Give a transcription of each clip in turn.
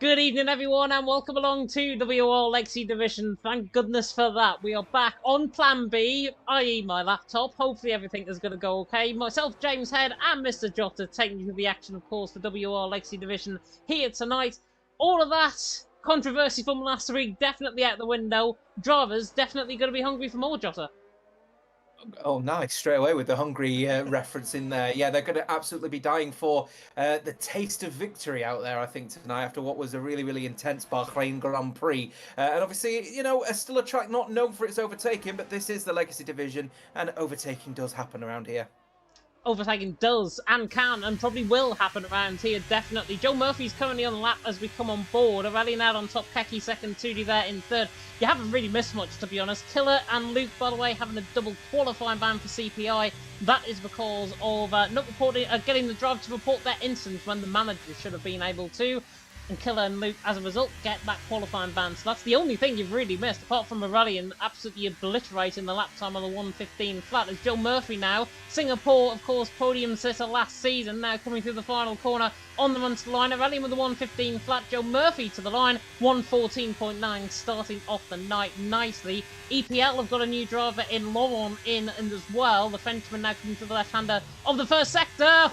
Good evening, everyone, and welcome along to the WOR Legacy Division. Thank goodness for that. We are back on Plan B, i.e. my laptop. Hopefully everything is going to go okay. Myself, James Head, and Mr. Jota taking you through the action, of course, for WOR Legacy Division here tonight. All of that controversy from last week definitely out the window. Drivers definitely going to be hungry for more, Jota. Oh, nice. Straight away with the Hungary reference in there. Yeah, they're going to absolutely be dying for the taste of victory out there, I think, tonight after what was a really, really intense Bahrain Grand Prix. And obviously, still a track not known for its overtaking, but this is the Legacy Division, and overtaking does happen around here. Overtaking does and can and probably will happen around here, definitely. Joe Murphy's currently on the lap as we come on board. Aurelian out on top, Keki second, 2D there in third. You haven't really missed much, to be honest. Killer and Luke, by the way, having a double qualifying ban for CPI. That is because of not reporting, getting the driver to report their instance when the manager should have been able to. And Killer and Luke, as a result, get that qualifying ban. So that's the only thing you've really missed, apart from Aurelian absolutely obliterating the lap time on the 1:15 flat. As Joe Murphy now, Singapore, of course, podium sitter last season, now coming through the final corner on the run to the line. Aurelian with the 1:15 flat, Joe Murphy to the line, 1:14.9, starting off the night nicely. EPL have got a new driver in Laurent in and as well. The Frenchman now coming to the left-hander of the first sector.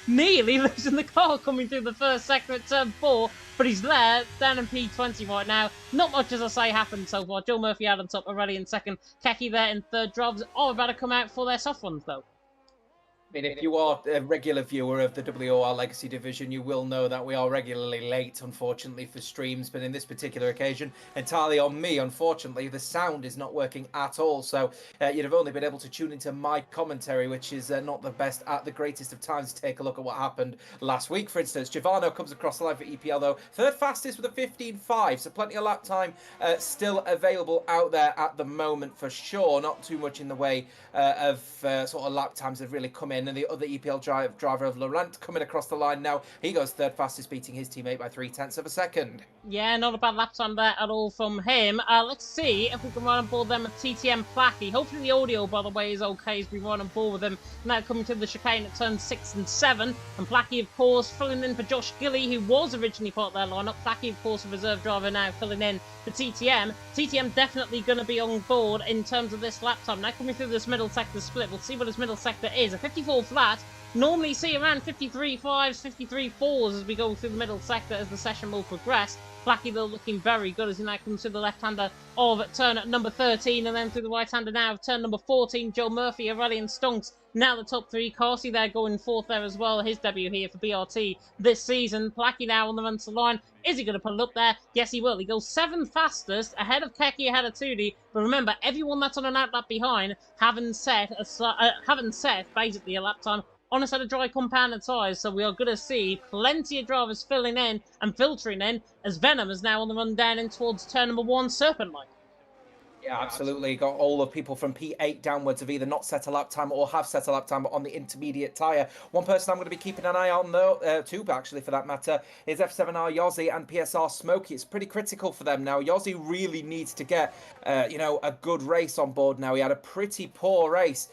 Nearly losing the car coming through the first sector at turn 4, but he's there, down in P20 right now. Not much, as I say, happened so far. Joe Murphy out on top, Aurelian second, Keki there in third. Drivers are about to come out for their soft ones, though. I mean, if you are a regular viewer of the WOR Legacy Division, you will know that we are regularly late, unfortunately, for streams. But in this particular occasion, entirely on me, unfortunately, the sound is not working at all. So you'd have only been able to tune into my commentary, which is not the best at the greatest of times to take a look at what happened last week. For instance, Giovanno comes across the line for EPL, though. Third fastest with a 15.5, so plenty of lap time still available out there at the moment for sure. Not too much in the way of sort of lap times have really come in. And the other EPL driver of Laurent coming across the line now. He goes third fastest, beating his teammate by 0.3 of a second. Yeah, not a bad lap time there at all from him. Let's see if we can run on board them with TTM Placky. Hopefully the audio, by the way, is okay as we run on board with him. Now coming to the chicane at turns 6 and 7. And Placky, of course, filling in for Josh Gilly, who was originally part of their lineup. Placky, of course, a reserve driver now filling in for TTM. TTM definitely going to be on board in terms of this lap time. Now coming through this middle sector split, we'll see what his middle sector is. A 54 flat. Normally see around 53 5s, 53 4s as we go through the middle sector as the session will progress. Placky, though, looking very good as he now comes to the left-hander of turn at number 13 and then through the right-hander now of turn number 14. Joe Murphy, Aurelian Stunks, now the top three. Carsey there going fourth there as well. His debut here for BRT this season. Placky now on the run to the line. Is he going to put it up there? Yes, he will. He goes 7th fastest, ahead of Keki, ahead of Tudi. But remember, everyone that's on an outlap behind haven't set basically a lap time on a set of dry compounded tyres, so we are going to see plenty of drivers filling in and filtering in as Venom is now on the run down in towards turn number 1, Serpent-like. Yeah, absolutely. Got all the people from P8 downwards have either not set a lap time or have set a lap time on the intermediate tyre. One person I'm going to be keeping an eye on, though, two actually for that matter, is F7R Yossi and PSR Smokey. It's pretty critical for them now. Yossi really needs to get, a good race on board now. He had a pretty poor race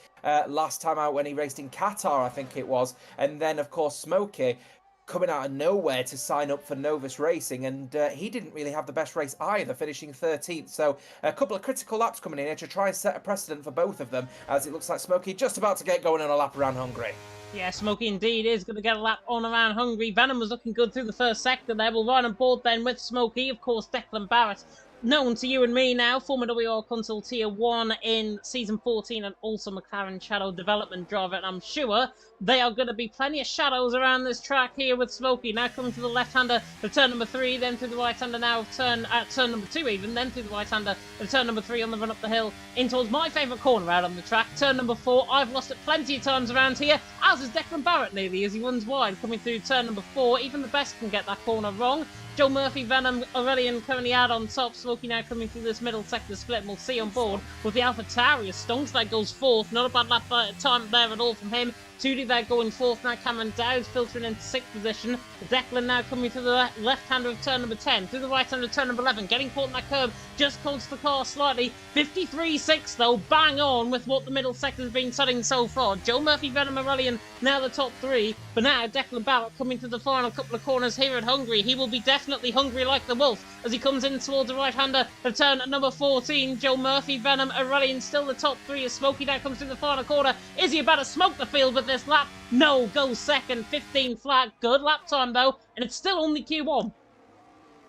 last time out when he raced in Qatar, I think it was. And then, of course, Smokey coming out of nowhere to sign up for Novus Racing, and he didn't really have the best race either, finishing 13th. So a couple of critical laps coming in here to try and set a precedent for both of them, as it looks like Smokey just about to get going on a lap around Hungary. Yeah, Smokey indeed is going to get a lap on around Hungary. Venom was looking good through the first sector there. We'll ride on board then with Smokey. Of course, Declan Barrett, known to you and me now, former WR Console Tier 1 in Season 14 and also McLaren Shadow Development driver. And I'm sure they are going to be plenty of shadows around this track here with Smokey. Now coming to the left-hander of turn number 3, then through the right-hander now of turn number 2 even, then through the right-hander of turn number 3 on the run up the hill in towards my favourite corner out on the track, turn number 4. I've lost it plenty of times around here, as is Declan Barrett nearly as he runs wide coming through turn number 4. Even the best can get that corner wrong. Joe Murphy, Venom, Aurelian currently out on top. Smokey now coming through this middle sector split. And we'll see on board with the Alpha Tauri. Stonks that goes fourth. Not a bad lap time there at all from him. 2D there going fourth now. Cameron Dowd filtering into sixth position. Declan now coming to the left-hander of turn number 10, through the right-hander of turn number 11, getting caught in that curb, just close the car slightly. 53.6 though, bang on with what the middle sector has been setting so far. Joe Murphy, Venom Aurelian now the top three, but now Declan Barrett coming to the final couple of corners here at Hungary. He will be definitely hungry like the wolf as he comes in towards the right-hander of turn number 14. Joe Murphy, Venom Aurelian still the top three as Smokey now comes to the final corner. Is he about to smoke the field with this lap? No, goes second, 15 flat. Good lap time though, and it's still only Q1.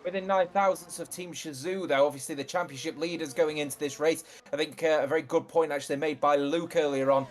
Within 9 thousandths of Team Shazoo, though, obviously the championship leaders going into this race. I think a very good point actually made by Luke earlier on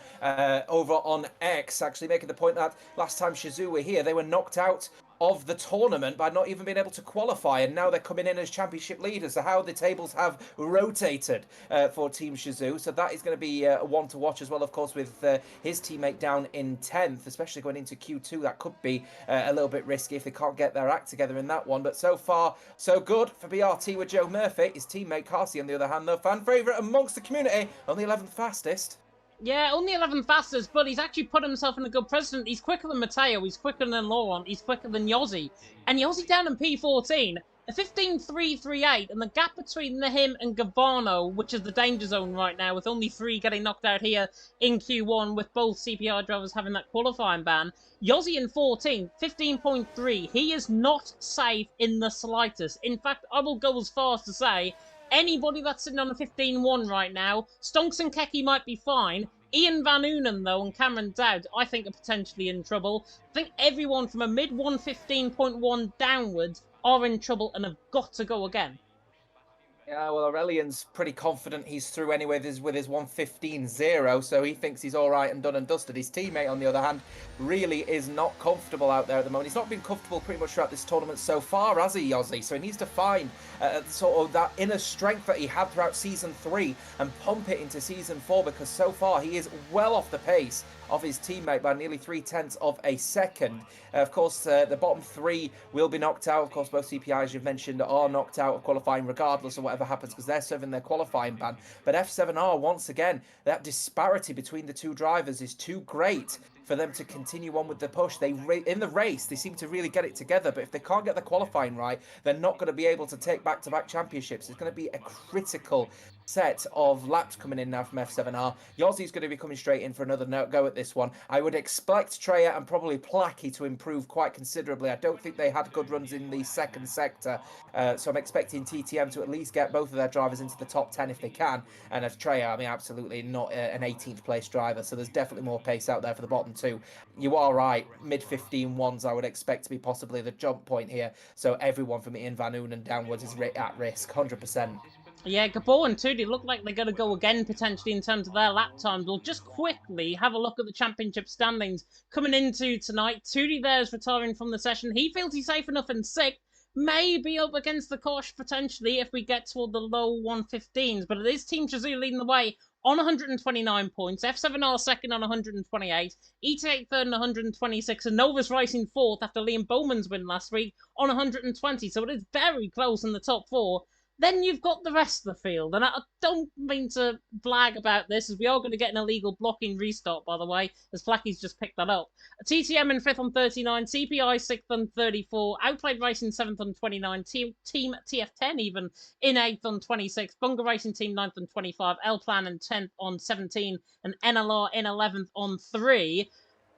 over on X, actually making the point that last time Shazoo were here, they were knocked out of the tournament by not even being able to qualify, and now they're coming in as championship leaders. So how the tables have rotated for Team Shazoo. So that is going to be one to watch as well, of course, with his teammate down in 10th, especially going into Q2. That could be a little bit risky if they can't get their act together in that one. But so far, so good for BRT with Joe Murphy. His teammate Carsey, on the other hand, though, fan favourite amongst the community, only 11th fastest. Yeah, only 11th fastest, but he's actually put himself in a good precedent. He's quicker than Matteo, he's quicker than Laurent, he's quicker than Yossi. And Yossi down in P14, a 15.338, and the gap between him and Gavano, which is the danger zone right now, with only 3 getting knocked out here in Q1, with both CPR drivers having that qualifying ban. Yossi in 14, 15.3. He is not safe in the slightest. In fact, I will go as far as to say, anybody that's sitting on a 15.1 right now, Stonks and Keki might be fine. Ian Van Unen, though, and Cameron Dowd, I think are potentially in trouble. I think everyone from a mid 115.1 downwards are in trouble and have got to go again. Yeah, well, Aurelian's pretty confident he's through anyway with his 115.0, so he thinks he's all right and done and dusted. His teammate, on the other hand, really is not comfortable out there at the moment. He's not been comfortable pretty much throughout this tournament so far, has he, Yossi? So he needs to find sort of that inner strength that he had throughout Season 3 and pump it into Season 4, because so far he is well off the pace of his teammate by nearly 0.3 of a second. Of course, the bottom 3 will be knocked out. Of course, both CPI, as you've mentioned, are knocked out of qualifying regardless of whatever happens, because they're serving their qualifying ban. But F7R, once again, that disparity between the two drivers is too great for them to continue on with the push. In the race, they seem to really get it together, but if they can't get the qualifying right, they're not going to be able to take back-to-back championships. It's going to be a critical set of laps coming in now from F7R. Yossi's going to be coming straight in for another go at this one. I would expect Treya and probably Placky to improve quite considerably. I don't think they had good runs in the second sector, so I'm expecting TTM to at least get both of their drivers into the top 10 if they can. And as Treya, I mean, absolutely not an 18th place driver, so there's definitely more pace out there for the bottom two. You are right, mid 15.1s I would expect to be possibly the jump point here, so everyone from Ian Van Unen downwards is at risk, 100%. Yeah, Gabo and Tootie look like they're going to go again potentially in terms of their lap times. We'll just quickly have a look at the championship standings coming into tonight. Tootie there is retiring from the session. He feels he's safe enough in 6th. Maybe up against the Kosh potentially if we get toward the low 115s. But it is Team Shazoo leading the way on 129 points. F7R second on 128. E8 third on 126. And Novus Racing fourth after Liam Bowman's win last week on 120. So it is very close in the top 4. Then you've got the rest of the field, and I don't mean to blag about this, as we are going to get an illegal blocking restart, by the way, as Flacky's just picked that up. TTM in 5th on 39, CPI 6th on 34, Outplayed Racing 7th on 29, Team TF10 even in 8th on 26, Bunga Racing Team 9th on 25, L-Plan in 10th on 17, and NLR in 11th on 3.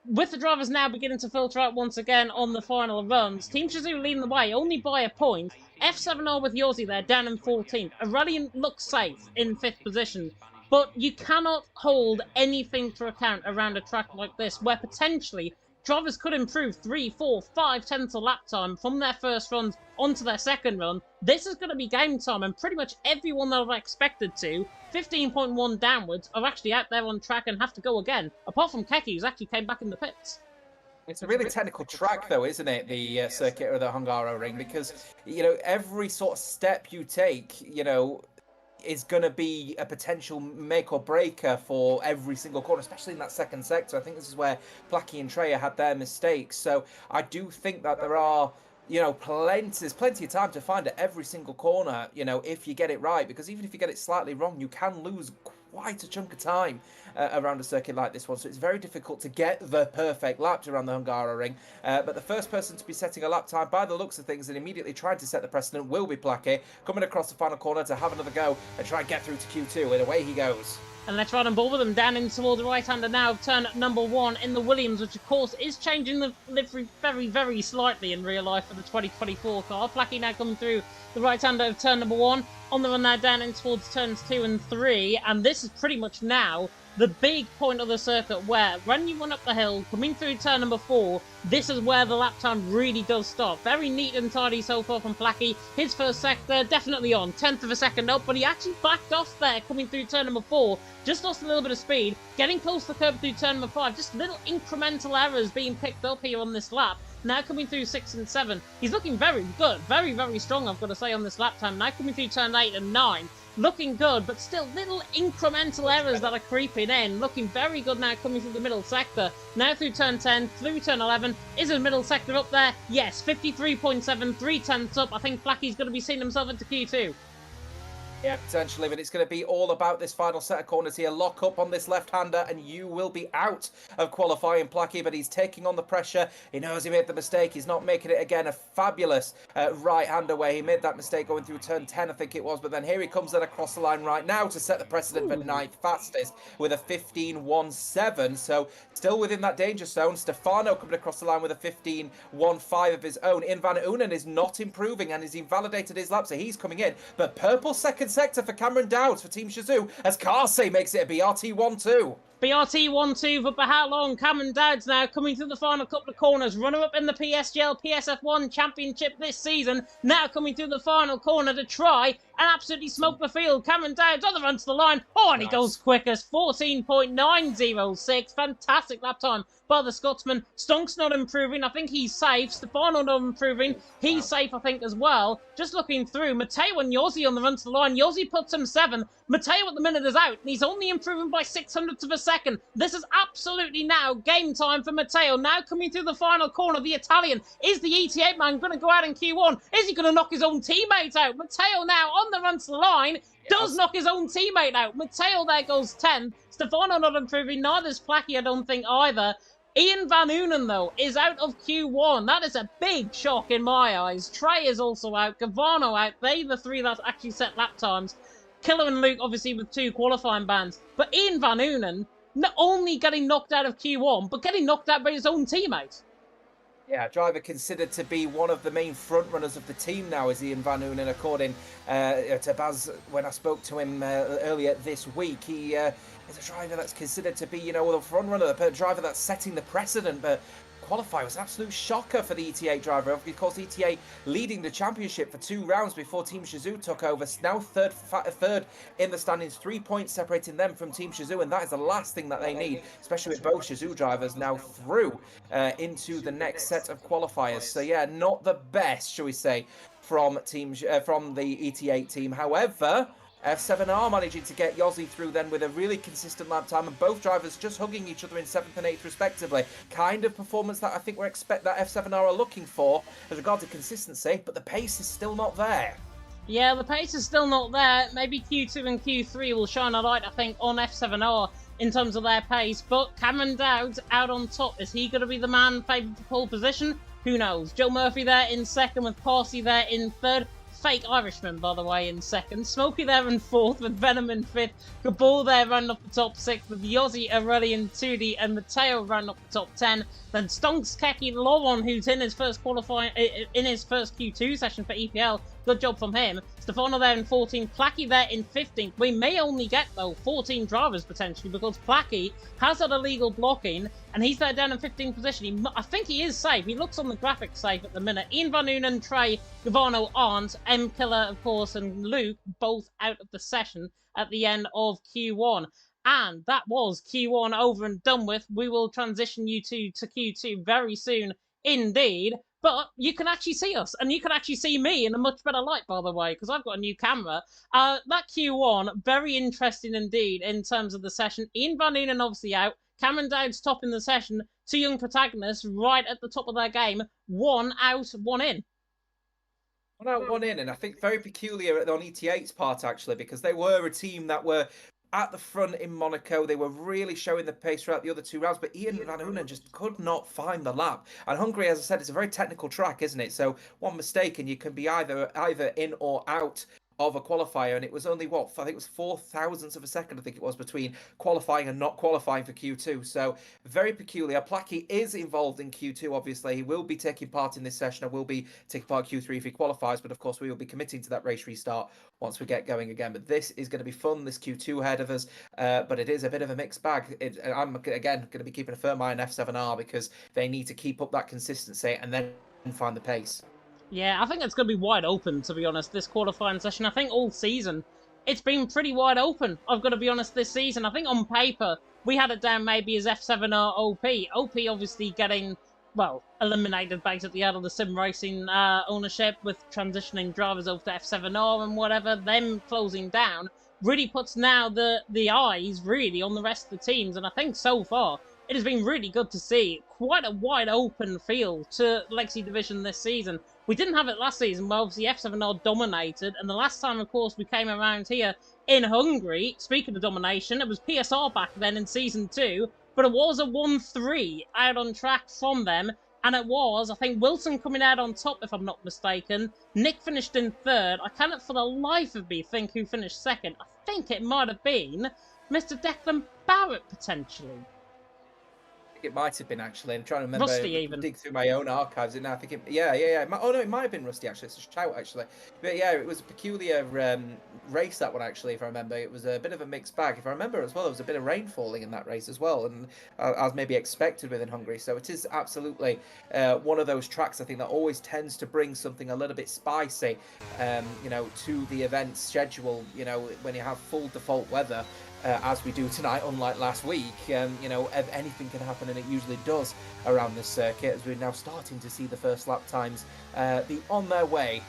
With the drivers now beginning to filter out once again on the final runs, Team Shazoo leading the way only by a point. F7R with Yossi there down in 14th. Aurelian looks safe in 5th position, but you cannot hold anything to account around a track like this where potentially drivers could improve 3, 4, 5 tenths of lap time from their first runs onto their second run. This is going to be game time, and pretty much everyone that I've expected to, 15.1 downwards, are actually out there on track and have to go again, apart from Keki, who's actually came back in the pits. It's a really technical track, though, isn't it, the circuit or the Hungaroring? Because, you know, every sort of step you take, you know, is going to be a potential make or breaker for every single corner, especially in that second sector. I think this is where Placky and Treya had their mistakes. So I do think that there are, you know, there's plenty of time to find at every single corner, you know, if you get it right. Because even if you get it slightly wrong, you can lose quite a chunk of time around a circuit like this one, so it's very difficult to get the perfect lap around the Hungaroring. But the first person to be setting a lap time, by the looks of things, and immediately trying to set the precedent will be Prix, coming across the final corner to have another go and try and get through to Q2, and away he goes. And let's run and ball with them down in towards the right-hander now, turn number 1 in the Williams, which of course is changing the livery very, very slightly in real life for the 2024 car. Prix now coming through the right-hander of turn number 1, on the run now down in towards turns 2 and 3, and this is pretty much now the big point of the circuit where, when you run up the hill, coming through turn number 4, this is where the lap time really does stop. Very neat and tidy so far from Prix. His first sector definitely on, 10th of a second up, but he actually backed off there coming through turn number 4. Just lost a little bit of speed, getting close to the curb through turn number 5. Just little incremental errors being picked up here on this lap. Now coming through 6 and 7. He's looking very good, very, very strong, I've got to say, on this lap time. Now coming through turn 8 and 9. Looking good, but still little incremental errors that are creeping in. Looking very good now coming through the middle sector. Now through turn 10, through turn 11. Is the middle sector up there? Yes, 53.7, 3/10 up. I think Prix's going to be seeing himself into Q2. Yeah, potentially, but it's going to be all about this final set of corners here. Lock up on this left-hander and you will be out of qualifying, Prix, but he's taking on the pressure. He knows he made the mistake. He's not making it again. A fabulous right-hander where he made that mistake going through turn 10, I think it was. But then here he comes then across the line right now to set the precedent for 9th fastest with a 15.17. So still within that danger zone. Stefano coming across the line with a 15.15 of his own. In Van Unen is not improving and has invalidated his lap, so he's coming in. But purple second sector for Cameron Dowds for Team Shazoo as Carsey makes it a BRT 1-2. BRT 1-2 for how long? Cameron Dowds now coming through the final couple of corners. Runner-up in the PSGL PSF1 Championship this season. Now coming through the final corner to try and absolutely smoke the field. Cameron Dowds on the run to the line. Oh, and he goes quickest. 14.906. Fantastic lap time by the Scotsman. Stonk's not improving. I think he's safe. Stefano not improving. He's safe, I think, as well. Just looking through. Matteo and Yossi on the run to the line. Yossi puts him 7. Matteo at the minute is out. And he's only improving by 600ths of a second. This is absolutely now game time for Matteo. Now coming through the final corner, the Italian. Is the ET8 man going to go out in Q1? Is he going to knock his own teammate out? Matteo now on the run to the line. Does knock his own teammate out. Matteo there goes 10th. Stefano not improving. Neither's Prix, I don't think, either. Ian Van Unen, though, is out of Q1. That is a big shock in my eyes. Trey is also out. Gavano out. They the three that actually set lap times. Killer and Luke, obviously, with 2 qualifying bans. But Ian Van Unen, not only getting knocked out of Q1, but getting knocked out by his own teammate. Yeah, driver considered to be one of the main front runners of the team now is Ian Van Unen, according to Baz when I spoke to him earlier this week. He is a driver that's considered to be, you know, the front runner, the driver that's setting the precedent, but qualify was an absolute shocker for the ETA driver. Of course, ETA leading the championship for 2 rounds before Team Shazoo took over. Now third in the standings, 3 points separating them from Team Shazoo, and that is the last thing that they need, especially with both Shazoo drivers now through into the next set of qualifiers. So yeah, not the best, shall we say, from the ETA team. However, F7R managing to get Yossi through then with a really consistent lap time, and both drivers just hugging each other in 7th and 8th respectively. Kind of performance that I think that F7R are looking for as regards to consistency, but the pace is still not there. Yeah, the pace is still not there. Maybe Q2 and Q3 will shine a light, I think, on F7R in terms of their pace, but Cameron Dowds out on top. Is he going to be the man favoured for pole position? Who knows? Joe Murphy there in 2nd with Parsi there in 3rd. Fake Irishman, by the way, in 2nd. Smokey there in 4th with Venom in 5th. Cabal there running up the top 6 with Yossi, Aureli and Tudi, and Matteo running up the top 10. Then Stonks, Keki, Loron, who's in his first Q2 session for EPL. Good job from him. Stefano there in 14th. Prix there in 15th. We may only get, though, 14 drivers potentially because Prix has had illegal blocking and he's there down in 15th position. I think he is safe. He looks on the graphics safe at the minute. Ian Van Unen, Trey, Gavano aren't. M Killer, of course, and Luke both out of the session at the end of Q1. And that was Q1 over and done with. We will transition you to Q2 very soon indeed. But you can actually see us, and you can actually see me in a much better light, by the way, because I've got a new camera. That Q1, very interesting indeed in terms of the session. Ian Van Unen obviously out. Cameron Dowds top in the session. 2 young protagonists right at the top of their game. 1 out, 1 in. 1 out, 1 in, and I think very peculiar on ET8's part, actually, because they were a team that were at the front in Monaco. They were really showing the pace throughout the other 2 rounds, but Ian Van Hunen just could not find the lap. And Hungary, as I said, it's a very technical track, isn't it? So one mistake and you can be either in or out of a qualifier, and it was only what, I think it was 4 thousandths of a second, I think it was, between qualifying and not qualifying for Q2. So very peculiar. Placky is involved in Q2, obviously. He will be taking part in this session. I will be taking part in Q3 if he qualifies, but of course we will be committing to that race restart once we get going again. But this is going to be fun, this Q2 ahead of us, but it is a bit of a mixed bag. I'm again going to be keeping a firm eye on F7R because they need to keep up that consistency and then find the pace. Yeah, I think it's going to be wide open, to be honest, this qualifying session. I think all season, it's been pretty wide open, I've got to be honest, this season. I think on paper, we had it down maybe as F7R OP. OP obviously getting, well, eliminated basically out of the sim racing ownership with transitioning drivers over to F7R and whatever, them closing down, really puts now the eyes really on the rest of the teams. And I think so far, it has been really good to see quite a wide open field to Legacy Division this season. We didn't have it last season, where obviously F7R dominated, and the last time, of course, we came around here in Hungary, speaking of domination, it was PSR back then in Season 2, but it was a 1-3 out on track from them, and it was, I think, Wilson coming out on top, if I'm not mistaken. Nick finished in third. I cannot for the life of me think who finished second. I think it might have been Mr. Declan Barrett, potentially. It might have been, actually. I'm trying to remember. Rusty, even. Dig through my own archives. And I think yeah. Oh no, it might have been Rusty, actually. It's a shout, actually. But yeah, it was a peculiar race, that one, actually. If I remember, it was a bit of a mixed bag. If I remember as well, there was a bit of rain falling in that race as well, and as maybe expected within Hungary. So it is absolutely one of those tracks, I think, that always tends to bring something a little bit spicy, you know, to the event schedule. You know, when you have full default weather. As we do tonight, unlike last week, you know, anything can happen, and it usually does around this circuit, as we're now starting to see the first lap times be on their way.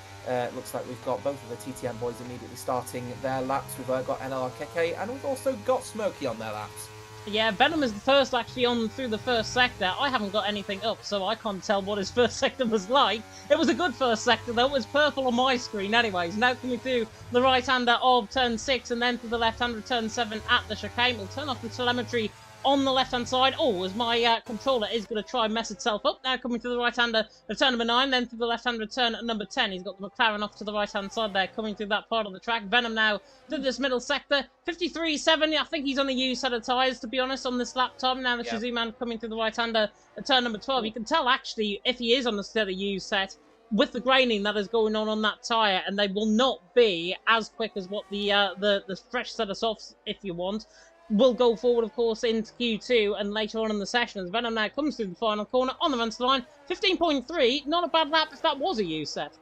Looks like we've got both of the TTM boys immediately starting their laps. We've got NLR Keke, and we've also got Smokey on their laps. Yeah, Venom is the first actually on through the first sector. I haven't got anything up, so I can't tell what his first sector was like. It was a good first sector, though. It was purple on my screen anyways. Now coming through the right-hander of turn 6 and then to the left-hander of turn 7 at the chicane. We'll turn off the telemetry on the left-hand side. Oh, as my controller is going to try and mess itself up. Now coming to the right-hander of turn number 9, then to the left-hander of turn number 10. He's got the McLaren off to the right-hand side there, coming through that part of the track. Venom now to this middle sector. 53.7, I think he's on a used set of tyres, to be honest, on this lap time. Now the Shazoo coming through the right-hander at turn number 12. You can tell, actually, if he is on a steady used set, with the graining that is going on that tyre, and they will not be as quick as what the fresh set of softs, if you want, will go forward, of course, into Q2 and later on in the session as Venom now comes through the final corner on the run to the line. 15.3, not a bad lap if that was a U set.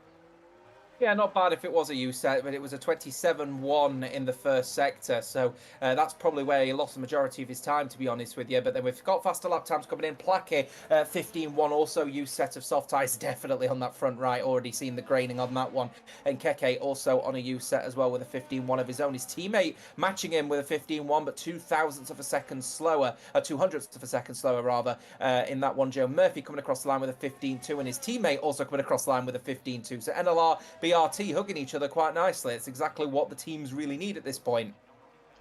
Yeah, not bad if it was a U set, but it was a 27.1 in the first sector, so that's probably where he lost the majority of his time, to be honest with you. But then we've got faster lap times coming in. Plaque, 15.1, also U set of soft tyres, definitely on that front right. Already seen the graining on that one. And Keke also on a U set as well with a 15.1 of his own. His teammate matching him with a 15.1, but 0.02 of a second slower, 0.02 of a second slower rather, in that one. Joe Murphy coming across the line with a 15.2, and his teammate also coming across the line with a 15.2. So NLR, BRT hugging each other quite nicely. It's exactly what the teams really need at this point.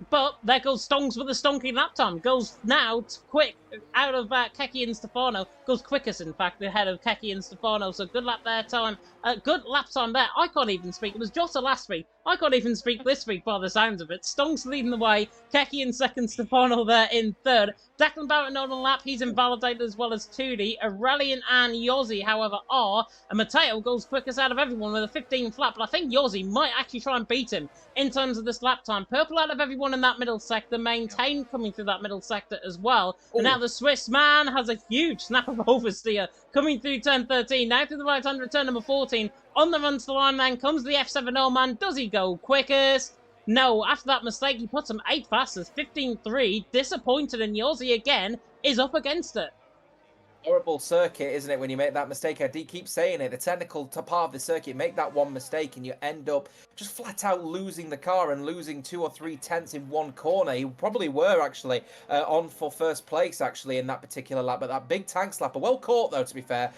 But there goes Stonks with a stonky lap time. Goes now quick out of Keke and Stefano. Goes quickest, in fact, ahead of Keke and Stefano. So good lap there time. Good lap time there. I can't even speak. It was Jota last week. I can't even speak this week by the sounds of it. Stonks leading the way. Keke in second. Stefano there in third. Declan Barrett not on lap. He's invalidated as well as Tudi. Aurelian and Yossi, however, are. And Matteo goes quickest out of everyone with a 15 flat. But I think Yossi might actually try and beat him in terms of this lap time. Purple out of everyone in that middle sector. Maintain coming through that middle sector as well. Ooh. And now the Swiss man has a huge snap of oversteer coming through turn 13. Now to the right under turn number 14. On the run to the line, then comes the F7R man. Does he go quickest? No, after that mistake, he puts him 8 fastest, 15.3. Disappointed, and Yossi again is up against it. Horrible circuit, isn't it, when you make that mistake? I keep saying it. The technical part of the circuit, make that one mistake and you end up just flat out losing the car and losing 2 or 3 tenths in one corner. You probably were actually on for first place actually in that particular lap, but that big tank slapper, well caught though, to be fair,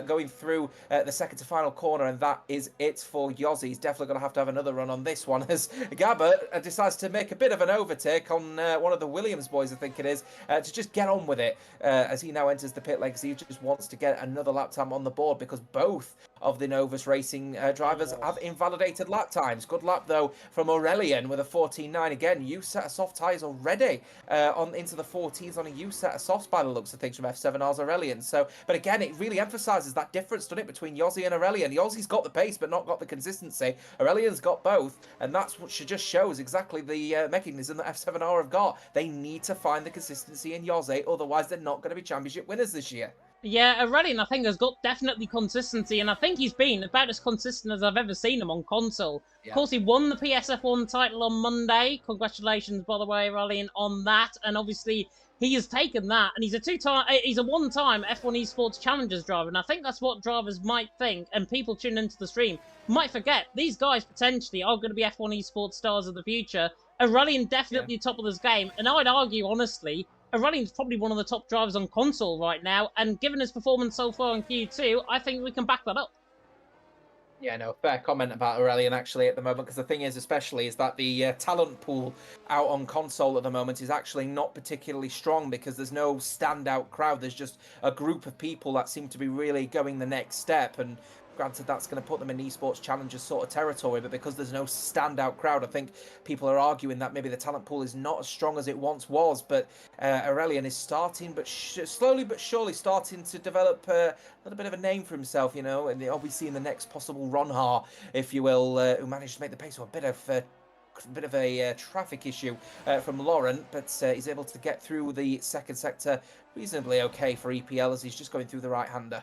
going through the second to final corner, and that is it for Yossi. He's definitely going to have another run on this one as Gabbert decides to make a bit of an overtake on one of the Williams boys, I think it is, to just get on with it as he now enters the pit lane. He just wants to get another lap time on the board because both of the Novus Racing drivers have invalidated lap times. Good lap though from Aurelian with a 14.9. Again, used set of soft tyres already on into the 14s on a used set of softs by the looks of things from F7R's Aurelian. So, but again, it really emphasises that difference, doesn't it, between Yossi and Aurelian. Yossi's got the pace but not got the consistency. Aurelian's got both, and that's what just shows exactly the mechanism that F7R have got. They need to find the consistency in Yossi, otherwise they're not going to be championship winners this year. Yeah, Aurelian, I think, has got definitely consistency, and I think he's been about as consistent as I've ever seen him on console. Yeah. Of course, he won the PSF1 title on Monday. Congratulations, by the way, Aurelian, on that. And obviously, he has taken that, and he's a one-time F1 Esports Challengers driver, and I think that's what drivers might think, and people tuning into the stream might forget. These guys potentially are going to be F1 Esports stars of the future. Aurelian definitely top of this game, and I'd argue, honestly, Aurelian's probably one of the top drivers on console right now, and given his performance so far in Q2, I think we can back that up. Yeah, no, fair comment about Aurelian actually at the moment, because the thing is, especially, is that the talent pool out on console at the moment is actually not particularly strong because there's no standout crowd. There's just a group of people that seem to be really going the next step, and granted, that's going to put them in esports challengers sort of territory, but because there's no standout crowd, I think people are arguing that maybe the talent pool is not as strong as it once was. But Aurelian is starting, but slowly but surely starting to develop a little bit of a name for himself, you know, and obviously in the next possible Ronhar, if you will, who managed to make the pace. So a bit of a traffic issue from Laurent, but he's able to get through the second sector reasonably okay for EPL as he's just going through the right-hander.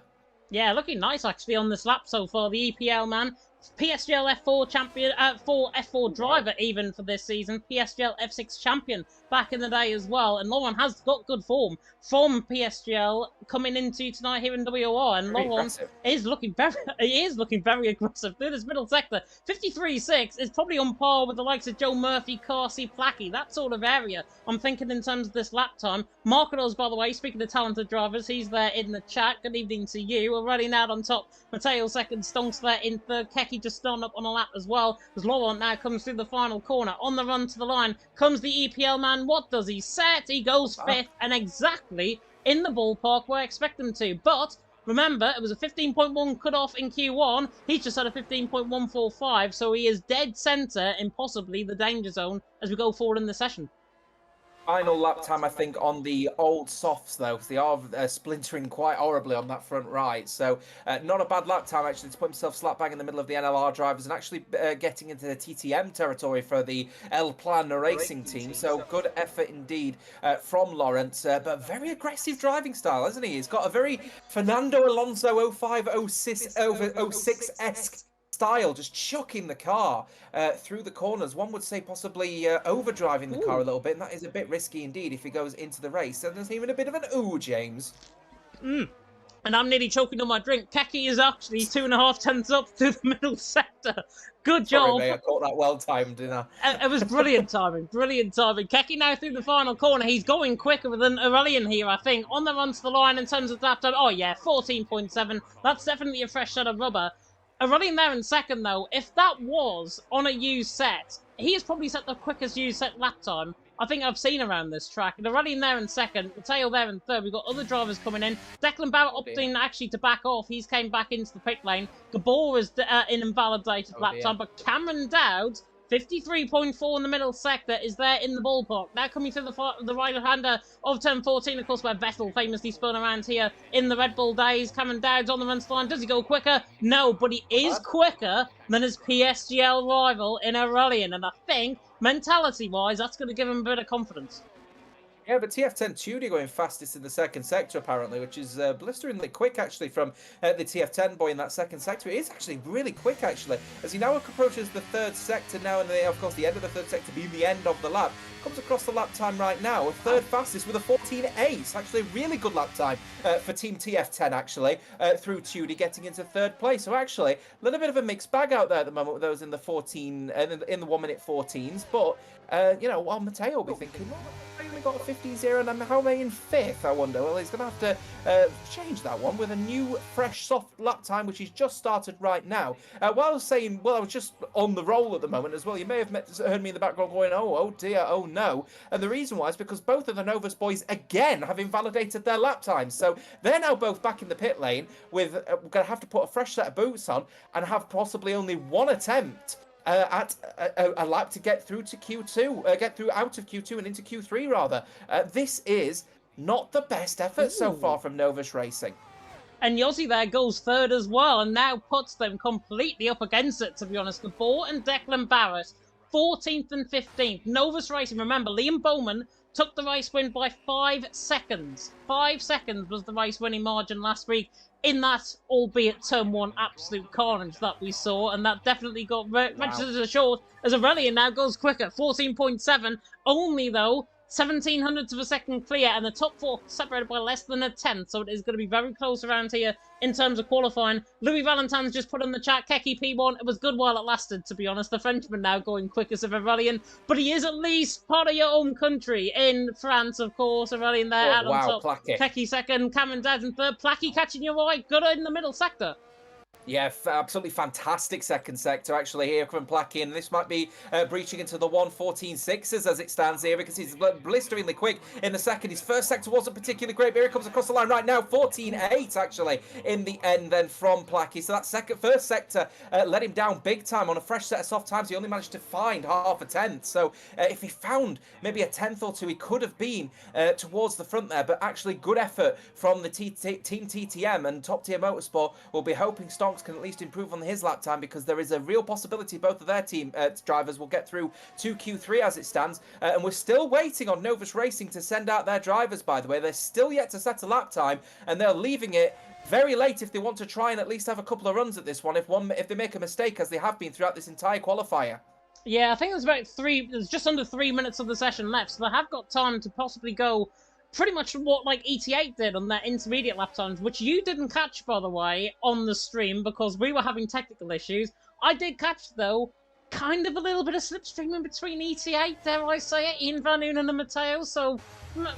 Yeah, looking nice actually on this lap so far. The EPL man, PSGL F4 champion, F4 driver even for this season. PSGL F6 champion back in the day as well. And Laurent has got good form from PSGL coming into tonight here in WOR. And Laurent is looking very aggressive through this middle sector. 53.6 is probably on par with the likes of Joe Murphy, Carsey, Plackey, that sort of area. I'm thinking in terms of this lap time. Marcos, by the way, speaking of talented drivers, he's there in the chat. Good evening to you. Already out on top. Mateo second, Stonks there in third. Keki just starting up on a lap as well, as Laurent now comes through the final corner. On the run to the line comes the EPL man. What does he set? He goes fifth, and exactly in the ballpark where I expect him to. But remember, it was a 15.1 cutoff in Q1. He's just had a 15.145, so he is dead centre in possibly the danger zone as we go forward in the session. Final lap time, I think, on the old softs, though, because they are splintering quite horribly on that front right. So not a bad lap time, actually, to put himself slap bang in the middle of the NLR drivers and actually getting into the TTM territory for the El Plan Racing team. So good effort indeed from Lawrence, but very aggressive driving style, hasn't he? He's got a very Fernando Alonso 06-esque style, just chucking the car through the corners. One would say possibly overdriving the car a little bit, and that is a bit risky indeed if he goes into the race. So there's even a bit of an ooh, James. And I'm nearly choking on my drink. Keki is actually 2.5 tenths up through the middle sector. Good job. Sorry, mate, I caught that well timed, didn't I? It was brilliant timing, brilliant timing. Keki now through the final corner. He's going quicker than Aurelian here, I think. On the run to the line in terms of lap time. Oh yeah, 14.7. That's definitely a fresh set of rubber. Aurelian there in second, though. If that was on a used set, he has probably set the quickest used set lap time I think I've seen around this track. And Aurelian there in second, Mateo there in third. We've got other drivers coming in. Declan Barrett opting actually to back off. He's came back into the pit lane. Gabor is in invalidated lap time, but Cameron Dowd, 53.4 in the middle sector, is there in the ballpark. Now coming through the right-hander of turn 14, of course, where Vettel famously spun around here in the Red Bull days. Cameron Dowd's on the run line. Does he go quicker? No, but he is quicker than his PSGL rival in Aurelian. And I think, mentality-wise, that's going to give him a bit of confidence. Yeah, but TF10 Tudy going fastest in the second sector, apparently, which is blisteringly quick, actually, from the TF10 boy in that second sector. It is actually really quick, actually, as he now approaches the third sector now, and of course, the end of the third sector being the end of the lap. Comes across the lap time right now, a third fastest with a 14.8. Actually, a really good lap time for Team TF10, actually, through Tudy getting into third place. So, actually, a little bit of a mixed bag out there at the moment with those in the 14, in the 1 minute 14s. But, you know, while Matteo will be thinking, well, I only got a 15.0 and how am I in fifth, I wonder? Well, he's going to have to change that one with a new, fresh, soft lap time, which he's just started right now. While I was saying, well, I was just on the roll at the moment as well. You may have heard me in the background going, oh dear, oh no. And the reason why is because both of the Novus boys, again, have invalidated their lap times. So they're now both back in the pit lane with, we're going to have to put a fresh set of boots on and have possibly only one attempt at a lap to get through to Q2, get through out of Q2 and into Q3 rather. This is not the best effort so far from Novus Racing. And Yossi there goes third as well, and now puts them completely up against it, to be honest. Gabor and Declan Barrett, 14th and 15th. Novus Racing, remember, Liam Bowman took the race win by 5 seconds. 5 seconds was the race winning margin last week in that, albeit turn 1 absolute carnage that we saw, and that definitely got registered as a short, as Aurelian now goes quicker, 14.7, only though 1700ths of a second clear, and the top 4 separated by less than a tenth, so it is going to be very close around here in terms of qualifying. Louis Valentine's just put in the chat, Keki P1, it was good while it lasted, to be honest. The Frenchman now going quickest of Aurelian, but he is at least part of your own country, in France, of course. Aurelian there, out on top. Keki second, Cameron Dad in third, Placky catching you right, good in the middle sector. Yeah, absolutely fantastic second sector actually here from Placky, and this might be breaching into the 1:14.6s as it stands here because he's blisteringly quick in the second. His first sector wasn't particularly great, but here he comes across the line right now, 14.8 actually in the end then from Placky. So that first sector let him down big time on a fresh set of soft times. He only managed to find half a tenth. So if he found maybe a tenth or two, he could have been towards the front there, but actually good effort from the Team TTM, and Top Tier Motorsport will be hoping Stonks can at least improve on his lap time, because there is a real possibility both of their team drivers will get through to Q3 as it stands. And we're still waiting on Novus Racing to send out their drivers, by the way. They're still yet to set a lap time, and they're leaving it very late if they want to try and at least have a couple of runs at this one, if they make a mistake, as they have been throughout this entire qualifier. Yeah, I think there's just under 3 minutes of the session left, so they have got time to possibly go pretty much what like ET8 did on their intermediate lap times, which you didn't catch, by the way, on the stream because we were having technical issues. I did catch, though, kind of a little bit of slipstreaming between ET8, dare I say it, Ian Van Unen and Matteo, so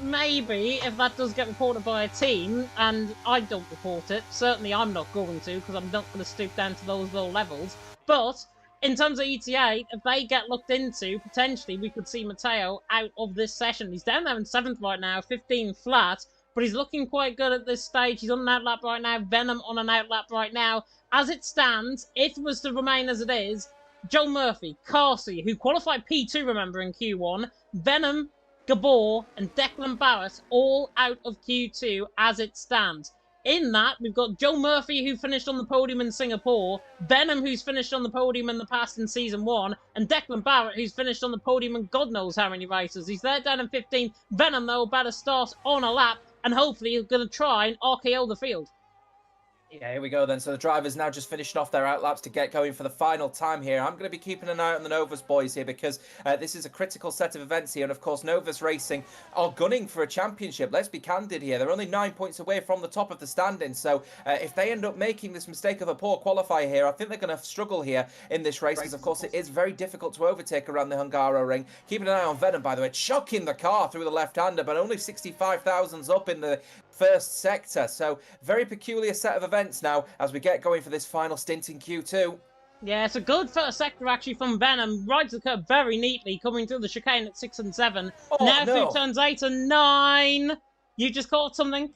maybe if that does get reported by a team, and I don't report it, certainly I'm not going to, because I'm not going to stoop down to those low levels, but in terms of ETA, if they get looked into, potentially we could see Matteo out of this session. He's down there in 7th right now, 15 flat, but he's looking quite good at this stage. He's on an outlap right now, Venom on an outlap right now. As it stands, if it was to remain as it is, Joe Murphy, Carsey, who qualified P2, remember, in Q1, Venom, Gabor, and Declan Barrett all out of Q2 as it stands. In that, we've got Joe Murphy, who finished on the podium in Singapore, Venom, who's finished on the podium in the past in Season 1, and Declan Barrett, who's finished on the podium in God knows how many races. He's there down in 15th. Venom, though, better start on a lap, and hopefully he's going to try and RKO the field. Yeah, here we go then. So the drivers now just finishing off their outlaps to get going for the final time here. I'm going to be keeping an eye on the Novus boys here because this is a critical set of events here. And of course, Novus Racing are gunning for a championship. Let's be candid here. They're only 9 points away from the top of the standings. So if they end up making this mistake of a poor qualifier here, I think they're going to struggle here in this race because, of course, it is very difficult to overtake around the Hungaro ring. Keeping an eye on Venom, by the way, chucking the car through the left-hander, but only 65,000's up in the first sector. So very peculiar set of events now as we get going for this final stint in Q2. Yeah, it's a good first sector actually from Venom. Rides the curve very neatly, coming through the chicane at 6 and 7. Oh, now no. through turns 8 and 9. You just caught something?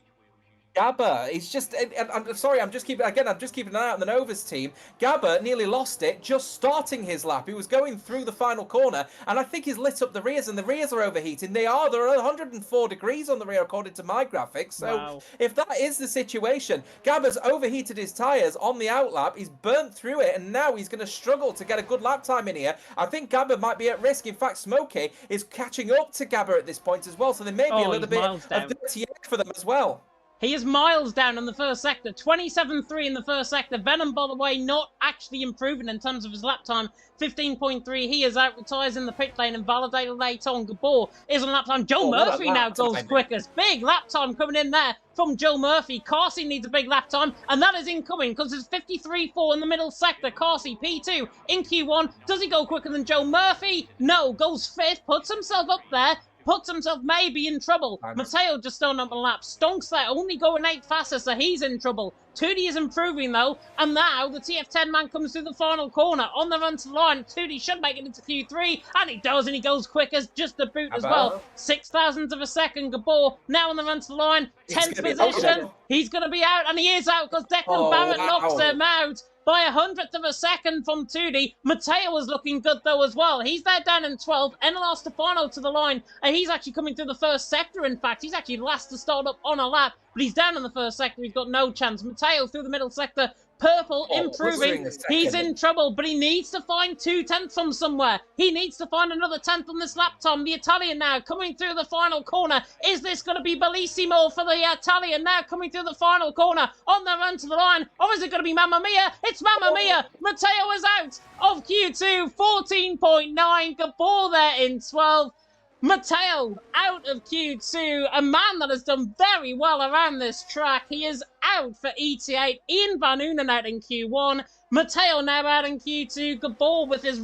Gabba, he's just, and I'm sorry, I'm just keeping an eye out on the Nova's team. Gabba nearly lost it just starting his lap. He was going through the final corner, and I think he's lit up the rears, and the rears are overheating. There are 104 degrees on the rear according to my graphics. So Wow. if that is the situation, Gabba's overheated his tyres on the outlap. He's burnt through it, and now he's going to struggle to get a good lap time in here. I think Gabba might be at risk. In fact, Smokey is catching up to Gabba at this point as well, so there may be a little bit of dirty egg for them as well. He is miles down in the first sector, 27.3 in the first sector. Venom, by the way, not actually improving in terms of his lap time, 15.3. He is out with tyres in the pit lane and validated late on. Gabor is on lap time. Joe Murphy now goes quickest. Big lap time coming in there from Joe Murphy. Carsey needs a big lap time, and that is incoming because it's 53.4 in the middle sector. Carsey, P2 in Q1. Does he go quicker than Joe Murphy? No, goes 5th, puts himself up there. Puts himself maybe in trouble. Matteo just on up a lap. Stonks there, only going 8 faster, so he's in trouble. Tootie is improving though, and now the TF10 man comes through the final corner on the run to the line. Tootie should make it into Q3, and he does, and he goes quick as just a boot as well. 6,000ths of a second. Gabor now on the run to the line, 10th position. He's going to be out, and he is out because Declan Barrett knocks him out by 100th of a second from Tootie. Matteo was looking good though as well. He's there down in 12th. Enel Stefano to the line, and he's actually coming through the first sector. In fact, he's actually last to start up on a lap, but he's down in the first sector. He's got no chance. Matteo through the middle sector. Purple improving. He's in trouble, but he needs to find 2 tenths from somewhere. He needs to find another 10th on this lap time. The Italian now coming through the final corner. Is this going to be Bellissimo for the Italian now coming through the final corner on the run to the line? Or is it going to be Mamma Mia? It's Mamma Mia. Matteo is out of Q2. 14.9. Gabor there in 12th. Matteo out of Q2, a man that has done very well around this track. He is out for ET8. Ian Van Unen out in Q1. Matteo now out in Q2. Gabor with his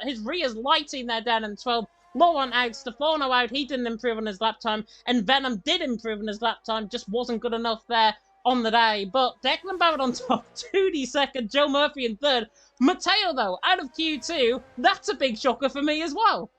his rears lighting there down in 12. Laurent out, Stefano out. He didn't improve on his lap time, and Venom did improve on his lap time. Just wasn't good enough there on the day. But Declan Barrett on top, 2D second, Joe Murphy in third. Matteo though out of Q2. That's a big shocker for me as well.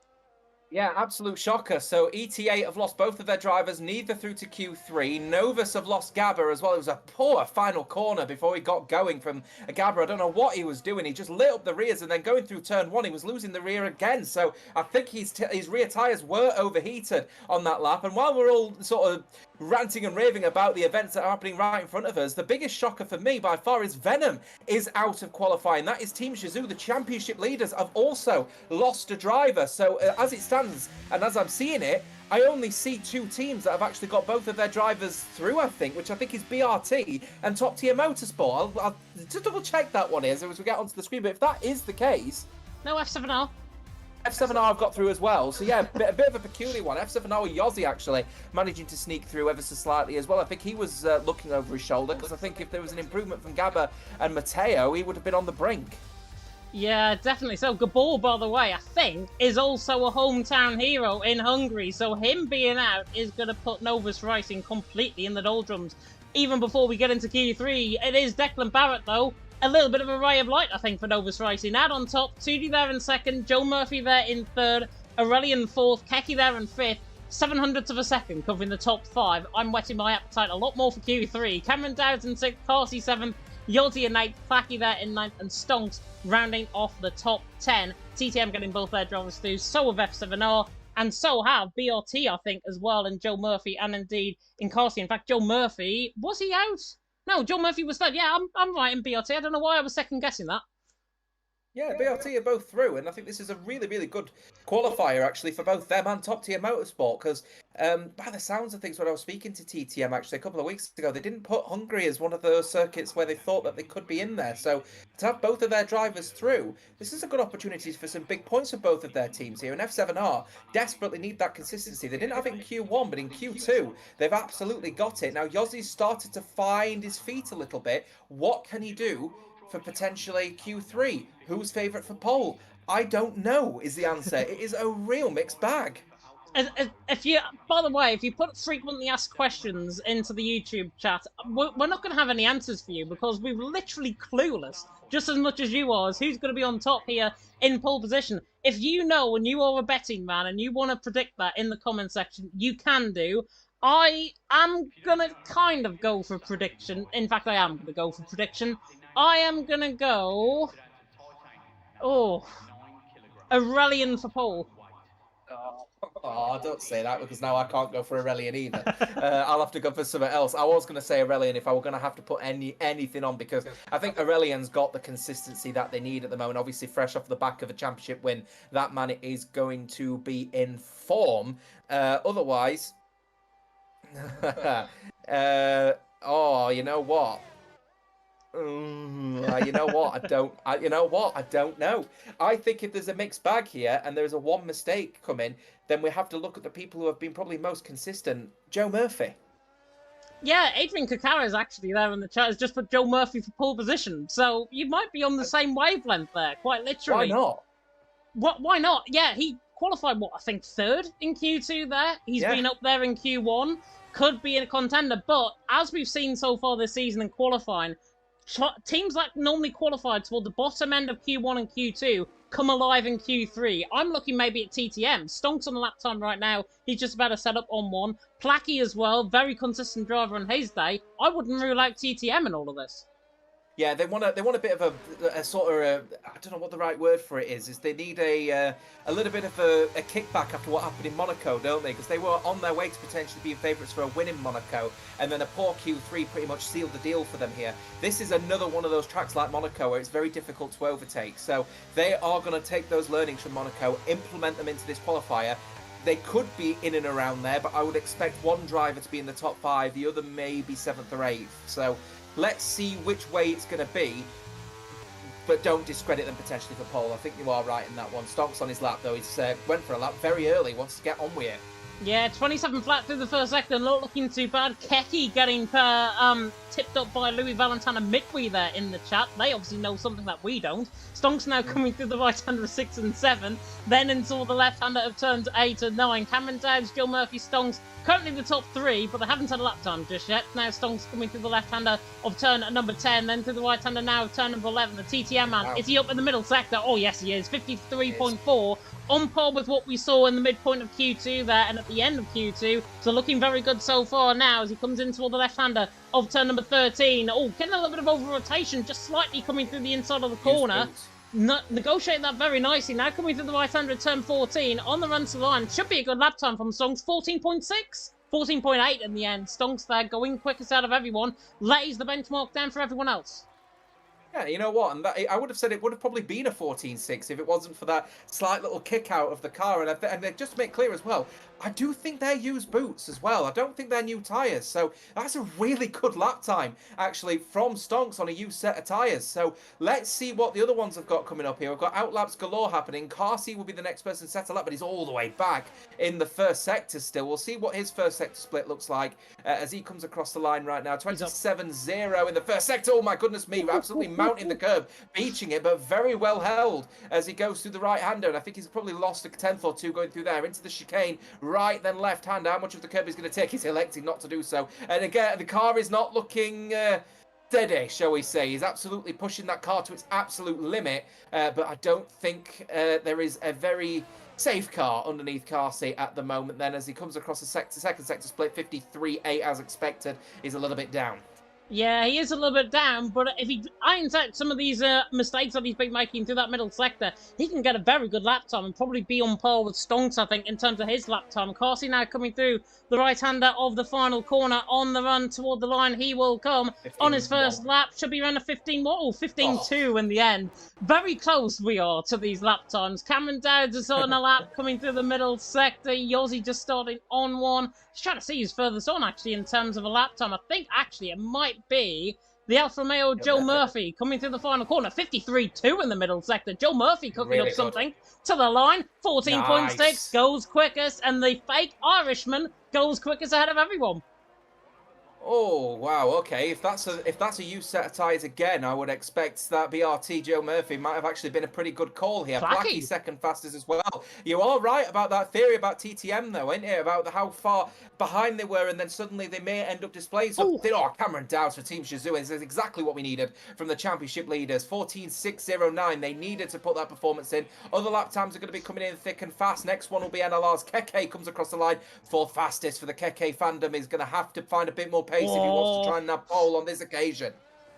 Yeah, absolute shocker. So ET8 have lost both of their drivers, neither through to Q3. Novus have lost Gabba as well. It was a poor final corner before he got going from Gabba. I don't know what he was doing. He just lit up the rears, and then going through turn 1, he was losing the rear again. So I think his rear tyres were overheated on that lap. And while we're all sort of ranting and raving about the events that are happening right in front of us, the biggest shocker for me by far is Venom is out of qualifying. That is Team Shizou. The championship leaders have also lost a driver. So as it stands, and as I'm seeing it, I only see 2 teams that have actually got both of their drivers through, I think, which I think is BRT and Top Tier Motorsport. I'll just double check that one as we get onto the screen, but if that is the case... No F7R. F7R I've got through as well, so yeah, a bit of a peculiar one. F7R with Yossi actually managing to sneak through ever so slightly as well. I think he was looking over his shoulder, because I think if there was an improvement from Gabba and Matteo, he would have been on the brink. Yeah, definitely. So Gabor, by the way, I think, is also a hometown hero in Hungary. So him being out is going to put Novus Racing completely in the doldrums. Even before we get into Q3, it is Declan Barrett, though. A little bit of a ray of light, I think, for Novus Racing. Out on top, 2D there in second, Joe Murphy there in third, Aurelian fourth, Keki there in fifth, 700ths of a second covering the top 5. I'm whetting my appetite a lot more for Q3. Cameron Dowds in 6th, Carsey 7th, Yossi in 8th, Clacky there in 9th, and Stonks rounding off the top 10. TTM getting both their drivers through, so have F7R, and so have BRT, I think, as well, and Joe Murphy, and indeed in Carsey. In fact, Joe Murphy, was he out? No, Joe Murphy was third. Yeah, I'm right in BRT. I don't know why I was second guessing that. Yeah, BRT are both through, and I think this is a really, really good qualifier, actually, for both them and Top Tier Motorsport, because by the sounds of things, when I was speaking to TTM, actually, a couple of weeks ago, they didn't put Hungary as one of those circuits where they thought that they could be in there. So to have both of their drivers through, this is a good opportunity for some big points for both of their teams here, and F7R desperately need that consistency. They didn't have it in Q1, but in Q2, they've absolutely got it. Now, Yossi's started to find his feet a little bit. What can he do for potentially Q3? Who's favourite for pole? I don't know is the answer. It is a real mixed bag. If you, by the way, if you put frequently asked questions into the YouTube chat, we're not going to have any answers for you because we're literally clueless, just as much as you are, as who's going to be on top here in pole position. If you know and you are a betting man and you want to predict that in the comment section, you can do. I am gonna kind of go for prediction. In fact, I am gonna go for prediction. I am gonna go. Oh, Aurelian for Paul. Oh, don't say that because now I can't go for Aurelian either. I'll have to go for something else. I was going to say Aurelian if I were going to have to put anything on because I think Aurelian's got the consistency that they need at the moment. Obviously, fresh off the back of a championship win, that man is going to be in form. Otherwise, oh, you know what? You know what? You know what? I don't know. I think if there's a mixed bag here and there's a one mistake coming, then we have to look at the people who have been probably most consistent. Joe Murphy. Yeah, Adrian Kakara is actually there in the chat. Has just put Joe Murphy for pole position. So you might be on the same wavelength there, quite literally. Why not? Why not? Yeah, he qualified, what, I think third in Q2 there. He's been up there in Q1. Could be a contender. But as we've seen so far this season in qualifying, teams that normally qualified toward the bottom end of Q1 and Q2 come alive in Q3. I'm looking maybe at TTM. Stonk's on the lap time right now. He's just about to set up on one. Placky as well, very consistent driver on his day. I wouldn't rule out TTM in all of this. Yeah, they want a bit of a sort of I don't know what the right word for it is they need a little bit of a kickback after what happened in Monaco, don't they? Because they were on their way to potentially being favourites for a win in Monaco, and then a poor Q3 pretty much sealed the deal for them here. This is another one of those tracks like Monaco where it's very difficult to overtake. So they are going to take those learnings from Monaco, implement them into this qualifier. They could be in and around there, but I would expect one driver to be in the top 5, the other maybe 7th or 8th. So let's see which way it's going to be, but don't discredit them potentially for pole. I think you are right in that one. Stonk's on his lap, though. He's went for a lap very early, wants to get on with it. Yeah, 27 flat through the first sector, not looking too bad. Keki getting tipped up by Louis Valentin and Midway there in the chat. They obviously know something that we don't. Stonk's now coming through the right-hander of 6 and 7, then into the left-hander of turns 8 and 9. Cameron Dowds, Joe Murphy, Stonk's currently the top 3, but they haven't had a lap time just yet. Now Stonk's coming through the left-hander of turn number 10, then through the right-hander now of turn number 11. The TTM man, Is he up in the middle sector? Oh yes he is, 53.4. On par with what we saw in the midpoint of Q2 there and at the end of Q2. So looking very good so far now as he comes into the left-hander of turn number 13. Oh, getting a little bit of over-rotation, just slightly coming through the inside of the corner. Negotiate that very nicely. Now coming through the right-hander of turn 14. On the run to the line. Should be a good lap time from Stonks. 14.6. 14.8 in the end. Stonks there going quickest out of everyone. Lays the benchmark down for everyone else. Yeah, you know what? And I would have said it would have probably been a 14.6 if it wasn't for that slight little kick out of the car. And just to make clear as well, I do think they're used boots as well. I don't think they're new tyres. So that's a really good lap time, actually, from Stonks on a used set of tyres. So let's see what the other ones have got coming up here. We've got outlaps galore happening. Carsey will be the next person to set a lap, but he's all the way back in the first sector still. We'll see what his first sector split looks like as he comes across the line right now. 27.0 in the first sector. Oh, my goodness me. Absolutely mounting the curb, beaching it, but very well held as he goes through the right-hander. And I think he's probably lost a 10th or 2 going through there into the chicane. Right, then left hand. How much of the curb he's going to take? He's electing not to do so. And again, the car is not looking steady, shall we say. He's absolutely pushing that car to its absolute limit. But I don't think there is a very safe car underneath Carsey at the moment. Then as he comes across the second sector split, 53.8 as expected, is a little bit down. Yeah, he is a little bit down, but if he irons out some of these mistakes that he's been making through that middle sector, he can get a very good lap time and probably be on par with Stonks, I think, in terms of his lap time. Carsey now coming through the right-hander of the final corner on the run toward the line. He will come on his first lap. Should be around a 15-1 or 15-2 in the end. Very close we are to these lap times. Cameron Dowds is on a lap coming through the middle sector. Yossi just starting on one. Just trying to see who's furthest on, actually, in terms of a lap time. I think, actually, it might be the Alfa Romeo Joe Murphy coming through the final corner. 53.2 in the middle sector. Joe Murphy cooking really up something to the line. 14.6 nice. Goes quickest, and the fake Irishman goes quickest ahead of everyone. Oh wow, okay. If that's a use set of tyres again, I would expect that BRT Joe Murphy might have actually been a pretty good call here. Placky Placky. second fastest as well. You are right about that theory about TTM though, ain't it? About how far behind they were, and then suddenly they may end up displaying something. Oh, Cameron Dowds for Team Shazoo is exactly what we needed from the championship leaders. 14.609. They needed to put that performance in. Other lap times are going to be coming in thick and fast. Next one will be NLR's. Keke comes across the line. Fourth fastest for the Keke fandom is going to have to find a bit more pace if he wants to try and nab pole on this occasion.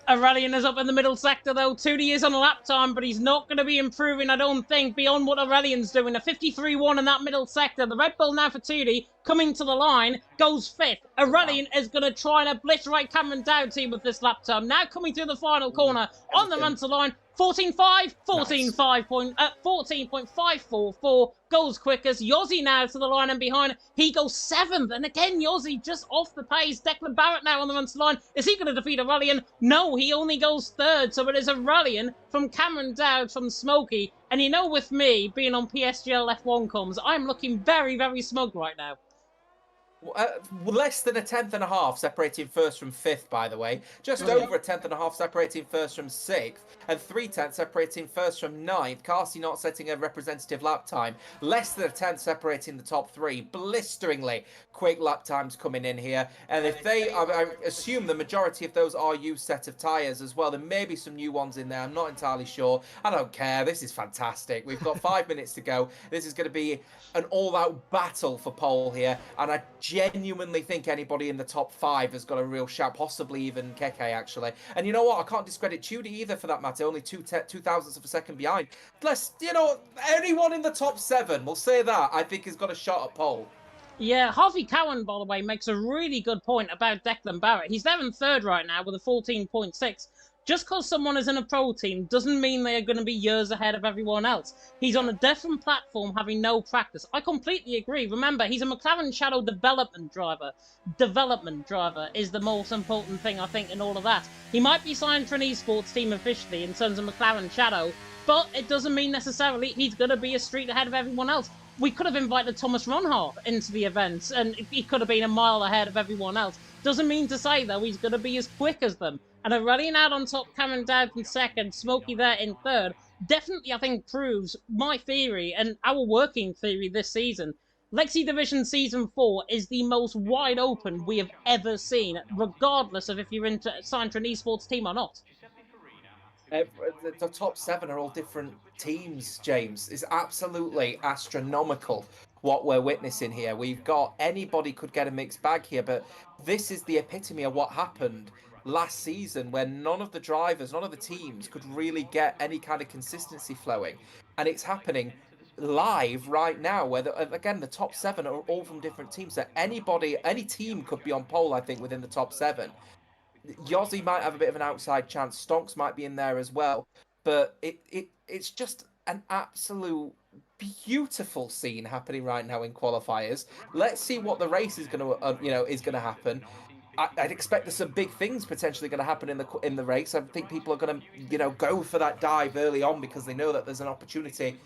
Aurelian is up in the middle sector though. 2D is on lap time, but he's not going to be improving, I don't think, beyond what Aurelian's doing. A 53.1 in that middle sector. The Red Bull now for 2D, coming to the line, goes fifth. Aurelian is going to try and obliterate Cameron Dowd team with this lap time. Now coming through the final corner, on the run to line, 14.5, 14.544, goes quickest. Yossi now to the line and behind. He goes 7th. And again, Yossi just off the pace. Declan Barrett now on the run to the line. Is he going to defeat Aurelian? No, he only goes 3rd. So it is Aurelian from Cameron Dowd from Smokey. And you know, with me being on PSGL F1 comms, I'm looking very, very smug right now. Less than a tenth and a half separating first from 5th, by the way. Just over a tenth and a half separating first from 6th. And 3/10 separating first from 9th. Carsey not setting a representative lap time. Less than a tenth separating the top 3. Blisteringly quick lap times coming in here. And if I assume the majority of those are used set of tyres as well. There may be some new ones in there. I'm not entirely sure. I don't care. This is fantastic. We've got 5 minutes to go. This is going to be an all-out battle for pole here. And I genuinely think anybody in the top 5 has got a real shout, possibly even Keke, actually. And you know what? I can't discredit Tudor either for that matter, only 0.02 of a second behind. Plus, you know, anyone in the top 7, we'll say that, I think has got a shot at pole. Yeah, Harvey Cowan, by the way, makes a really good point about Declan Barrett. He's there in 3rd right now with a 14.6. Just because someone is in a pro team doesn't mean they are going to be years ahead of everyone else. He's on a different platform having no practice. I completely agree. Remember, he's a McLaren Shadow development driver. Development driver is the most important thing, I think, in all of that. He might be signed for an esports team officially in terms of McLaren Shadow, but it doesn't mean necessarily he's going to be a street ahead of everyone else. We could have invited Thomas Ronhart into the event, and he could have been a mile ahead of everyone else. Doesn't mean to say, though, he's going to be as quick as them. And Aurelian out on top, Cameron Dowd in 2nd, Smokey there in 3rd, definitely, I think, proves my theory and our working theory this season. Lexi Division Season 4 is the most wide open we have ever seen, regardless of if you're signed for an esports team or not. The top 7 are all different teams, James. It's absolutely astronomical what we're witnessing here. We've got anybody could get a mixed bag here, but this is the epitome of what happened last season when none of the drivers, none of the teams could really get any kind of consistency flowing. And it's happening live right now where, again, the top 7 are all from different teams. So any team could be on pole, I think, within the top 7. Yossi might have a bit of an outside chance. Stonks might be in there as well. But it's just an absolute beautiful scene happening right now in qualifiers. Let's see what the race is going to, is going to happen. I'd expect there's some big things potentially going to happen in the race. I think people are going to, go for that dive early on because they know that there's an opportunity.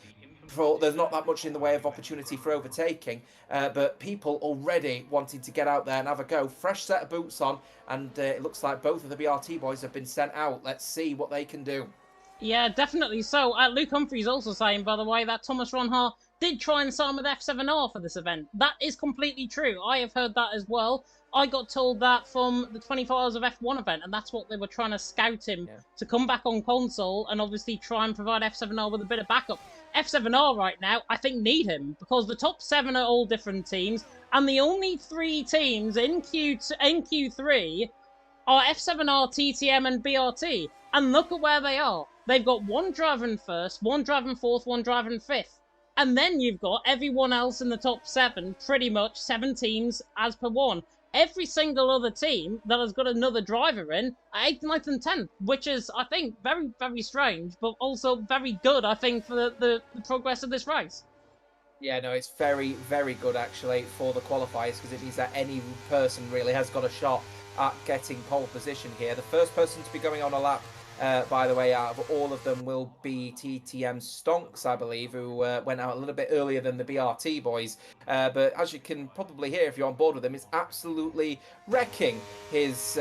There's not that much in the way of opportunity for overtaking, but people already wanting to get out there and have a go. Fresh set of boots on, and it looks like both of the BRT boys have been sent out. Let's see what they can do. Yeah, definitely so. Luke Humphrey's also saying, by the way, that Thomas Ronhart did try and sign with F7R for this event. That is completely true. I have heard that as well. I got told that from the 24 Hours of F1 event, and that's what they were trying to scout him to come back on console and obviously try and provide F7R with a bit of backup. F7R right now, I think, need him because the top 7 are all different teams, and the only 3 teams in Q3 are F7R, TTM, and BRT. And look at where they are. They've got 1 driver in 1st, 1 driver in 4th, 1 driver in 5th. And then you've got everyone else in the top 7, pretty much 7 teams as per 1. Every single other team that has got another driver in are 8th, 9th, and 10th, which is, I think, very, very strange, but also very good, I think, for the progress of this race. Yeah, no, it's very, very good, actually, for the qualifiers, because it means that any person really has got a shot at getting pole position here. The first person to be going on a lap by the way, out of all of them will be TTM Stonks, I believe, who went out a little bit earlier than the BRT boys. But as you can probably hear if you're on board with him, it's absolutely wrecking his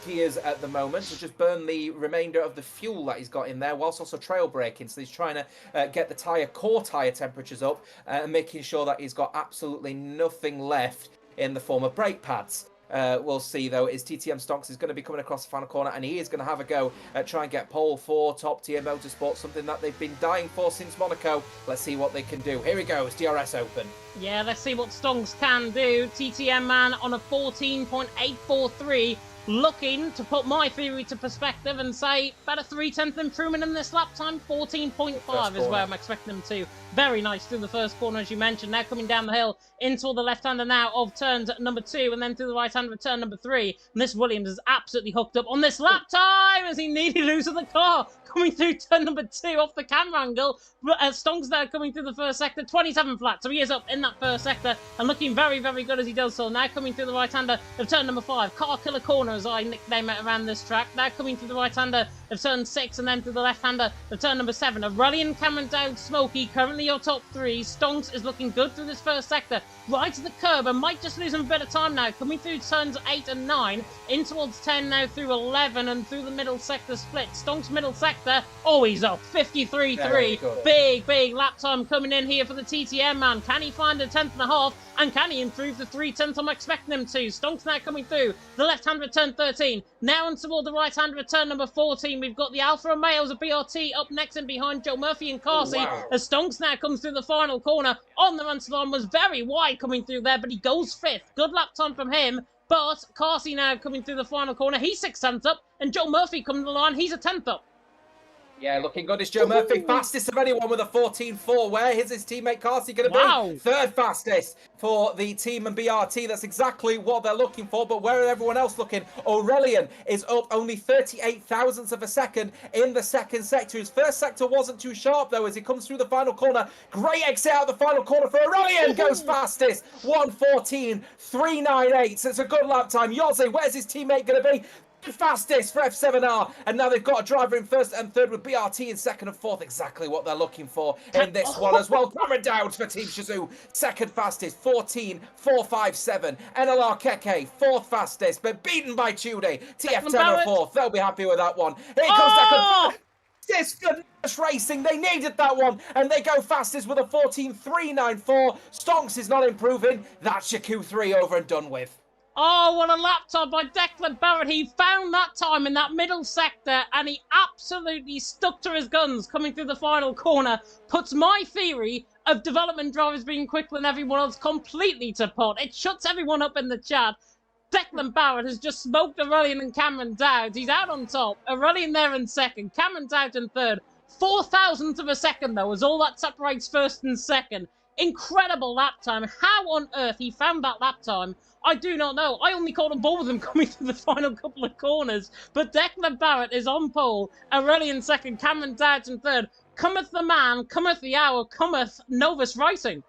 gears at the moment to just burn the remainder of the fuel that he's got in there, whilst also trail braking. So he's trying to get the core tyre temperatures up and making sure that he's got absolutely nothing left in the form of brake pads. We'll see, though, is TTM Stonks is going to be coming across the final corner, and he is going to have a go at try and get pole for top tier motorsport, something that they've been dying for since Monaco. Let's see what they can do. Here he goes, DRS open. Yeah, let's see what Stonks can do. TTM man on a 14.843. Looking to put my theory to perspective and say about a 0.3 improvement in this lap time. 14.5 is where I'm expecting them to. Very nice through the first corner, as you mentioned. Now coming down the hill into the left-hander now of turns number 2 and then through the right-hander of turn number 3. And this Williams is absolutely hooked up on this lap time as he nearly loses the car. Coming through turn number 2 off the camera angle. Stonks there coming through the first sector. 27 flat, so he is up in that first sector and looking very, very good as he does so. Now coming through the right-hander of turn number 5. Car killer corner, as I nickname it around this track. Now coming through the right-hander of turn 6 and then through the left-hander of turn number 7. Aurelian, Cameron Dowd, Smokey, currently your top 3. Stonks is looking good through this first sector. Right to the curb and might just lose him a bit of time now. Coming through turns 8 and 9. In towards 10 now through 11 and through the middle sector split. Stonks middle sector. Oh, he's up. 53.3. Big, big lap time coming in here for the TTM man. Can he find a 10th and a half? And can he improve the 0.3 I'm expecting him to? Stonks now coming through the left-hander of turn 13. Now and toward the right-hander of turn number 14. We've got the Alfa Romeos of BRT up next and behind Joe Murphy and Carsey. Wow. As Stonks now comes through the final corner on the run salon, was very wide coming through there, but he goes 5th. Good lap time from him. But Carsey now coming through the final corner. He's 6th up. And Joe Murphy coming to the line. He's a 10th up. Yeah, looking good. It's Joe Murphy, fastest of anyone with a 14.4. Where is his teammate Carsey going to be? Third fastest for the team and BRT. That's exactly what they're looking for. But where are everyone else looking? Aurelian is up only 38 thousandths of a second in the second sector. His first sector wasn't too sharp, though, as he comes through the final corner. Great exit out of the final corner for Aurelian. Goes fastest. 1:14.398. So it's a good lap time. Yossi, where's his teammate going to be? Fastest for F7R, and now they've got a driver in first and third with BRT in second and fourth. Exactly what they're looking for in this one as well. Cameron Dowd for Team Shazoo, second fastest, 14.457. NLR Keke, fourth fastest, but beaten by Tudy. TF10 fourth. They'll be happy with that one. Here comes Declan. This for Racing, they needed that one, and they go fastest with a 14.394. Stonks is not improving. That's your Q3 over and done with. Oh, what a lap time by Declan Barrett. He found that time in that middle sector and he absolutely stuck to his guns coming through the final corner. Puts my theory of development drivers being quicker than everyone else completely to pot. It shuts everyone up in the chat. Declan Barrett has just smoked Aurelian and Cameron Dowd. He's out on top. Aurelian there in second. Cameron Dowd in third. 4,000th of a second, though, is all that separates first and second. Incredible lap time. How on earth he found that lap time, I do not know. I only caught on board with him coming through the final couple of corners. But Declan Barrett is on pole. Aurelian second. Cameron Dowd in third. Cometh the man, cometh the hour, cometh Novus Racing.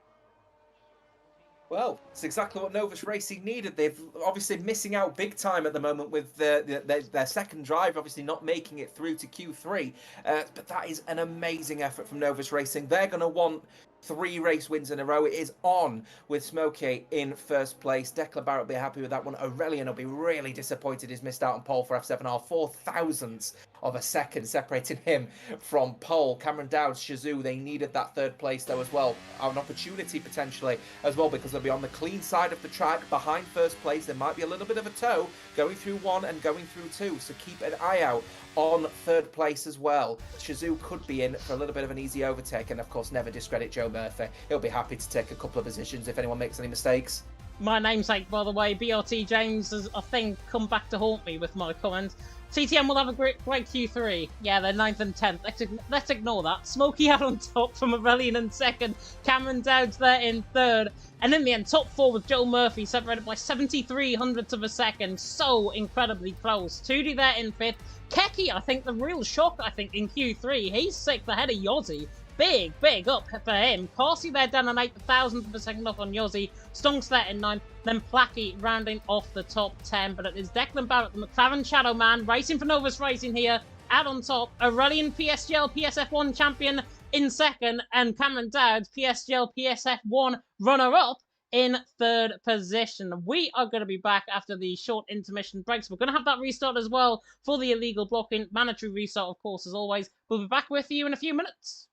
Well, it's exactly what Novus Racing needed. They've obviously missing out big time at the moment with their second drive, obviously not making it through to Q3. But that is an amazing effort from Novus Racing. They're going to want 3 race wins in a row. It is on with Smokey in first place. Declan Barrett will be happy with that one. Aurelian will be really disappointed he's missed out on pole for F7R. 4,000ths of a second separating him from pole. Cameron Dowd, Shazoo, they needed that third place though as well. An opportunity potentially as well, because they'll be on the clean side of the track behind first place. There might be a little bit of a tow going through 1 and going through 2, so keep an eye out on third place as well. Shazoo could be in for a little bit of an easy overtake, and of course never discredit Joe Murphy. He'll be happy to take a couple of positions if anyone makes any mistakes. My namesake, by the way, BRT James, has, I think, come back to haunt me with my comments. TTM will have a great Q3. Yeah, they're 9th and 10th. Let's ignore that. Smokey out on top from Aurelian in second. Cameron Dowd's there in third. And in the end, top 4 with Joe Murphy, separated by 7300ths of a second. So incredibly close. Tudy there in 5th. Keke, I think, the real shock, I think, in Q3. He's 6th ahead of Yossi. Big up for him. Carsey there down an 8,000th of a second off on Yossi. Stonks there in 9th. then Placky rounding off the top 10. But it is Declan Barrett, the McLaren Shadow Man, racing for Novus Racing here, out on top. Aurelian PSGL PSF1 champion in second, and Cameron Dowd, PSGL PSF1 runner-up, in third position. We are going to be back after the short intermission breaks. We're going to have that restart as well for the illegal blocking. Mandatory restart, of course, as always. We'll be back with you in a few minutes.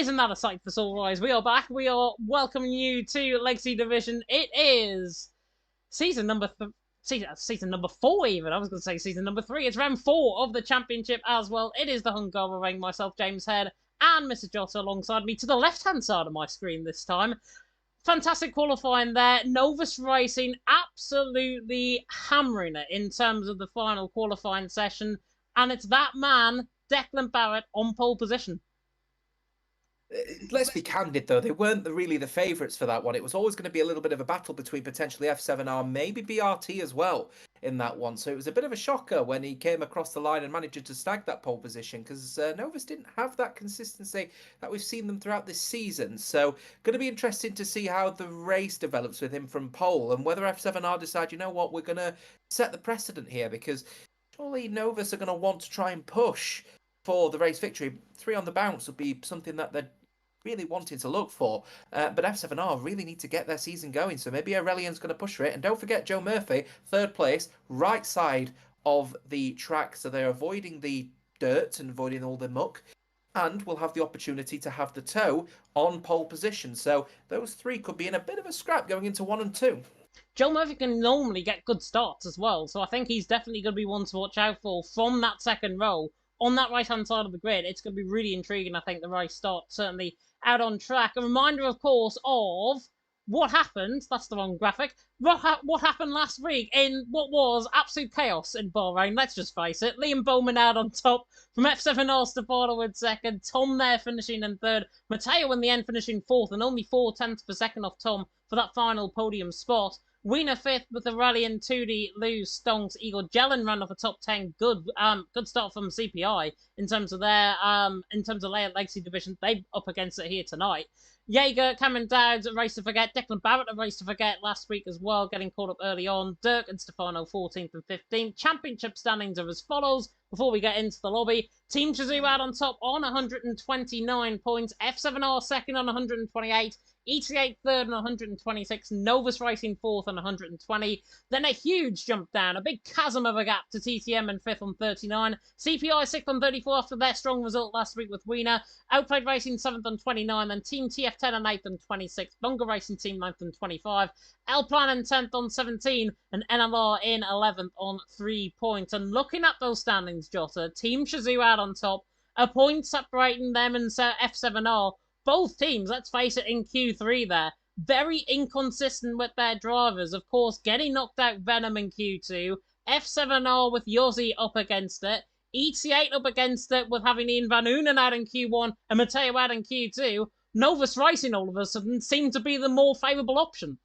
Isn't that a sight for sore eyes? We are back. We are welcoming you to Legacy Division. It is season number season number 4 even. I was going to say season number 3. It's round 4 of the championship as well. It is the Hungarian, myself, James Head, and Mr. Jota alongside me to the left-hand side of my screen this time. Fantastic qualifying there. Novus Racing absolutely hammering it in terms of the final qualifying session. And it's that man, Declan Barrett, on pole position. Let's be candid, though. They weren't really the favourites for that one. It was always going to be a little bit of a battle between potentially F7R, maybe BRT as well in that one. So it was a bit of a shocker when he came across the line and managed to snag that pole position because Novus didn't have that consistency that we've seen them throughout this season. So going to be interesting to see how the race develops with him from pole and whether F7R decide, you know what, we're going to set the precedent here because surely Novus are going to want to try and push for the race victory. 3 on the bounce would be something that they're really wanting to look for. But F7R really need to get their season going. So maybe Aurelian's going to push for it. And don't forget Joe Murphy, 3rd place, right side of the track. So they're avoiding the dirt and avoiding all the muck. And will have the opportunity to have the toe on pole position. So those 3 could be in a bit of a scrap going into 1 and 2. Joe Murphy can normally get good starts as well. So I think he's definitely going to be one to watch out for from that second row. On that right-hand side of the grid, it's going to be really intriguing, I think, the race start, certainly out on track. A reminder, of course, of what happened, that's the wrong graphic, what happened last week in what was absolute chaos in Bahrain, let's just face it. Liam Bowman out on top from F7R, Stefano in 2nd, Tom there finishing in 3rd, Matteo in the end finishing 4th, and only 4/10 of a second off Tom for that final podium spot. Wiener 5th with the rally in 2D, Lou, Stonks, Igor Jelen ran off a top 10. Good start from CPI in terms of their Legacy Division. They up against it here tonight. Jaeger, Cameron Dowds, a race to forget. Declan Barrett, a race to forget last week as well, getting caught up early on. Dirk and Stefano 14th and 15th. Championship standings are as follows. Before we get into the lobby, Team Shazoo out on top on 129 points. F7R 2nd on 128. ETA 3rd on 126, Novus Racing 4th on 120. Then a huge jump down, a big chasm of a gap to TTM in 5th on 39. CPI 6th on 34 after their strong result last week with Wiener. Outplayed Racing 7th on 29, then Team TF 10 on 8th on 26. Bunga Racing Team 9th on 25. Alpine in 10th on 17, and NLR in 11th on 3 points. And looking at those standings, Jota, Team Shazoo out on top, a point separating them and F7R. Both teams, let's face it, in Q3 there, very inconsistent with their drivers. Of course, getting knocked out Venom in Q2, F7R with Yossi up against it, ET8 up against it with having Ian Van Unen out in Q1 and Matteo out in Q2. Novus Racing all of a sudden seemed to be the more favourable option.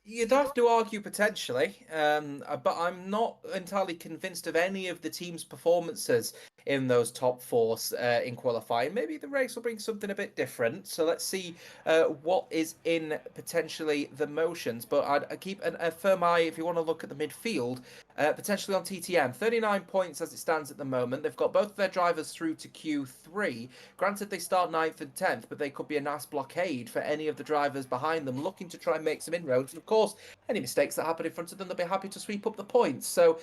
You'd have to argue potentially, but I'm not entirely convinced of any of the team's performances in those top 4 in qualifying. Maybe the race will bring something a bit different. So let's see what is in potentially the motions. But I'd keep a firm eye if you want to look at the midfield, potentially on TTM. 39 points as it stands at the moment. They've got both of their drivers through to Q3. Granted, they start 9th and 10th, but they could be a nice blockade for any of the drivers behind them looking to try and make some inroads. And of course, any mistakes that happen in front of them, they'll be happy to sweep up the points. So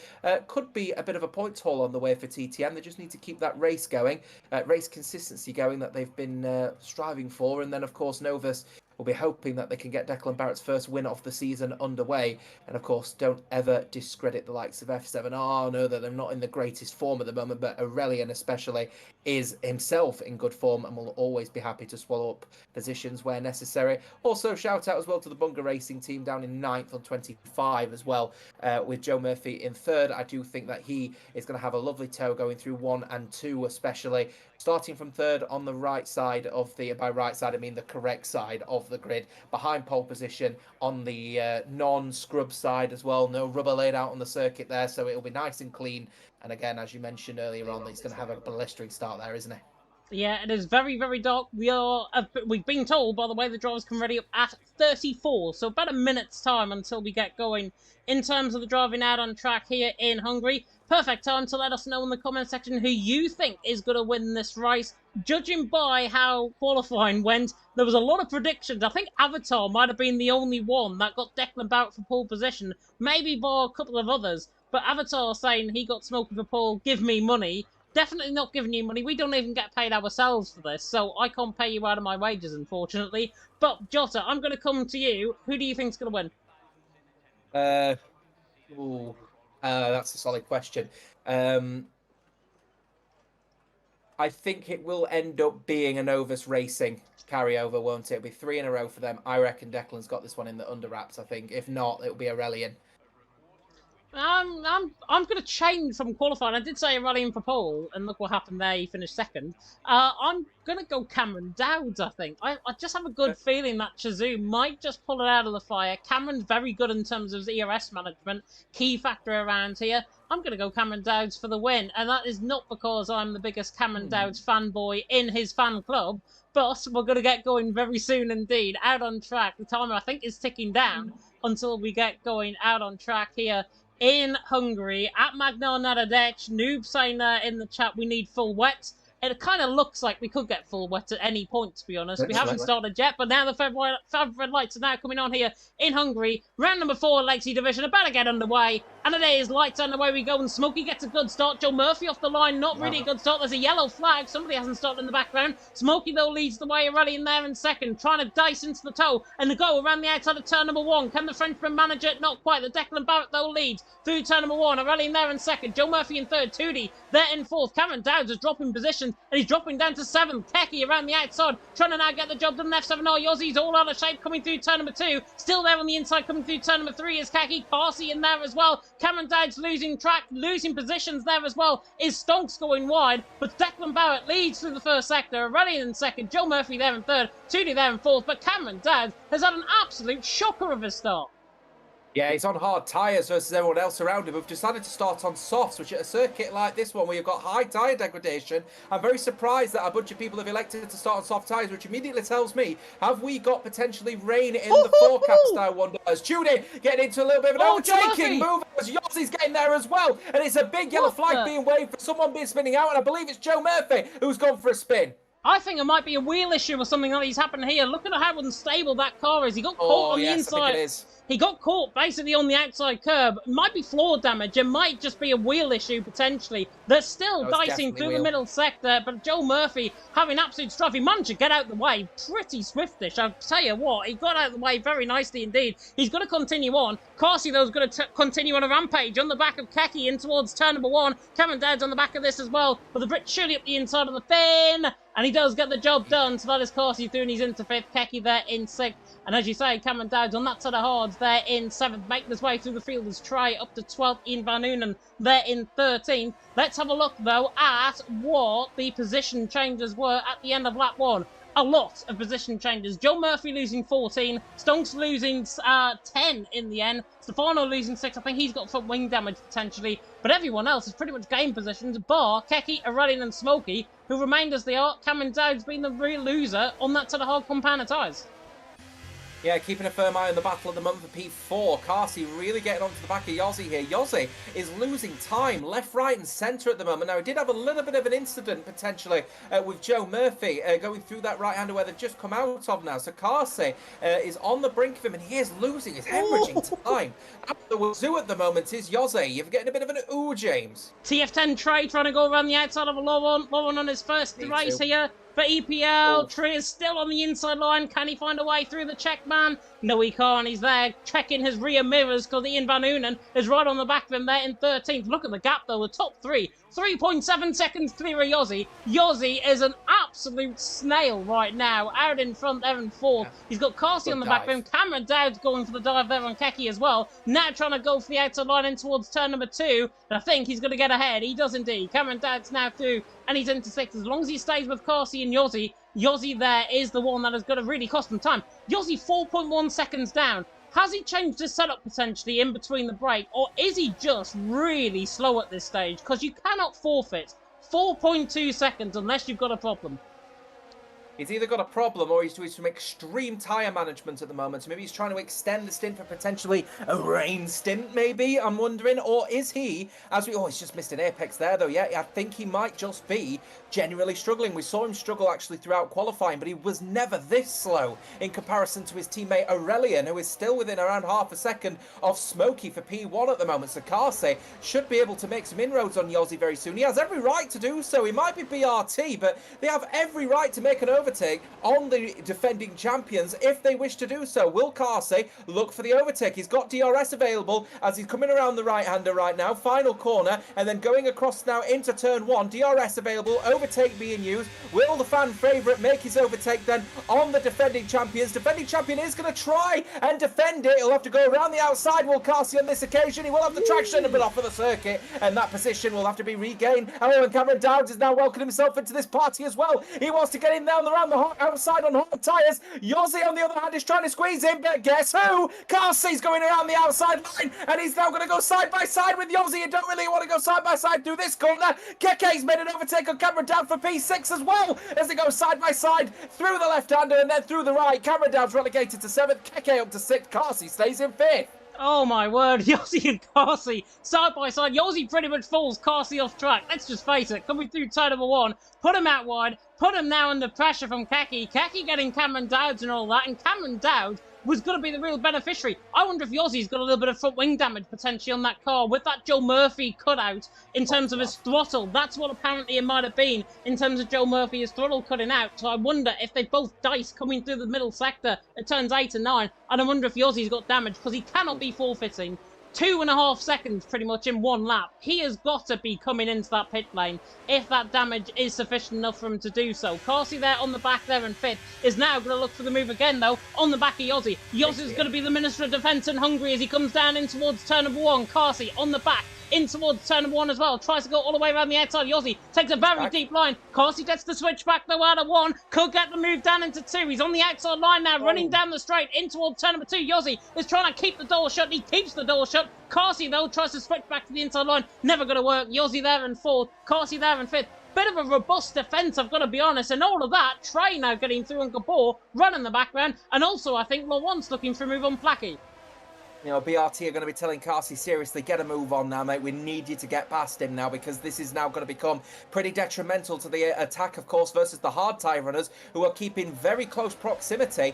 could be a bit of a points haul on the way for TTM. They just need to keep that race going, race consistency going that they've been striving for. And then, of course, Novus will be hoping that they can get Declan Barrett's first win of the season underway. And of course, don't ever discredit the likes of F7R. I know that they're not in the greatest form at the moment, but Aurelian especially is himself in good form and will always be happy to swallow up positions where necessary. Also, shout out as well to the Bunga Racing team down in 9th on 25 as well, with Joe Murphy in 3rd. I do think that he is going to have a lovely toe going through 1 and 2 especially. Starting from 3rd on the right side of the, by right side I mean the correct side of the grid, behind pole position on the non-scrub side as well. No rubber laid out on the circuit there, so it'll be nice and clean. And again, as you mentioned earlier on, he's going to have a blistering start there, isn't he? Yeah, it is very, very dark. We've been told, by the way, the drivers can ready up at 34, so about a minute's time until we get going in terms of the driving out on track here in Hungary. Perfect time to let us know in the comment section who you think is going to win this race. Judging by how qualifying went, there was a lot of predictions. I think Avatar might have been the only one that got Declan Barrett for pole position, maybe by a couple of others. But Avatar saying he got smoking for pole, give me money. definitely not giving you money. We don't even get paid ourselves for this, so I can't pay you out of my wages, unfortunately. But, Jota, I'm going to come to you. Who do you think's going to win? That's a solid question. I think it will end up being a Novus Racing carryover, won't it? It'll be 3 in a row for them. I reckon Declan's got this one in the under wraps, I think. If not, it'll be Aurelian. I'm going to change from qualifying. I did say Aurelian for pole, and look what happened there. He finished second. I'm going to go Cameron Dowds, I think. I just have a good feeling that Chazoo might just pull it out of the fire. Cameron's very good in terms of ERS management, key factor around here. I'm going to go Cameron Dowds for the win, and that is not because I'm the biggest Cameron Dowds fanboy in his fan club, but we're going to get going very soon indeed. Out on track. The timer, I think, is ticking down until we get going out on track here in Hungary at Magnar Nadadech. Noob saying there in the chat we need full wet. It kind of looks like we could get full wet at any point, to be honest. We haven't started yet, but now the fab red lights are now coming on here in Hungary. Round number 4, Legacy Division, about to get underway. And it is lights on the way we go, and Smokey gets a good start. Joe Murphy off the line, not really a good start. There's a yellow flag. Somebody hasn't started in the background. Smokey, though, leads the way. Aurelian there in second, trying to dice into the toe. And the go around the outside of turn number 1. Can the Frenchman manage it? Not quite. The Declan Barrett, though, leads through turn number 1. Aurelian there in second. Joe Murphy in third. Tootie there in fourth. Cameron Dowds is dropping position, and he's dropping down to 7th. Keki around the outside, trying to now get the job done. F7R Yossi's all out of shape coming through turn number 2. Still there on the inside coming through turn number 3 is Keki. Carsey in there as well. Cameron Dowds losing track, losing positions there as well. Is Stonks going wide, but Declan Barrett leads through the first sector. Aurelian in second. Joe Murphy there in third. Tootie there in fourth. But Cameron Dowds has had an absolute shocker of a start. Yeah, he's on hard tyres versus everyone else around him. We've decided to start on softs, which at a circuit like this one, where you've got high tyre degradation, I'm very surprised that a bunch of people have elected to start on soft tyres, which immediately tells me, have we got potentially rain in the forecast, I wonder? As Judy getting into a little bit of an overtaking move, as Yossi's getting there as well, and it's a big yellow flag being waved for someone being spinning out, and I believe it's Joe Murphy who's gone for a spin. I think it might be a wheel issue or something that he's happened here. Look at how unstable that car is. He got caught on the inside. I think it is. He got caught basically on the outside curb. It might be floor damage. It might just be a wheel issue, potentially. They're still dicing through the middle sector, but Joe Murphy having absolute strife. He managed to get out the way pretty swiftish. I'll tell you what, he got out the way very nicely indeed. He's going to continue on. Carsey, though, is going to continue on a rampage on the back of Keki in towards turn number 1. Cameron Dowds on the back of this as well, but the Brit surely up the inside of the fin. And he does get the job done, so that is Carsey through, and he's into 5th. Keki there in 6th. And as you say, Cameron Dowds on that side of Hards there in 7th, making his way through the field as Try up to 12th. Ian Van Unen there in 13th. Let's have a look, though, at what the position changes were at the end of lap 1. A lot of position changes. Joe Murphy losing 14. Stonks losing 10 in the end. Stefano losing 6. I think he's got front wing damage potentially. But everyone else is pretty much game positions, bar Keki, Aurelian and Smokey, who remained as they are. Cameron Dowds being the real loser on that sort of hard compound of tyres. Yeah, keeping a firm eye on the battle of the month for P4. Carsey really getting onto the back of Yossi here. Yossi is losing time left, right and centre at the moment. Now, he did have a little bit of an incident, potentially, with Joe Murphy going through that right-hander where they've just come out of now. So Carsey is on the brink of him, and he is losing. He's hemorrhaging time. At the wazoo at the moment is Yossi. You're getting a bit of an ooh, James. TF10 Trey trying to go around the outside of a Lauren on his first race here. For EPL, Trey is still on the inside line. Can he find a way through the check man? No, he can't. He's there checking his rear mirrors because Ian Van Unen is right on the back of him there in 13th. Look at the gap, though. The top 3. 3.7 seconds clear of Yossi. Yossi is an absolute snail right now. Out in front there in 4th. Yeah. He's got Carsey on the back of him. Cameron Dowds going for the dive there on Keki as well. Now trying to go for the outside line in towards turn number 2. And I think he's going to get ahead. He does indeed. Cameron Dowds now through. And he's into 6th. As long as he stays with Carsey and Yossi, Yossi there is the one that is going to really cost him time. Yossi 4.1 seconds down. Has he changed his setup potentially in between the break? Or is he just really slow at this stage? Because you cannot forfeit 4.2 seconds unless you've got a problem. He's either got a problem or he's doing some extreme tyre management at the moment. So maybe he's trying to extend the stint for potentially a rain stint, maybe, I'm wondering. Or is he, he's just missed an apex there, though. Yeah, I think he might just be genuinely struggling. We saw him struggle, actually, throughout qualifying, but he was never this slow in comparison to his teammate Aurelian, who is still within around half a second of Smokey for P1 at the moment. So Karse should be able to make some inroads on Yossi very soon. He has every right to do so. He might be BRT, but they have every right to make an overtake on the defending champions if they wish to do so. Will Karse look for the overtake? He's got DRS available as he's coming around the right-hander right now. Final corner, and then going across now into turn 1. DRS available, overtake being used. Will the fan favourite make his overtake then on the defending champions? Defending champion is going to try and defend it. He'll have to go around the outside, Will Karse, on this occasion. He will have the traction a bit off of the circuit, and that position will have to be regained. Oh, and Cameron Downs is now welcoming himself into this party as well. He wants to get in down around the outside on hard tyres. Yossi, on the other hand, is trying to squeeze in, but guess who? Karse's going around the outside line, and he's now going to go side by side with Yossi. You don't really want to go side by side through this corner. Keke's made an overtake on Cameron Downs for P6 as well, as they go side by side through the left-hander and then through the right. Cameron Downs relegated to 7th, Keke up to 6th, Karse stays in 5th. Oh my word, Yossi and Karse side by side. Yossi pretty much falls Karse off track. Let's just face it, coming through turn number 1, put him out wide, put him now under pressure from Keke. Keke getting Cameron Dowds and all that, and Cameron Dowds was going to be the real beneficiary. I wonder if Yossi's got a little bit of front wing damage potentially on that car with that Joe Murphy cutout in terms of his throttle. That's what apparently it might have been in terms of Joe Murphy, his throttle cutting out. So I wonder if they both dice coming through the middle sector at turns 8 and 9. And I wonder if Yossi's got damage because he cannot be forfeiting 2.5 seconds pretty much in one lap. He has got to be coming into that pit lane if that damage is sufficient enough for him to do so. Karse there on the back there in 5th is now going to look for the move again though on the back of Yossi. Yossi's going to be the Minister of Defence in Hungary as he comes down in towards turn number 1. Karse on the back in towards turn number 1 as well. Tries to go all the way around the outside. Yossi takes a very deep line. Karse gets the switch back though out of 1. Could get the move down into 2. He's on the outside line now, running down the straight in towards turn number 2. Yossi is trying to keep the door shut. He keeps the door shut. Karse though tries to switch back to the inside line. Never going to work. Yossi there in 4th. Karse there in 5th. Bit of a robust defence, I've got to be honest. And all of that, Trey now getting through on Gabor, running the background. And also, I think Laurent's looking for a move on Placky. You know, BRT are going to be telling Karse, seriously, get a move on now, mate. We need you to get past him now because this is now going to become pretty detrimental to the attack, of course, versus the hard tyre runners who are keeping very close proximity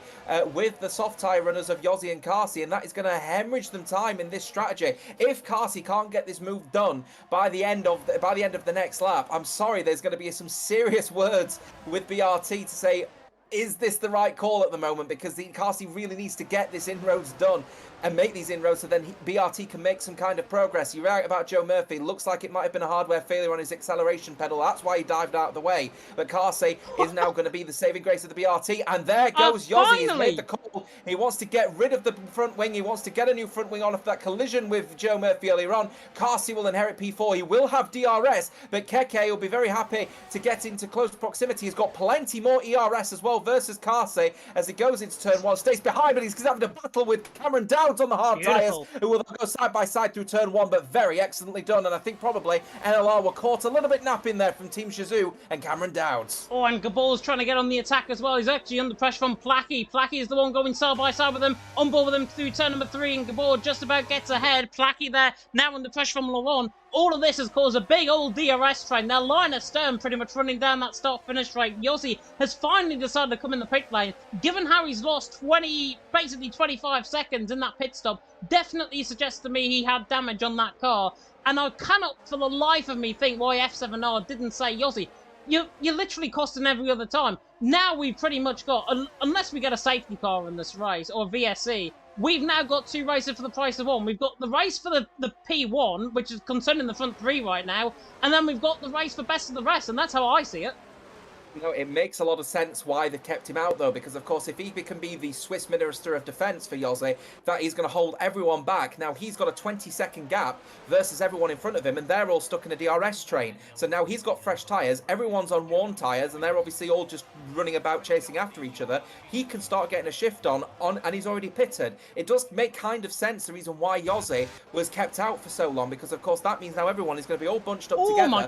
with the soft tyre runners of Yossi and Karse, and that is going to hemorrhage them time in this strategy. If Karse can't get this move done by the end of the next lap, I'm sorry, there's going to be some serious words with BRT to say, is this the right call at the moment? Because Karse really needs to get this inroads done and make these inroads so then BRT can make some kind of progress. You're right about Joe Murphy. Looks like it might have been a hardware failure on his acceleration pedal. That's why he dived out of the way. But Karse is now going to be the saving grace of the BRT. And there goes Yossi. He's made the call. He wants to get rid of the front wing. He wants to get a new front wing on after that collision with Joe Murphy earlier on. Karse will inherit P4. He will have DRS, but Keke will be very happy to get into close proximity. He's got plenty more ERS as well versus Karse as he goes into turn 1. Stays behind, but he's having a battle with Cameron Downs on the hard tyres, who will go side by side through turn 1, but very excellently done. And I think probably NLR were caught a little bit napping there from Team Shazoo and Cameron Downs. Oh, and Gabor's trying to get on the attack as well. He's actually under pressure from Placky. Placky is the one going side by side with him, on board with him through turn number 3, and Gabor just about gets ahead. Placky there, now under pressure from Laurent. All of this has caused a big old DRS train. Now, line of stern pretty much running down that start-finish straight. Yossi has finally decided to come in the pit lane. Given how he's lost basically 25 seconds in that pit stop, definitely suggests to me he had damage on that car. And I cannot for the life of me think why F7R didn't say, Yossi, you're literally costing every other time. Now we've pretty much got, unless we get a safety car in this race, or VSC, we've now got 2 races for the price of 1. We've got the race for the P1, which is concerning the front 3 right now, and then we've got the race for best of the rest, and that's how I see it. You know, it makes a lot of sense why they've kept him out, though, because, of course, if he can be the Swiss Minister of Defence for Yossi, that he's going to hold everyone back. Now, he's got a 20-second gap versus everyone in front of him, and they're all stuck in a DRS train. So now he's got fresh tyres, everyone's on worn tyres, and they're obviously all just running about chasing after each other. He can start getting a shift on and he's already pitted. It does make kind of sense, the reason why Yossi was kept out for so long, because, of course, that means now everyone is going to be all bunched up together. Oh, my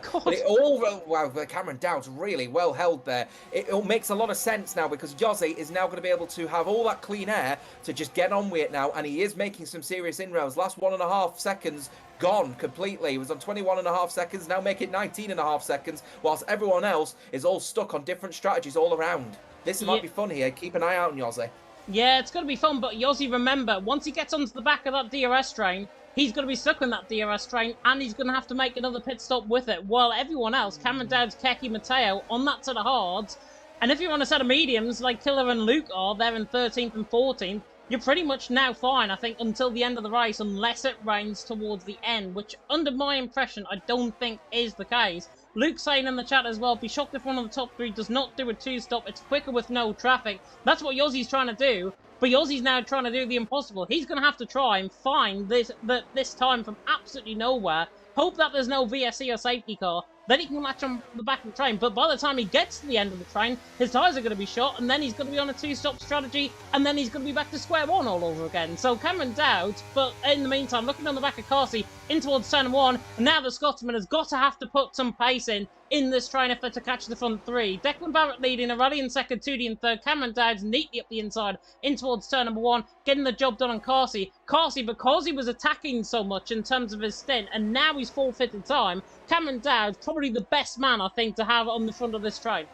God. But Cameron Downs really well held field there. It makes a lot of sense now because Yossi is now going to be able to have all that clean air to just get on with it now, and he is making some serious inroads. Last 1.5 seconds gone completely. He was on 21.5 seconds, now make it 19.5 seconds, whilst everyone else is all stuck on different strategies all around. This might be fun here. Keep an eye out on Yossi. Yeah, it's going to be fun, but Yossi, remember, once he gets onto the back of that DRS train, he's going to be stuck in that DRS train, and he's going to have to make another pit stop with it, while everyone else, Cameron Dowds, Keke, Matteo, on that set of hards, and if you're on a set of mediums, like Killer and Luke are, they're in 13th and 14th, you're pretty much now fine, I think, until the end of the race, unless it rains towards the end, which, under my impression, I don't think is the case. Luke saying in the chat as well, be shocked if one of the top 3 does not do a 2-stop. It's quicker with no traffic. That's what Yossi's trying to do, but Yossi's now trying to do the impossible. He's going to have to try and find this time from absolutely nowhere. Hope that there's no VSC or safety car. Then he can latch on the back of the train. But by the time he gets to the end of the train, his tyres are going to be shot, and then he's going to be on a 2-stop strategy, and then he's going to be back to square one all over again. So Cameron Dowds, but in the meantime, looking on the back of Carsey in towards turn 1, and now the Scotsman has got to have to put some pace in this train effort to catch the front 3. Declan Barrett leading, Aureli in second, 2D in third, Cameron Dowds neatly up the inside in towards turn number 1, getting the job done on Carsey. Carsey, because he was attacking so much in terms of his stint, and now he's forfeited time, Cameron Dowds, probably the best man, I think, to have on the front of this train.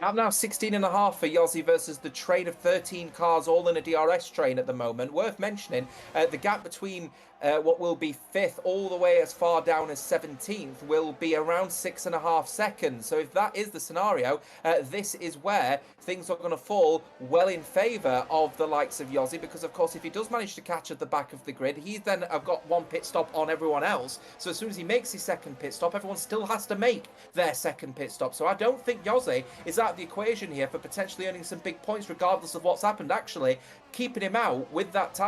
I'm now 16.5 for Yossi versus the train of 13 cars, all in a DRS train at the moment. Worth mentioning, the gap between what will be 5th all the way as far down as 17th will be around 6.5 seconds. So if that is the scenario, this is where things are going to fall well in favour of the likes of Yossi, because of course if he does manage to catch at the back of the grid, he's then got one pit stop on everyone else. So as soon as he makes his second pit stop, everyone still has to make their second pit stop. So I don't think Yossi is out of the equation here for potentially earning some big points regardless of what's happened. Actually, keeping him out with that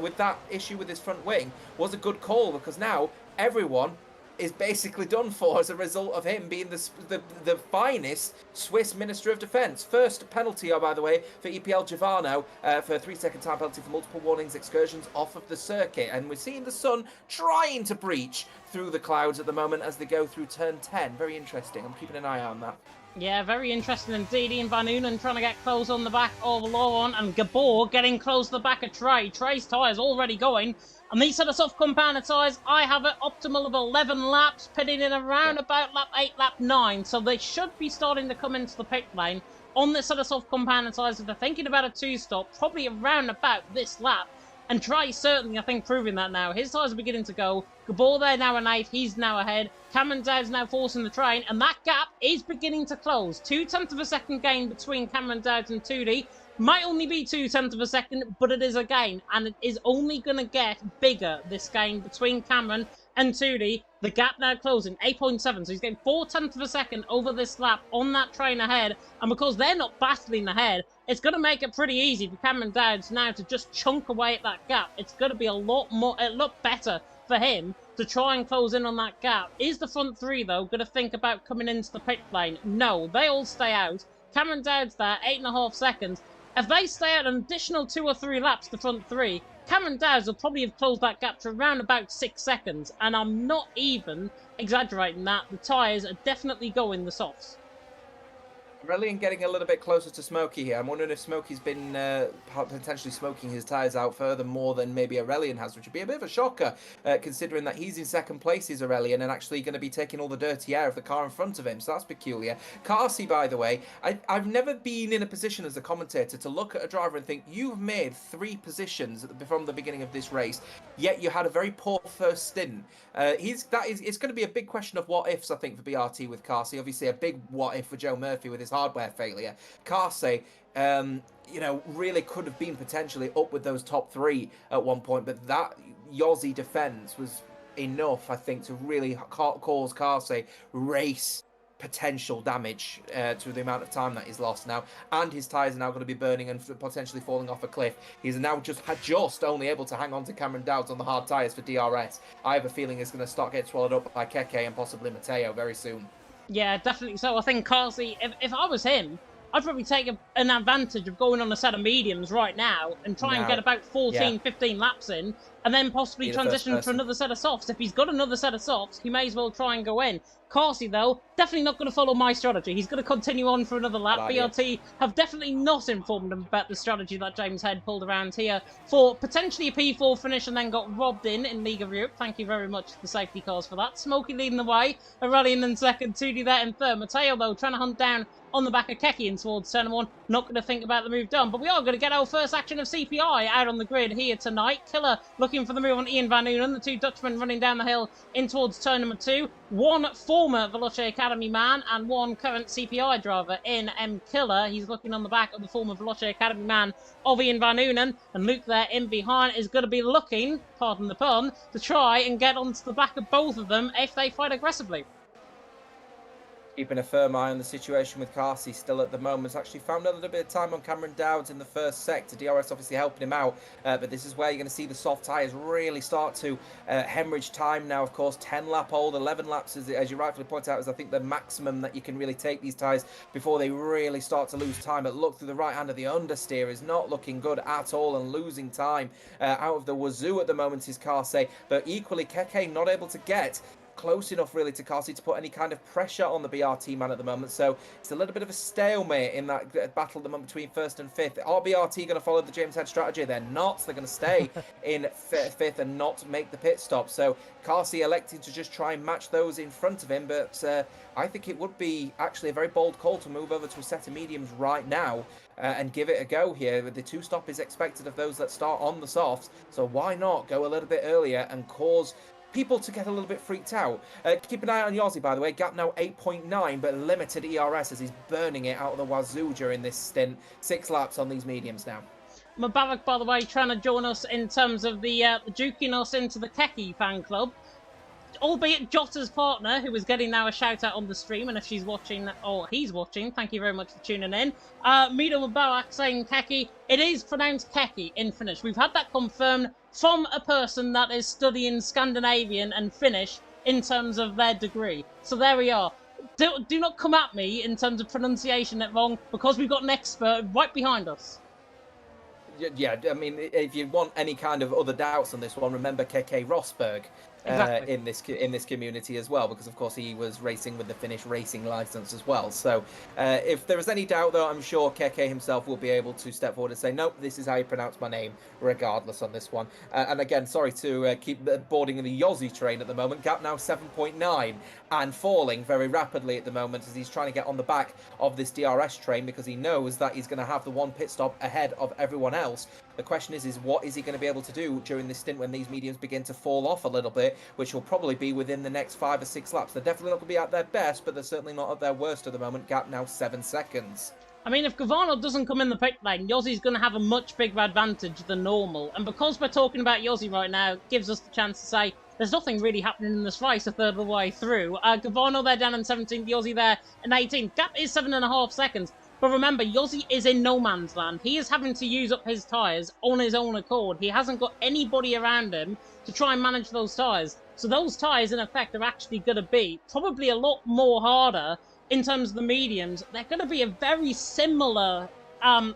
with that issue with his front wing was a good call, because now everyone is basically done for as a result of him being the finest Swiss Minister of Defence. First penalty, by the way, for EPL Giovano for a 3-second time penalty for multiple warnings, excursions off of the circuit. And we're seeing the sun trying to breach through the clouds at the moment as they go through turn 10. Very interesting. I'm keeping an eye on that. Yeah, very interesting indeed. Ian Van Unen trying to get close on the back of Laurent, and Gabor getting close to the back of Trey. Trey's tyres already going. And these set of soft compounder tyres, I have an optimal of 11 laps, pitting in around about lap 8, lap 9. So they should be starting to come into the pit lane on this set of soft compounder tyres. If they're thinking about a 2-stop, probably around about this lap. And Trey certainly, I think, proving that now. His tyres are beginning to go. Gabor there now an 8, he's now ahead. Cameron Dowds now forcing the train, and that gap is beginning to close. 0.2 of a second gain between Cameron Dowds and 2D. Might only be 0.2 of a second, but it is a gain, and it is only going to get bigger, this gain between Cameron and 2D. The gap now closing, 8.7, so he's getting 0.4 of a second over this lap on that train ahead, and because they're not battling ahead, it's going to make it pretty easy for Cameron Dowds now to just chunk away at that gap. It's going to be a lot better for him to try and close in on that gap. Is the front 3, though, going to think about coming into the pit lane? No, they all stay out. Cameron Dowds there, 8.5 seconds. If they stay out an additional 2 or 3 laps, the front 3, Cameron Dowds will probably have closed that gap to around about 6 seconds. And I'm not even exaggerating that. The tyres are definitely going the softs. Aurelian getting a little bit closer to Smokey here. I'm wondering if Smokey's been potentially smoking his tyres out further more than maybe Aurelian has, which would be a bit of a shocker, considering that he's in second place, is Aurelian, and actually going to be taking all the dirty air of the car in front of him, so that's peculiar. Carsey, by the way, I've never been in a position as a commentator to look at a driver and think, you've made 3 positions from the beginning of this race, yet you had a very poor first stint. It's going to be a big question of what-ifs, I think, for BRT with Carsey. Obviously, a big what-if for Joe Murphy with his hardware failure. Carsey, really could have been potentially up with those top 3 at one point, but that Yossi defence was enough, I think, to really cause Carsey race potential damage to the amount of time that he's lost now, and his tyres are now going to be burning and potentially falling off a cliff. He's now just only able to hang on to Cameron Dowds on the hard tyres for DRS. I have a feeling it's going to start getting swallowed up by Keke and possibly Matteo very soon. Yeah, definitely so. I think Carsey, if I was him, I'd probably take an advantage of going on a set of mediums right now and try and get about 14, 15 laps in, and then possibly transition to another set of softs. If he's got another set of softs, he may as well try and go in. Carsey, though, definitely not going to follow my strategy. He's going to continue on for another lap. BRT have definitely not informed him about the strategy that James Head pulled around here for potentially a P4 finish and then got robbed in League of Europe. Thank you very much to the safety cars for that. Smokey leading the way, Aurelian in second, 2D there in third. Matteo, though, trying to hunt down on the back of Keki in towards turn 1. Not going to think about the move done, but we are going to get our first action of CPI out on the grid here tonight. Killer looking for the move on Ian Van Noonen. The two Dutchmen running down the hill in towards turn number 2. One former Veloce Academy man and one current CPI driver in M Killer. He's looking on the back of the former Veloce Academy man of Ian Van Noonen. And Luke there in behind is going to be looking, pardon the pun, to try and get onto the back of both of them if they fight aggressively. Keeping a firm eye on the situation with Carsey still at the moment. Actually found a little bit of time on Cameron Dowds in the first sector. DRS obviously helping him out, but this is where you're going to see the soft tyres really start to hemorrhage time now. Of course, 10 lap old, 11 laps, as you rightfully point out, is I think the maximum that you can really take these tyres before they really start to lose time. But look, through the right hand of the understeer is not looking good at all and losing time out of the wazoo at the moment is Carsey. But equally, Keke not able to get close enough really to Carsey to put any kind of pressure on the BRT man at the moment, so it's a little bit of a stalemate in that battle at the moment between first and fifth. Are BRT going to follow the James Head strategy? They're not. They're going to stay in fifth and not make the pit stop. So Carsey electing to just try and match those in front of him, but I think it would be actually a very bold call to move over to a set of mediums right now and give it a go here. The two stop is expected of those that start on the softs, so why not go a little bit earlier and cause people to get a little bit freaked out. Keep an eye on Yossi, by the way. Gap now 8.9, but limited ERS as he's burning it out of the wazoo during this stint. 6 laps on these mediums now. Mubarak, by the way, trying to join us in terms of the juking us into the Keki fan club. Albeit Jota's partner, who is getting now a shout out on the stream, and if she's watching, or he's watching, thank you very much for tuning in. Mido Mubarak saying Keki, it is pronounced Keki in Finnish. We've had that confirmed from a person that is studying Scandinavian and Finnish in terms of their degree. So there we are. Do not come at me in terms of pronunciation it wrong, because we've got an expert right behind us. Yeah, I mean, if you want any kind of other doubts on this one, remember Keke Rosberg. Exactly. in this community as well, because of course he was racing with the Finnish racing license as well. So if there is any doubt, though, I'm sure Keke himself will be able to step forward and say, nope, this is how you pronounce my name, regardless on this one. And again, sorry to keep boarding in the Yossi train at the moment. Gap now 7.9 and falling very rapidly at the moment as he's trying to get on the back of this DRS train because he knows that he's going to have the one pit stop ahead of everyone else. The question is what is he going to be able to do during this stint when these mediums begin to fall off a little bit, which will probably be within the next 5 or 6 laps. They're definitely not going to be at their best, but they're certainly not at their worst at the moment. Gap now 7 seconds. I mean, if Gavano doesn't come in the pit lane, Yossi's going to have a much bigger advantage than normal. And because we're talking about Yossi right now, it gives us the chance to say there's nothing really happening in this race a third of the way through. Gavano there down in 17th, Yossi there in 18th. Gap is 7.5 seconds. But remember, Yossi is in no man's land. He is having to use up his tyres on his own accord. He hasn't got anybody around him to try and manage those tyres. So those tyres, in effect, are actually going to be probably a lot more harder in terms of the mediums. They're going to be a very similar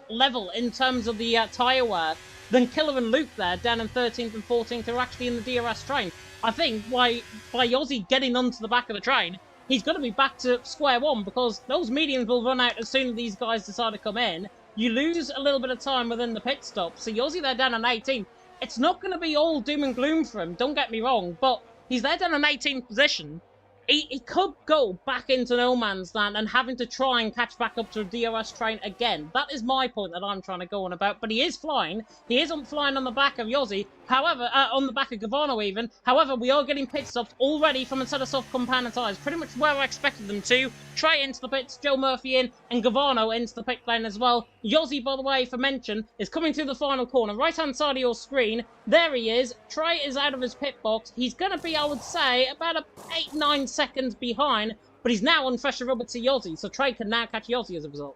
level in terms of the tyre wear than Killer and Luke there, down in 13th and 14th, who are actually in the DRS train. I think by Yossi getting onto the back of the train, he's going to be back to square one because those mediums will run out as soon as these guys decide to come in. You lose a little bit of time within the pit stop. So Yossi there down on 18th. It's not going to be all doom and gloom for him, don't get me wrong, but he's there down on 18th position. He could go back into no man's land and having to try and catch back up to a DRS train again. That is my point that I'm trying to go on about. But he is flying. He isn't flying on the back of Yossi. However, on the back of Gavano even. However, we are getting pit stops already from a set of soft compound tyres. Pretty much where I expected them to. Trey into the pits, Joe Murphy in, and Gavano into the pit lane as well. Yossi, by the way, for mention, is coming through the final corner. Right-hand side of your screen. There he is. Trey is out of his pit box. He's going to be, I would say, about 8-9 seconds behind, but he's now on fresher rubber to Yossi, so Trey can now catch Yossi as a result.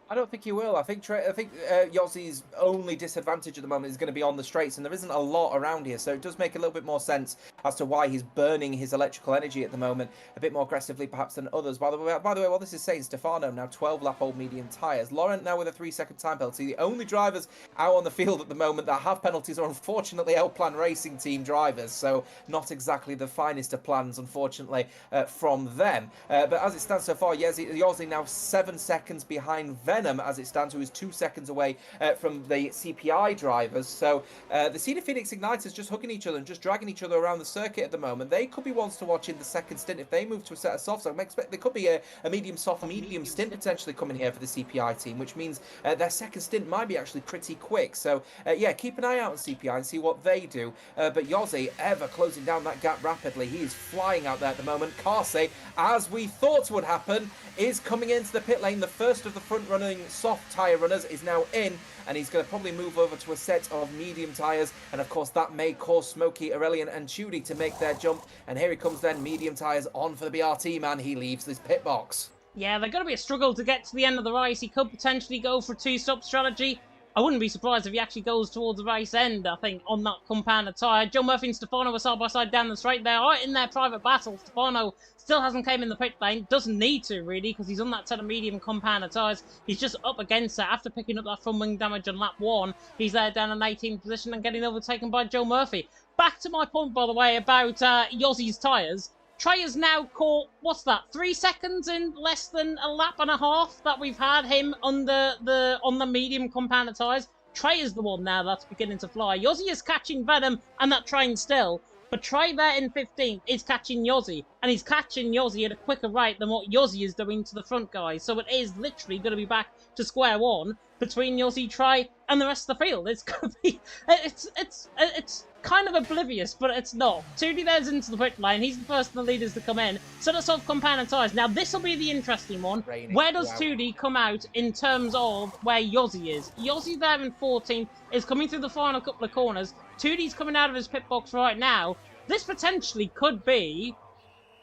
I don't think he will. I think Yossi's only disadvantage at the moment is going to be on the straights, and there isn't a lot around here, so it does make a little bit more sense as to why he's burning his electrical energy at the moment a bit more aggressively, perhaps, than others. By the way, what this is saying, Stefano now 12-lap old medium tyres. Laurent now with a 3-second time penalty. The only drivers out on the field at the moment that have penalties are unfortunately L-Plan Racing Team drivers, so not exactly the finest of plans, unfortunately, from them. But as it stands so far, Yossi now 7 seconds behind Venom as it stands, who is 2 seconds away from the CPI drivers. So the Cedar Phoenix Igniters just hugging each other and just dragging each other around the circuit at the moment. They could be ones to watch in the second stint if they move to a set of softs. I expect there could be a medium soft, medium stint potentially coming here for the CPI team, which means their second stint might be actually pretty quick. So yeah, keep an eye out on CPI and see what they do. But Yossi ever closing down that gap rapidly. He is flying out there at the moment. Carsey, as we thought would happen, is coming into the pit lane. The first of the front-running soft tyre runners is now in, and he's going to probably move over to a set of medium tyres, and of course that may cause Smokey, Aurelian and Tudy to make their jump. And here he comes then, medium tyres on for the BRT man. He leaves this pit box. Yeah, they're going to be a struggle to get to the end of the race. He could potentially go for a two-stop strategy. I wouldn't be surprised if he actually goes towards the race end, I think, on that compounded tyre. Joe Murphy and Stefano are side by side down the straight. They are in their private battle. Stefano still hasn't came in the pit lane. Doesn't need to, really, because he's on that set of medium compounded tyres. He's just up against it after picking up that front wing damage on lap 1. He's there down in 18th position and getting overtaken by Joe Murphy. Back to my point, by the way, about Yossi's tyres. Trey has now caught, what's that, 3 seconds in less than a lap and a half that we've had him on the medium compounded tyres. Trey is the one now that's beginning to fly. Yossi is catching Venom and that train still, but Trey there in 15th is catching Yossi, and he's catching Yossi at a quicker rate than what Yossi is doing to the front guys. So it is literally going to be back to square one between Yossi, Trey, and the rest of the field. It's going to be, it's kind of oblivious, but it's not. 2D there's into the pit lane. He's the first of the leaders to come in. So that's off compounded tyres. Now, this will be the interesting one. Where does 2D come out in terms of where Yossi is? Yossi there in 14th is coming through the final couple of corners. 2D's coming out of his pit box right now. This potentially could be,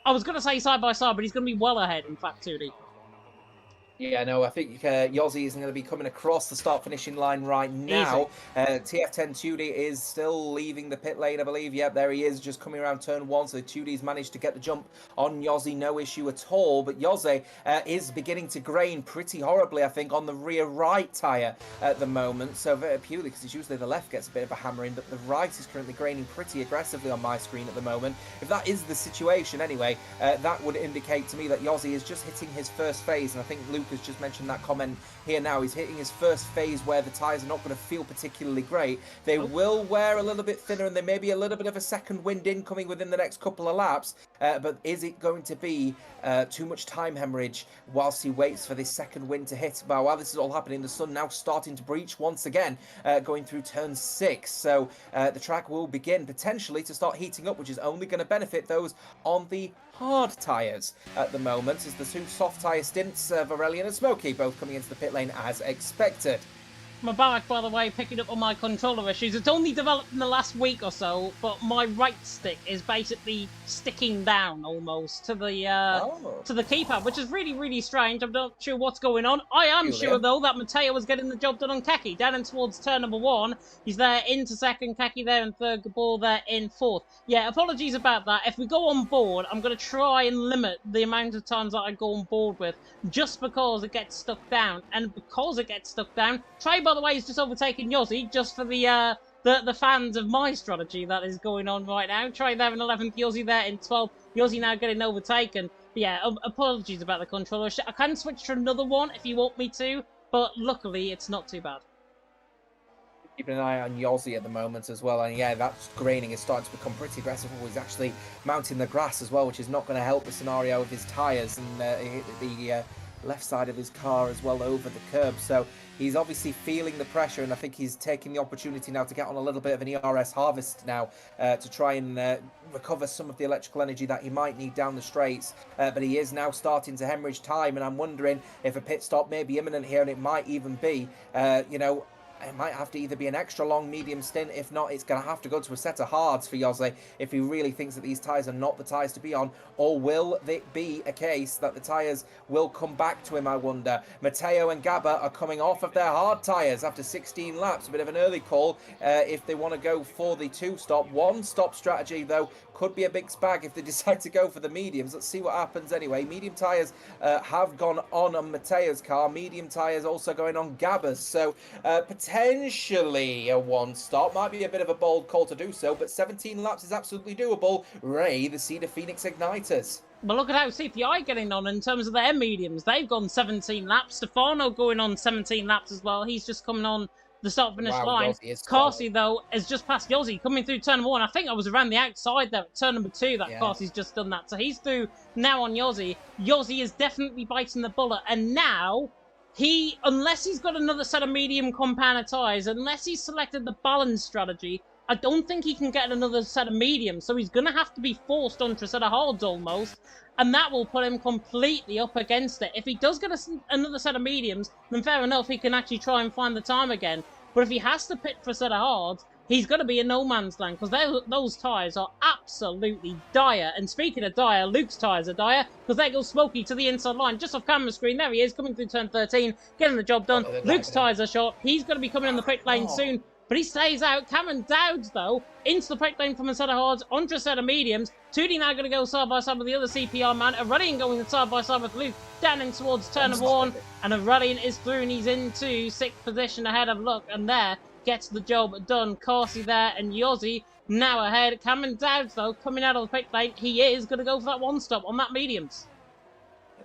I was going to say side by side, but he's going to be well ahead, in fact, 2D. Yeah, no, I think Yossi isn't going to be coming across the start-finishing line right now. TF10 Tudy is still leaving the pit lane, I believe. Yep, there he is, just coming around turn 1. So Tudy's managed to get the jump on Yossi, no issue at all. But Yossi is beginning to grain pretty horribly, I think, on the rear right tyre at the moment. So very purely because it's usually the left gets a bit of a hammering, but the right is currently graining pretty aggressively on my screen at the moment. If that is the situation anyway, that would indicate to me that Yossi is just hitting his first phase, and I think Luke has just mentioned that comment here now. He's hitting his first phase where the tyres are not going to feel particularly great. They will wear a little bit thinner, and there may be a little bit of a second wind incoming within the next couple of laps, but is it going to be too much time hemorrhage whilst he waits for this second wind to hit? Well, while this is all happening, the sun now starting to breach once again, going through turn 6. So the track will begin potentially to start heating up, which is only going to benefit those on the hard tyres at the moment, as the two soft tyre stints of Aurelian and Smokey both coming into the pit lane as expected. Mubarak, by the way, picking up on my controller issues. It's only developed in the last week or so, but my right stick is basically sticking down almost to the keypad, which is really, really strange. I'm not sure what's going on. I am sure, though, that Matteo was getting the job done on Keki. Down in towards turn number 1. He's there into second, Keki there in third, Gabor there in fourth. Yeah, apologies about that. If we go on board, I'm going to try and limit the amount of times that I go on board with, just because it gets stuck down. And because it gets stuck down, Trey, by the way, is just overtaking Yossi, just for the fans of my strategy that is going on right now. Trey there in 11th, Yossi there in 12th. Yossi now getting overtaken. But yeah, apologies about the controller. I can switch to another one if you want me to, but luckily it's not too bad. Keeping an eye on Yossi at the moment as well, and yeah, that graining is starting to become pretty aggressive. He's actually mounting the grass as well, which is not going to help the scenario of his tyres, and he hit the left side of his car as well over the curb. So he's obviously feeling the pressure, and I think he's taking the opportunity now to get on a little bit of an ERS harvest now to try and recover some of the electrical energy that he might need down the straights. But he is now starting to hemorrhage time, and I'm wondering if a pit stop may be imminent here, and it might even be, it might have to either be an extra long medium stint. If not, it's going to have to go to a set of hards for Yosley if he really thinks that these tyres are not the tyres to be on. Or will it be a case that the tyres will come back to him, I wonder? Matteo and Gabba are coming off of their hard tyres after 16 laps. A bit of an early call if they want to go for the 2-stop. 1-stop strategy, though, could be a big spag if they decide to go for the mediums. Let's see what happens anyway. Medium tyres have gone on Matteo's car. Medium tyres also going on Gabba's. So potentially a 1-stop. Might be a bit of a bold call to do so, but 17 laps is absolutely doable. Ray, the Cedar Phoenix Igniters. But look at how CPI getting on in terms of their mediums. They've gone 17 laps. Stefano going on 17 laps as well. He's just coming on the start-finish line. Carsey, though, has just passed Yossi coming through turn 1. I think I was around the outside there at turn number 2 that Carsey's just done that. So he's through now on Yossi. Yossi is definitely biting the bullet. And now, unless he's got another set of medium compounder tyres, unless he's selected the balance strategy, I don't think he can get another set of mediums. So he's going to have to be forced onto a set of hards almost. And that will put him completely up against it. If he does get another set of mediums, then fair enough, he can actually try and find the time again. But if he has to pit for a set of hards, he's going to be in no man's land, because those tyres are absolutely dire. And speaking of dire, Luke's tyres are dire, because there goes Smokey to the inside line, just off camera screen. There he is, coming through turn 13, getting the job done. Luke's tyres are short. He's going to be coming in the pit lane soon. But he stays out. Cameron Dowds, though, into the pit lane from a set of hards, onto a set of mediums. 2D now going to go side-by-side with the other CPR man. Aurelian going side-by-side with Luke, down in towards turn number 1. And Aurelian is through, and he's into 6th position ahead of Luke. And there gets the job done. Carsey there, and Yossi now ahead. Cameron Dowds, though, coming out of the pit lane. He is going to go for that 1-stop on that mediums.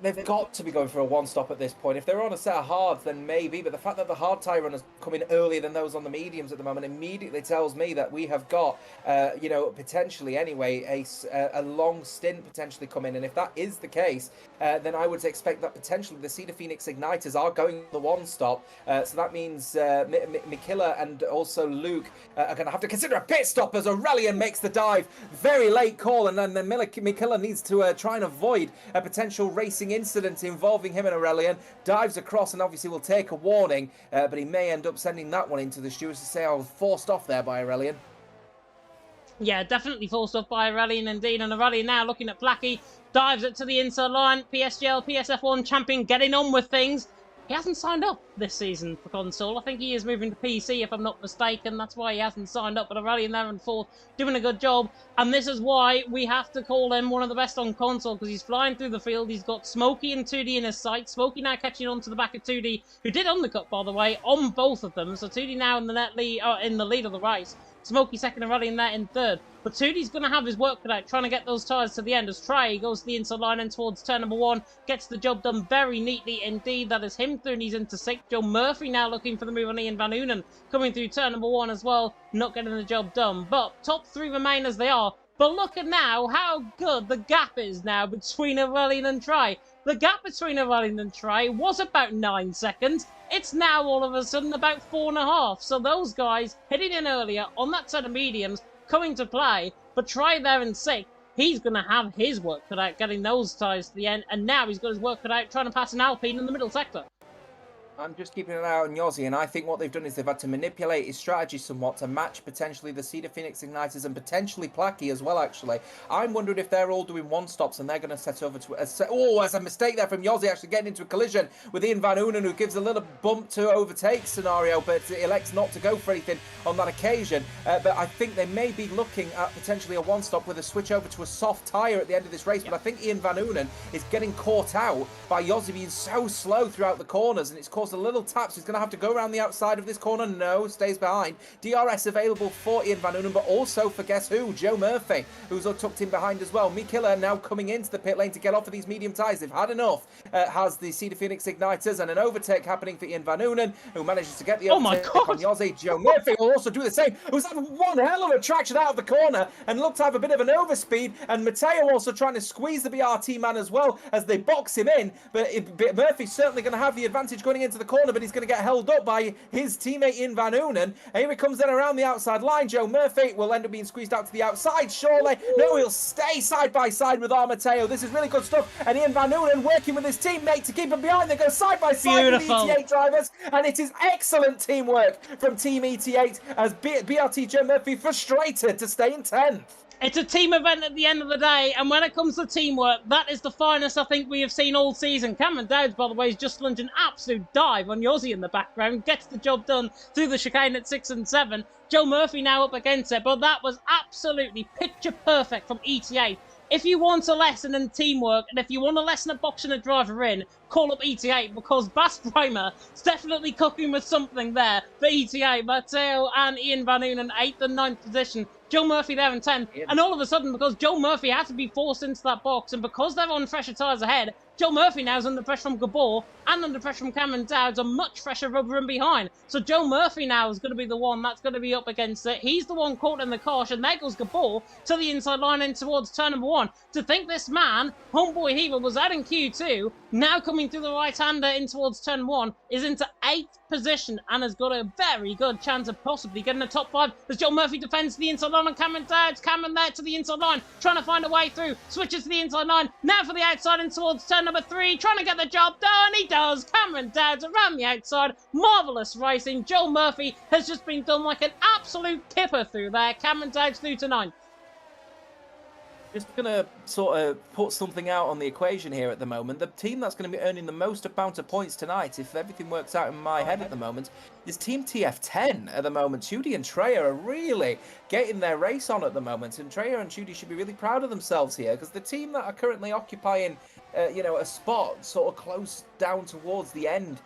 They've got to be going for a 1-stop at this point. If they're on a set of hards, then maybe. But the fact that the hard tyre runners come in earlier than those on the mediums at the moment immediately tells me that we have got, potentially anyway, a long stint potentially come in. And if that is the case, then I would expect that potentially the Cedar Phoenix Igniters are going the 1-stop. So that means Mikilla and also Luke are going to have to consider a pit stop as Aurelian makes the dive. Very late call, and then Mikilla needs to try and avoid a potential racing incident involving him and Aurelian. Dives across and obviously will take a warning, but he may end up sending that one into the stewards to say I was forced off there by Aurelian. Yeah, definitely forced off by Aurelian indeed. And Aurelian now looking at Placky, dives it to the inside line. PSGL, PSF1 champion getting on with things. He hasn't signed up this season for console. I think he is moving to PC, if I'm not mistaken. That's why he hasn't signed up. But Aurelian there in 4th, doing a good job. And this is why we have to call him one of the best on console, because he's flying through the field. He's got Smokey and 2D in his sight. Smokey now catching on to the back of 2D, who did undercut, by the way, on both of them. So 2D now in the lead of the race. Smokey second, Aurelian there in 3rd. But 2D's going to have his work cut out, trying to get those tyres to the end as Trey goes to the inside line and towards turn number 1. Gets the job done very neatly indeed. That is him through, and he's into 6th. Joe Murphy now looking for the move on Ian Van Unen, coming through turn number 1 as well. Not getting the job done. But top 3 remain as they are. But look at now how good the gap is now between Aurelian and Trey. The gap between Aurelian and Trey was about 9 seconds. It's now all of a sudden about 4.5. So those guys hitting in earlier on that set of mediums coming to play. But Trey there in 6th, he's going to have his work cut out getting those tyres to the end. And now he's got his work cut out trying to pass an Alpine in the middle sector. I'm just keeping an eye on Yossi, and I think what they've done is they've had to manipulate his strategy somewhat to match potentially the Cedar Phoenix Igniters and potentially Placky as well, actually. I'm wondering if they're all doing 1-stops and they're going to set over to... as a mistake there from Yossi, actually getting into a collision with Ian Van Unen, who gives a little bump to overtake scenario, but elects not to go for anything on that occasion. But I think they may be looking at potentially a 1-stop with a switch over to a soft tyre at the end of this race, but I think Ian Van Unen is getting caught out by Yossi being so slow throughout the corners, and it's caused a little tap, so he's going to have to go around the outside of this corner. No, stays behind. DRS available for Ian Van Unen, but also for guess who? Joe Murphy, who's tucked in behind as well. Mikilla now coming into the pit lane to get off of these medium tyres. They've had enough. Has the Cedar Phoenix Igniters, and an overtake happening for Ian Van Unen, who manages to get the overtake on Yossi. Joe Murphy will also do the same, who's having one hell of a traction out of the corner and looked to have a bit of an overspeed, and Matteo also trying to squeeze the BRT man as well as they box him in, but Murphy's certainly going to have the advantage going into into the corner, but he's going to get held up by his teammate Ian Van Oonen. And here he comes then around the outside line. Joe Murphy will end up being squeezed out to the outside, surely. No, he'll stay side by side with Mateo. This is really good stuff. And Ian Van Oonen working with his teammate to keep him behind. They go side by side with the ET8 drivers. And it is excellent teamwork from Team ET8 as BRT Joe Murphy frustrated to stay in 10th. It's a team event at the end of the day, and when it comes to teamwork, that is the finest I think we have seen all season. Cameron Dowds, by the way, is just lunging an absolute dive on Yossi in the background, gets the job done through the chicane at 6 and 7. Joe Murphy now up against it, but that was absolutely picture perfect from ETA. If you want a lesson in teamwork, and if you want a lesson of boxing a driver in, call up ETA, because Bas Primer is definitely cooking with something there for ETA. Matteo and Ian Van Oonen, 8th and 9th position. Joe Murphy there in 10th. And all of a sudden, because Joe Murphy had to be forced into that box, and because they're on fresher tyres ahead, Joe Murphy now is under pressure from Gabor and under pressure from Cameron Dowds, a much fresher rubber in behind. So Joe Murphy now is going to be the one that's going to be up against it. He's the one caught in the caution. There goes Gabor to the inside line in towards turn number 1. To think this man, Homeboy Heaver, was out in Q2, now coming through the right-hander in towards turn 1, is into 8th position and has got a very good chance of possibly getting the top 5 as Joe Murphy defends the inside line on Cameron Dowds. Cameron there to the inside line, trying to find a way through, switches to the inside line, now for the outside in towards turn number 3, trying to get the job done. He does. Cameron Dowds around the outside, marvellous racing. Joe Murphy has just been done like an absolute kipper through there. Cameron Dowds through to 9th. Just going to sort of put something out on the equation here at the moment. The team that's going to be earning the most amount of points tonight, if everything works out in my head at the moment, is Team TF10 at the moment. Judy and Treya are really getting their race on at the moment. And Treya and Judy should be really proud of themselves here, because the team that are currently occupying, a spot sort of close down towards the end,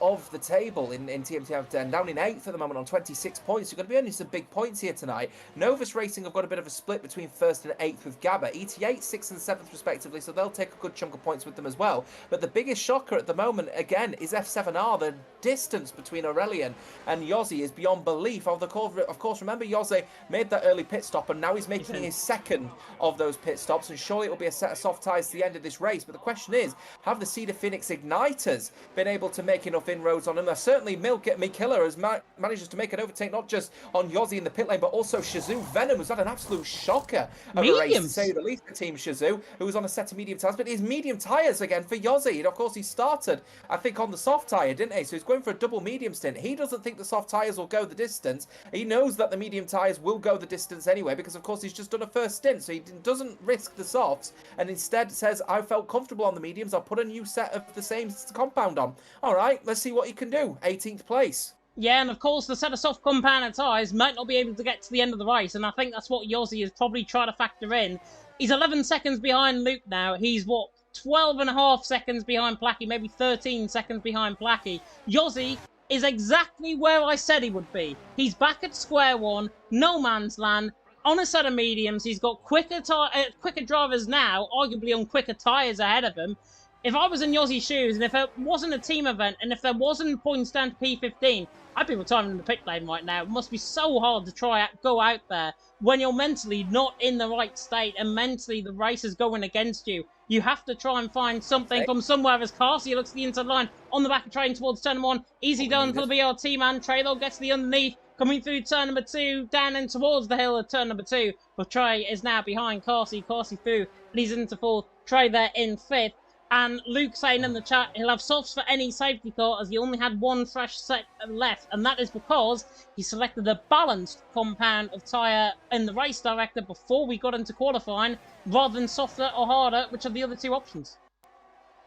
of the table in TF10, down in 8th at the moment on 26 points. You're going to be earning some big points here tonight. Novus Racing have got a bit of a split between 1st and 8th with Gabba. ET8, 6th and 7th respectively, so they'll take a good chunk of points with them as well. But the biggest shocker at the moment, again, is F7R. The distance between Aurelian and Yossi is beyond belief. Of course, remember Yossi made that early pit stop, and now he's making his second of those pit stops, and surely it will be a set of soft tyres to the end of this race. But the question is, have the Cedar Phoenix Igniters been able to make enough inroads on him? Certainly Mikilla has managed to make an overtake, not just on Yossi in the pit lane, but also Shazoo Venom, who's had an absolute shocker of a race, to say the least, for Team Shazoo, who was on a set of medium tyres. But his medium tyres again for Yossi. And of course, he started, I think, on the soft tyre, didn't he? So he's going for a double medium stint. He doesn't think the soft tyres will go the distance. He knows that the medium tyres will go the distance anyway, because of course he's just done a first stint, so he doesn't risk the softs, and instead says, I felt comfortable on the mediums, I'll put a new set of the same compound on. All right, let's see what he can do. 18th place. Yeah, and of course, the set of soft compound tyres might not be able to get to the end of the race, and I think that's what Yossi is probably trying to factor in. He's 11 seconds behind Luke now. He's, 12.5 seconds behind Placky, maybe 13 seconds behind Placky. Yossi is exactly where I said he would be. He's back at square one, no man's land, on a set of mediums. He's got quicker drivers now, arguably on quicker tyres ahead of him. If I was in Yossi's shoes, and if it wasn't a team event, and if there wasn't points down to P15, I'd be retiring in the pit lane right now. It must be so hard to go out there when you're mentally not in the right state, and mentally the race is going against you. You have to try and find something from somewhere. As Carsey looks at the inside line, on the back of train towards turn 1. Easy done for the BRT man. Trey gets the underneath, coming through turn number 2, down and towards the hill of turn number 2. But Trey is now behind Carsey. Carsey through, and he's into 4th. Trey there in 5th. And Luke saying in the chat, he'll have softs for any safety car as he only had one fresh set left. And that is because he selected a balanced compound of tyre in the race director before we got into qualifying, rather than softer or harder, which are the other two options.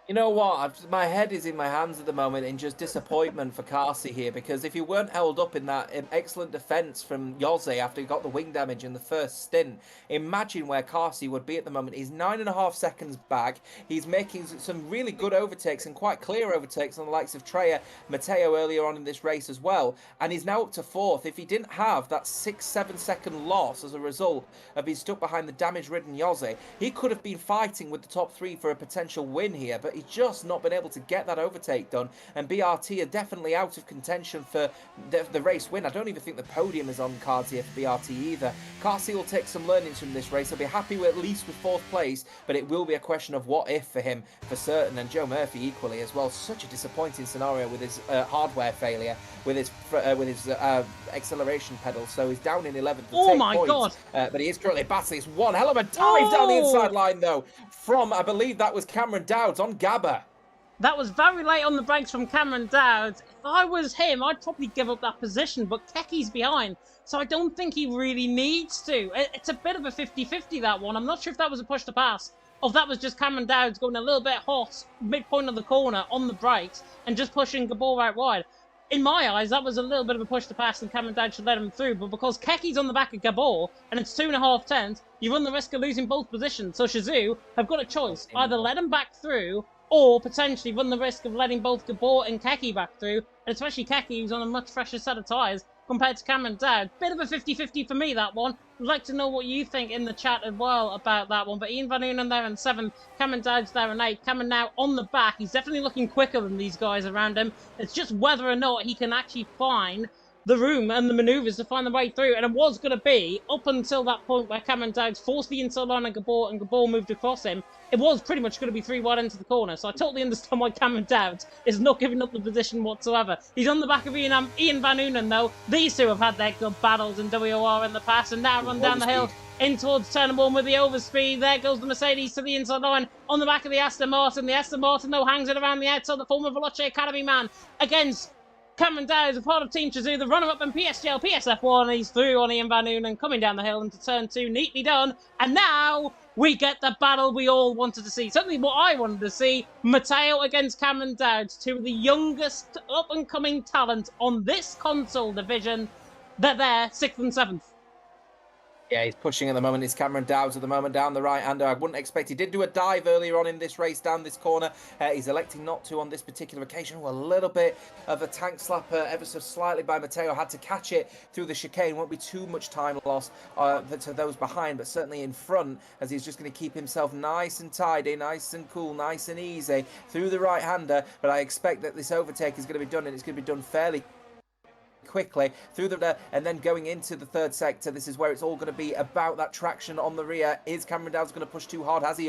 You know what? My head is in my hands at the moment in just disappointment for Carsey here, because if he weren't held up in that excellent defence from Yossi after he got the wing damage in the first stint, imagine where Carsey would be at the moment. He's 9.5 seconds back. He's making some really good overtakes and quite clear overtakes on the likes of Treya, Matteo earlier on in this race as well, and he's now up to 4th. If he didn't have that 6-7 second loss as a result of being stuck behind the damage-ridden Yossi, he could have been fighting with the top 3 for a potential win here. But he's just not been able to get that overtake done. And BRT are definitely out of contention for the race win. I don't even think the podium is on cards here for BRT either. Carsey will take some learnings from this race. He'll be happy with at least with 4th place, but it will be a question of what if for him for certain. And Joe Murphy equally as well. Such a disappointing scenario with his hardware failure, with his acceleration pedal. So he's down in 11th. Oh my God! But he is currently battling. It's one hell of a dive down the inside line though, from I believe that was Cameron Dowds on Gabba. That was very late on the brakes from Cameron Dowds. If I was him, I'd probably give up that position, but Keki's behind, so I don't think he really needs to. It's a bit of a 50-50, that one. I'm not sure if that was a push to pass, or if that was just Cameron Dowds going a little bit hot, midpoint of the corner, on the brakes, and just pushing Gabor out wide. In my eyes, that was a little bit of a push to pass, and Cameron Dowds should let him through, but because Keki's on the back of Gabor, and it's 2.5 tenths, you run the risk of losing both positions, so Shazoo have got a choice. Either let him back through, or potentially run the risk of letting both Gabor and Keki back through, and especially Keki, who's on a much fresher set of tyres compared to Cameron Dowd. Bit of a 50-50 for me, that one. I'd like to know what you think in the chat as well about that one. But Ian Van Unen there in 7th, Cameron Dowd's there in 8th. Cameron now on the back. He's definitely looking quicker than these guys around him. It's just whether or not he can actually find the room and the manoeuvres to find the way through. And it was going to be, up until that point where Cameron Dowds forced the inside line on Gabor and Gabor moved across him, it was pretty much going to be 3 wide into the corner. So I totally understand why Cameron Dowds is not giving up the position whatsoever. He's on the back of Ian Van Unen though. These two have had their good battles in WOR in the past and now run down the hill in towards turn 1 with the overspeed. There goes the Mercedes to the inside line on the back of the Aston Martin. The Aston Martin though hangs it around the outside. The former Veloce Academy man against Cameron Dowds, a part of Team Shazoo, the runner-up in PSGL, PSF1, he's through on Ian Van Unen, coming down the hill into turn 2, neatly done, and now we get the battle we all wanted to see, certainly what I wanted to see, Matteo against Cameron Dowds, 2 of the youngest up-and-coming talent on this console division. They're there, 6th and 7th. Yeah, he's pushing at the moment. It's Cameron Dowds at the moment down the right-hander. I wouldn't expect he did do a dive earlier on in this race down this corner. He's electing not to on this particular occasion. Well, a little bit of a tank slapper ever so slightly by Matteo. Had to catch it through the chicane. Won't be too much time lost to those behind, but certainly in front, as he's just going to keep himself nice and tidy, nice and cool, nice and easy through the right-hander. But I expect that this overtake is going to be done, and it's going to be done fairly quickly through the and then going into the 3rd sector. This is where it's all going to be about that traction on the rear. Is Cameron Dowds going to push too hard? Has he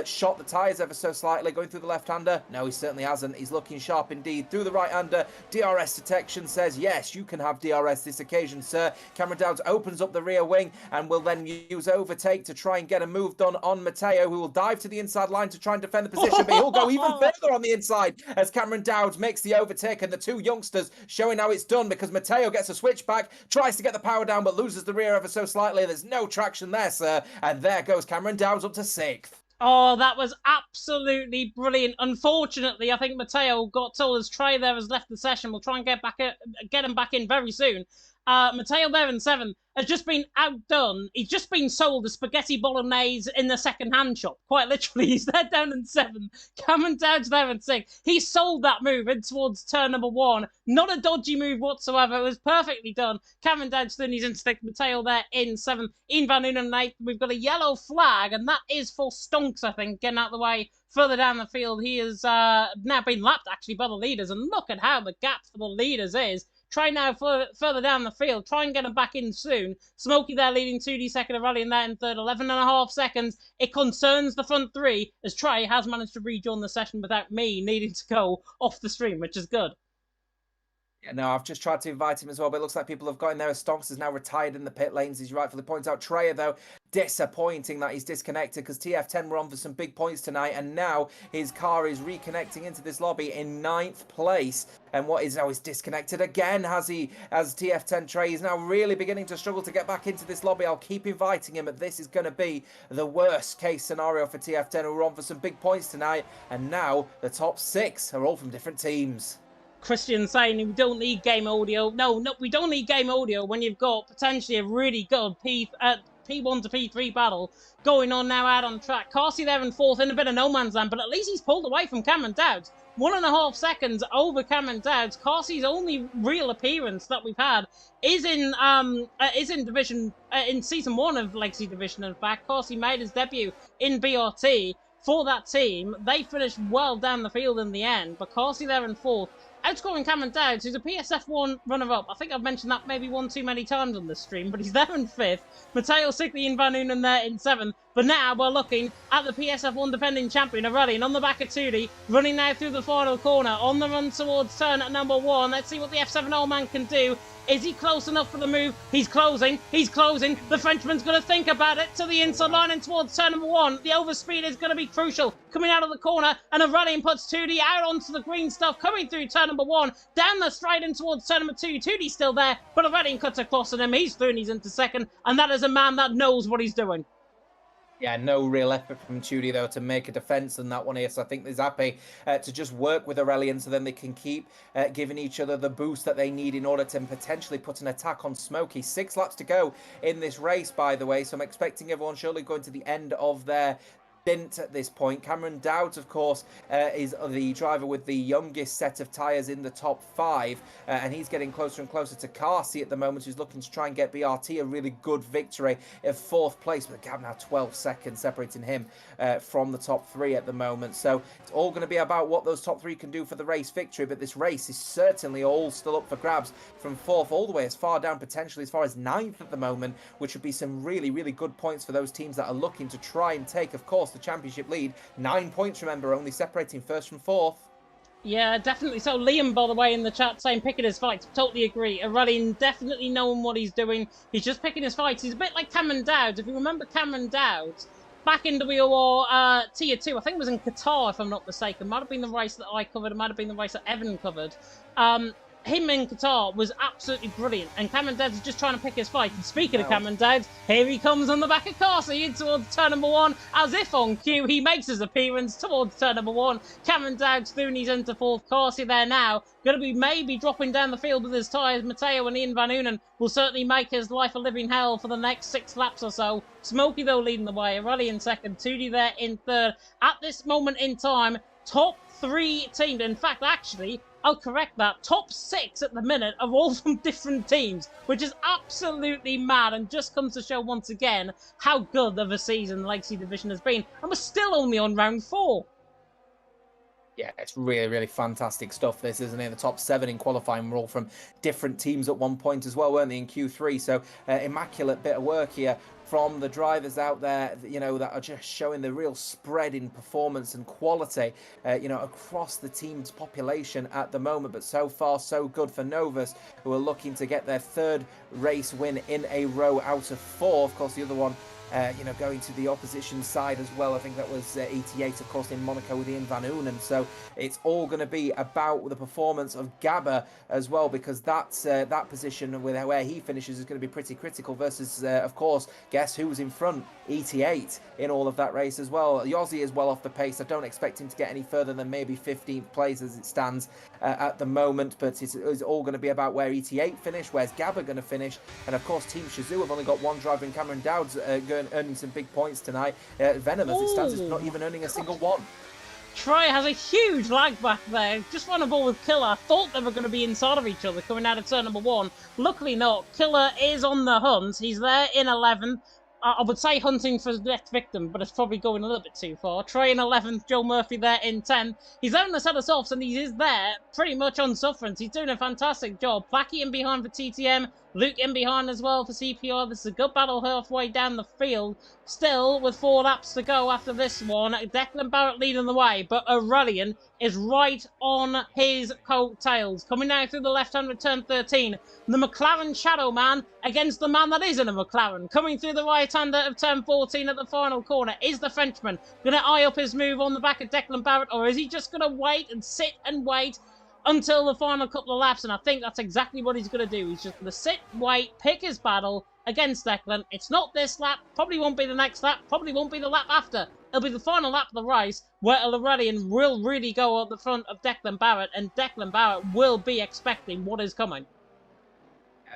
shot the tyres ever so slightly going through the left-hander? No, he certainly hasn't. He's looking sharp indeed through the right-hander. DRS detection says yes, you can have DRS this occasion, sir. Cameron Dowds opens up the rear wing and will then use overtake to try and get a move done on Matteo, who will dive to the inside line to try and defend the position, but he'll go even further on the inside as Cameron Dowds makes the overtake, and the 2 youngsters showing how it's done, because Matteo gets a switchback, tries to get the power down, but loses the rear ever so slightly. There's no traction there, sir. And there goes Cameron Dowds up to 6th. Oh, that was absolutely brilliant. Unfortunately, I think Matteo got told his tray there has left the session. We'll try and get him back in very soon. Matteo there in 7th has just been outdone. He's just been sold a spaghetti bolognese in the second-hand shop. Quite literally, he's there down in 7th. Cameron Dowds there in 6th. He sold that move in towards turn number 1. Not a dodgy move whatsoever. It was perfectly done. Cameron Dowds doing his instinct. Matteo there in 7th. Ian Van Unen in 8th. We've got a yellow flag, and that is for Stonks, I think, getting out of the way further down the field. He has now been lapped, actually, by the leaders, and look at how the gap for the leaders is. Try now further down the field. Try and get him back in soon. Smokey there leading 2D second and rallying there in 3rd. 11.5 seconds. It concerns the front 3 as Trey has managed to rejoin the session without me needing to go off the stream, which is good. Yeah, no, I've just tried to invite him as well, but it looks like people have got in there as Stonks is now retired in the pit lanes, as you rightfully point out. Treya, though, disappointing that he's disconnected, because TF10 were on for some big points tonight, and now his car is reconnecting into this lobby in 9th place. And what is now he's disconnected again, has he, as TF10 Trey is now really beginning to struggle to get back into this lobby. I'll keep inviting him, but this is going to be the worst case scenario for TF10, who were on for some big points tonight, and now the top 6 are all from different teams. Christian saying we don't need game audio. No, we don't need game audio when you've got potentially a really good P1 to P3 battle going on now out on track. Carsey there in 4th in a bit of no man's land, but at least he's pulled away from Cameron Dowds. 1.5 seconds over Cameron Dowds. Carsey's only real appearance that we've had is in division in season 1 of Legacy Division. In fact, Carsey made his debut in BRT. for that team. They finished well down the field in the end, but Corsi there in 4th, outscoring Cameron Dowds, who's a PSF1 runner-up. I think I've mentioned that maybe one too many times on this stream, but he's there in 5th. Matteo Sikli and Van Unen there in 7th. But now we're looking at the PSF1 defending champion, Aurelian, on the back of Tudi, running now through the final corner, on the run towards turn at number 1. Let's see what the F7 old man can do. Is he close enough for the move? He's closing. He's closing. The Frenchman's going to think about it to the inside line and towards turn number 1. The overspeed is going to be crucial. Coming out of the corner, and Aurelian puts Tudi out onto the green stuff, coming through turn number 1, down the straight in towards turn number 2. Tudi's still there, but Aurelian cuts across on him. He's through and he's into 2nd, and that is a man that knows what he's doing. Yeah, no real effort from Tudi, though, to make a defence in that one here. So I think there's happy to just work with Aurelian so then they can keep giving each other the boost that they need in order to potentially put an attack on Smokey. 6 laps to go in this race, by the way. So I'm expecting everyone surely going to the end of their stint at this point. Cameron Dowds, of course, is the driver with the youngest set of tyres in the top 5, and he's getting closer and closer to Corsi at the moment, who's looking to try and get BRT a really good victory of 4th place, but the gap now 12 seconds separating him from the top 3 at the moment. So it's all going to be about what those top 3 can do for the race victory, but this race is certainly all still up for grabs from 4th all the way as far down, potentially as far as 9th at the moment, which would be some really, really good points for those teams that are looking to try and take, of course, the championship lead. 9 points, remember, only separating 1st from 4th. Yeah, definitely. So Liam, by the way, in the chat saying picking his fights. Totally agree. Aurelian definitely knowing what he's doing. He's just picking his fights. He's a bit like Cameron Dowds. If you remember Cameron Dowds, back in WOR Tier 2, I think it was in Qatar, if I'm not mistaken. Might have been the race that I covered. It might have been the race that Evan covered. Him in Qatar was absolutely brilliant, and Cameron Dowds is just trying to pick his fight. And speaking of Cameron Dowds, here he comes on the back of Corsi in towards turn number 1, as if on cue, he makes his appearance towards turn number 1. Cameron Dowds through and he's into 4th. Corsi there now, going to be maybe dropping down the field with his tyres. Matteo and Ian Van Unen will certainly make his life a living hell for the next 6 laps or so. Smokey, though, leading the way. Aurelian in 2nd, Tudi there in 3rd. At this moment in time, top 3 teams. In fact, actually, I'll correct that. Top 6 at the minute are all from different teams, which is absolutely mad and just comes to show once again how good of a season the Legacy Division has been. And we're still only on round 4. Yeah, it's really, really fantastic stuff, this, isn't it? The top 7 in qualifying were all from different teams at one point as well, weren't they, in Q3? So, immaculate bit of work here from the drivers out there, you know, that are just showing the real spread in performance and quality, you know, across the team's population at the moment. But so far, so good for Novus, who are looking to get their 3rd race win in a row out of 4. Of course, the other one, you know, going to the opposition side as well. I think that was 88, of course, in Monaco with Ian Van Unen. So it's all going to be about the performance of Gabba as well, because that's that position with where he finishes is going to be pretty critical versus, of course, guess who's in front? 88 in all of that race as well. Yossi is well off the pace. I don't expect him to get any further than maybe 15th place as it stands at the moment, but it's all going to be about where ET8 finish, where's Gabba going to finish, and of course Team Shazoo have only got 1 driver in Cameron Dowds earning some big points tonight. Venom, as it stands, is not even earning a single one. Troy has a huge lag back there. Just ran a ball with Killer. Thought they were going to be inside of each other coming out of turn number 1. Luckily not. Killer is on the hunt. He's there in 11th. I would say hunting for the next victim, but it's probably going a little bit too far. Troy in 11th, Joe Murphy there in 10th. He's owned the set of softs, and he is there pretty much on sufferance. He's doing a fantastic job. Placky in behind for TTM. Luke in behind as well for CPR. This is a good battle halfway down the field. Still, with 4 laps to go after this one, Declan Barrett leading the way, but Aurelian is right on his coattails. Coming now through the left-hand with turn 13. The McLaren Shadow Man against the man that is in a McLaren. Coming through the right-hander of turn 14 at the final corner is the Frenchman. Going to eye up his move on the back of Declan Barrett, or is he just going to wait and sit and wait until the final couple of laps? And I think that's exactly what he's going to do. He's just going to sit, wait, pick his battle against Declan. It's not this lap, probably won't be the next lap, probably won't be the lap after. It'll be the final lap of the race where Aurelian will really go at the front of Declan Barrett, and Declan Barrett will be expecting what is coming.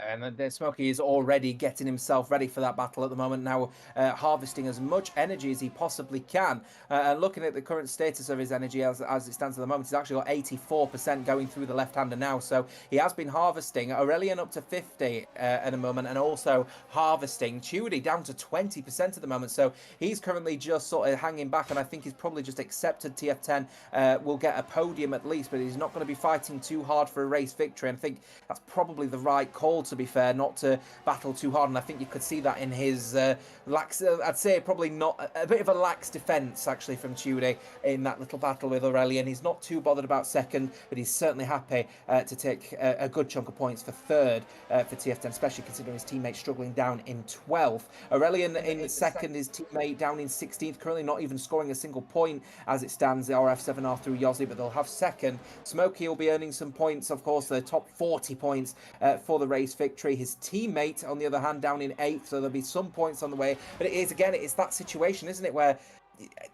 And Smokey is already getting himself ready for that battle at the moment now, harvesting as much energy as he possibly can. And looking at the current status of his energy as it stands at the moment, he's actually got 84% going through the left-hander now. So he has been harvesting. Aurelian up to 50 at the moment, and also harvesting. Tudy down to 20% at the moment. So he's currently just sort of hanging back, and I think he's probably just accepted TF10 will get a podium at least, but he's not going to be fighting too hard for a race victory. And I think that's probably the right call, to be fair, not to battle too hard. And I think you could see that in his lax, I'd say probably not, a bit of a lax defence actually from Tudy in that little battle with Aurelian. He's not too bothered about second, but he's certainly happy to take a good chunk of points for third for TF10, especially considering his teammate struggling down in 12th. Aurelian in second, his teammate down in 16th, currently not even scoring a single point as it stands. The RF7 are through Yosley, but they'll have second. Smokey will be earning some points, of course, the top 40 points for the race victory. His teammate, on the other hand, down in 8th, so there'll be some points on the way. But it is, again, it's that situation, isn't it, where,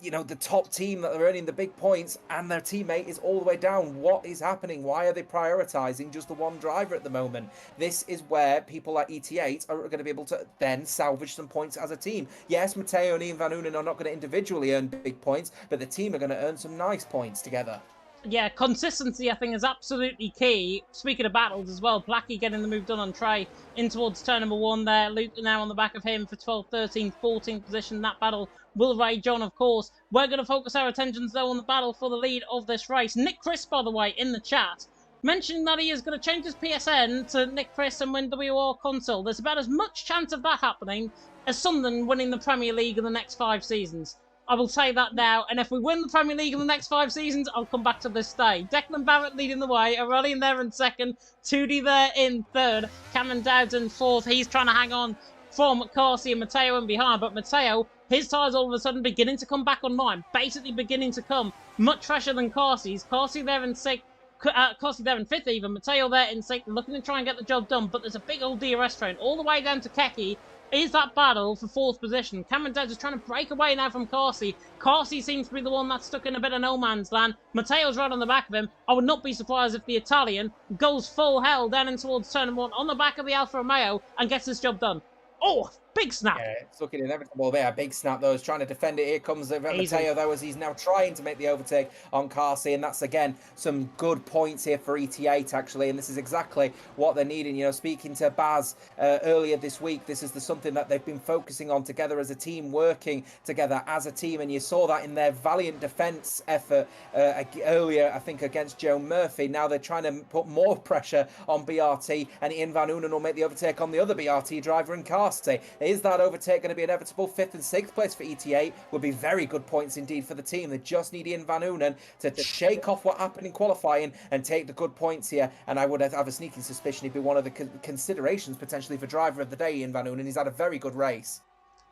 you know, the top team that are earning the big points and their teammate is all the way down. What is happening? Why are they prioritising just the one driver at the moment? This is where people like ET8 are going to be able to then salvage some points as a team. Yes, Matteo and Ian Van Unen are not going to individually earn big points, but the team are going to earn some nice points together. Yeah, consistency, I think, is absolutely key. Speaking of battles as well, Blackie getting the move done on Trey in towards turn number 1 there. Luke now on the back of him for 12th, 13th, 14th position. That battle will rage on, of course. We're going to focus our attentions, though, on the battle for the lead of this race. Nick Chris, by the way, in the chat, mentioning that he is going to change his PSN to Nick Chris and win WOR console. There's about as much chance of that happening as Sunderland winning the Premier League in the next 5 seasons. I will say that now, and if we win the Premier League in the next 5 seasons, I'll come back to this day. Declan Barrett leading the way, Aurelian there in second, Tudy there in third, Cameron Dowd in fourth. He's trying to hang on from Carsey and Matteo in behind, but Matteo, his tyres all of a sudden beginning to come back online, basically beginning to come much fresher than Carsey's. Carsey there in sixth, Carsey there in fifth even, Matteo there in sixth, looking to try and get the job done, but there's a big old DRS train all the way down to Keki. Is that battle for 4th position. Cameron Dowd is trying to break away now from Carsey. Carsey seems to be the one that's stuck in a bit of no man's land. Matteo's right on the back of him. I would not be surprised if the Italian goes full hell down in towards turn 1 on the back of the Alfa Romeo and gets his job done. Oh, big snap. Yeah, it's looking inevitable there. Big snap, though. He's trying to defend it. Here comes Matteo, though, as he's now trying to make the overtake on Carsey. And that's, again, some good points here for ET8, actually. And this is exactly what they're needing. You know, speaking to Baz earlier this week, this is something that they've been focusing on together as a team, working together as a team. And you saw that in their valiant defence effort earlier, I think, against Joe Murphy. Now they're trying to put more pressure on BRT. And Ian Van Unen will make the overtake on the other BRT driver in Carsey. Is that overtake going to be inevitable? 5th and 6th place for ET8 would be very good points indeed for the team. They just need Ian Van Unen to shake off what happened in qualifying and take the good points here. And I would have a sneaking suspicion he'd be one of the considerations potentially for driver of the day, Ian Van Unen. He's had a very good race.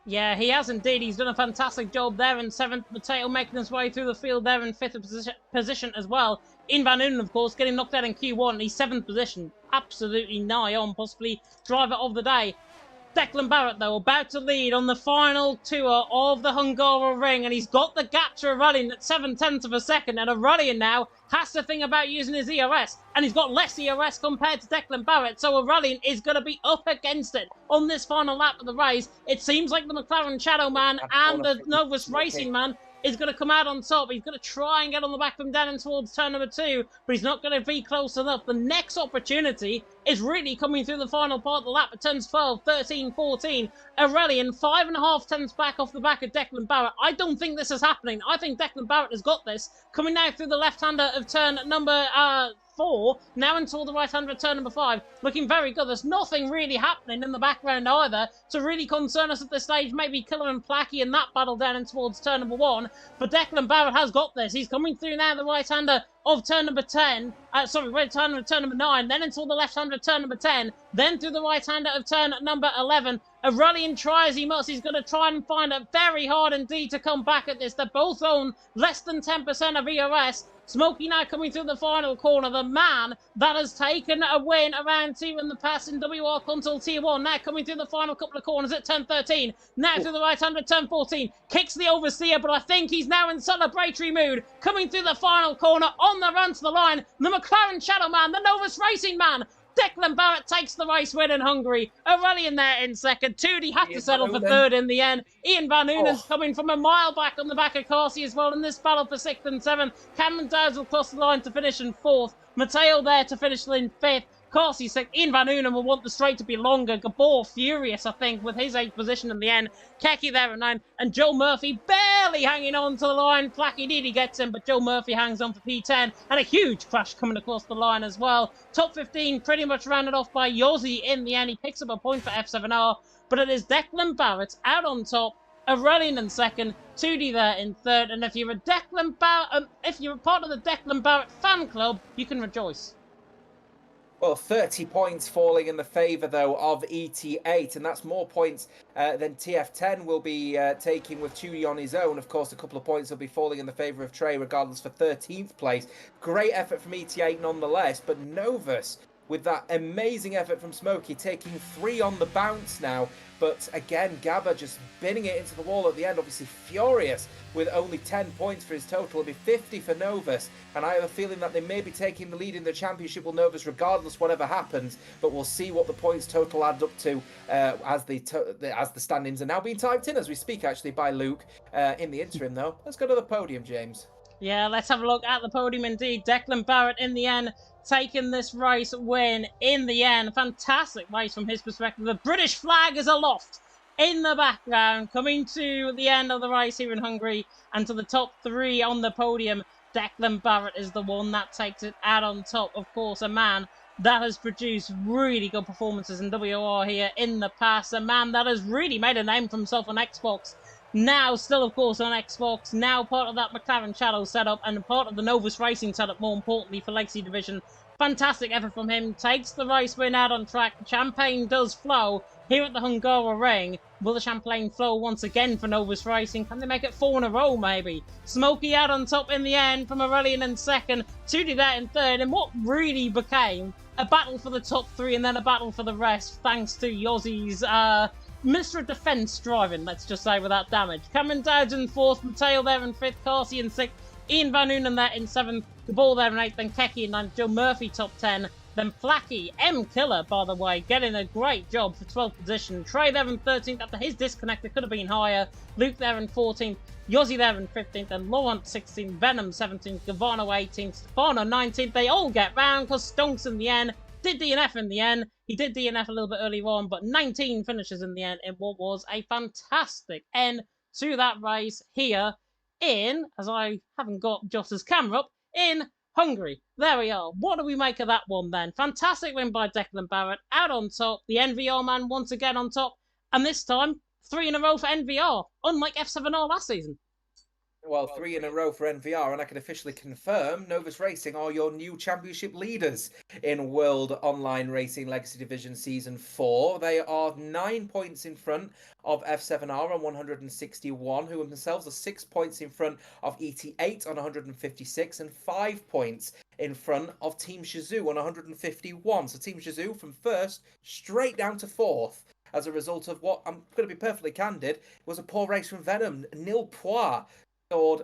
Yeah, he has indeed. He's done a fantastic job there in 7th. Matteo making his way through the field there in 5th position as well. Ian Van Unen, of course, getting knocked out in Q1. He's 7th position. Absolutely nigh on, possibly driver of the day. Declan Barrett, though, about to lead on the final tour of the Hungarian ring, and he's got the gap to Aurelian at 7/10 of a second, and Aurelian now has to think about using his ERS, and he's got less ERS compared to Declan Barrett, so Aurelian is going to be up against it on this final lap of the race. It seems like the McLaren Shadow Man and the Novus Racing Man is going to come out on top. He's going to try and get on the back of him down in towards turn number 2, but he's not going to be close enough. The next opportunity is really coming through the final part of the lap at turns 12, 13, 14. Aurelian, 5.5 tenths back off the back of Declan Barrett. I don't think this is happening. I think Declan Barrett has got this. Coming now through the left-hander of turn number 4, now into the right-hander of turn number 5. Looking very good. There's nothing really happening in the background either to really concern us at this stage. Maybe Killer and Placky in that battle down in towards turn number 1. But Declan Barrett has got this. He's coming through now the right-hander of turn number 10. Right-hander of turn number 9. Then into the left-hander of turn number 10. Then through the right-hander of turn number 11. Aurelian try as he must. He's going to try and find it very hard indeed to come back at this. They both own less than 10% of ERS. Smokey now coming through the final corner. The man that has taken a win around 2 in the past in WR Console Tier 1. Now coming through the final couple of corners at turn 13. Now through the right hand at turn 14. Kicks the oversteer, but I think he's now in celebratory mood. Coming through the final corner on the run to the line. The McLaren Shadow Man, the Novus Racing Man, Declan Barrett takes the race win in Hungary. Aurelian there in second. Tudi had to settle for third in the end. Ian Van Unen's coming from a mile back on the back of Corsi as well in this battle for 6th and 7th. Cameron Dowds will cross the line to finish in 4th. Matteo there to finish in 5th. Corsi 6th. Ian Van Unen will want the straight to be longer. Gabor furious, I think, with his 8th position in the end. Keke there at 9th. And Joe Murphy barely hanging on to the line. Flacky nearly gets him, but Joe Murphy hangs on for P10. And a huge crash coming across the line as well. Top 15 pretty much rounded off by Yossi in the end. He picks up a point for F7R. But it is Declan Barrett out on top. Aurelian in second, 2D there in third. And if you're a Declan Barrett, if you're a part of the Declan Barrett fan club, you can rejoice. Well, 30 points falling in the favour, though, of ET8, and that's more points than TF10 will be taking with Tudi on his own. Of course, a couple of points will be falling in the favour of Trey, regardless, for 13th place. Great effort from ET8 nonetheless, but Novus, with that amazing effort from Smokey, taking 3 on the bounce now. But again, Gabba just binning it into the wall at the end, obviously furious with only 10 points for his total. It'll be 50 for Novus, and I have a feeling that they may be taking the lead in the championship with Novus regardless whatever happens, but we'll see what the points total add up to as the standings are now being typed in as we speak, actually, by Luke. In the interim, though, let's go to the podium, James. Yeah, let's have a look at the podium indeed. Declan Barrett in the end taking this race win in the end. Fantastic race from his perspective. The British flag is aloft in the background, coming to the end of the race here in Hungary and to the top 3 on the podium. Declan Barrett is the one that takes it out on top. Of course, a man that has produced really good performances in WOR here in the past. A man that has really made a name for himself on Xbox. Now, still, of course, on Xbox. Now part of that McLaren Shadow setup and part of the Novus Racing setup, more importantly, for Legacy Division. Fantastic effort from him. Takes the race win out on track. Champagne does flow here at the Hungara Ring. Will the champagne flow once again for Novus Racing? Can they make it 4 in a row, maybe? Smokey out on top in the end from Aurelian in second. Tudi there in third. And what really became a battle for the top 3 and then a battle for the rest, thanks to Yossi's Minister of Defence driving, let's just say, without damage. Cameron Dowds in 4th, Mateo there in 5th, Corsi in 6th, Ian Van Unen there in 7th, Gabor there in 8th, then Keke in 9th, Joe Murphy top 10, then Flacky, M Killer, by the way, getting a great job for 12th position. Trey there in 13th, after his disconnect, it could have been higher. Luke there in 14th, Yossi there in 15th, and Laurent 16th, Venom 17th, Gavano 18th, Stefano 19th. They all get round because Stonks in the end did DNF in the end. He did DNF a little bit earlier on, but 19 finishes in the end in what was a fantastic end to that race here in, as I haven't got Joss's camera up, in Hungary. There we are. What do we make of that one then? Fantastic win by Declan Barrett, out on top. The NVR man once again on top, and this time 3 in a row for NVR, unlike F7R last season. Well, 3 in a row for NVR, and I can officially confirm Novus Racing are your new championship leaders in World Online Racing Legacy Division Season 4. They are 9 points in front of F7R on 161, who themselves are 6 points in front of ET8 on 156, and 5 points in front of Team Shazoo on 151. So Team Shazoo from 1st straight down to 4th. As a result of what, I'm going to be perfectly candid, was a poor race from Venom. Nil Poir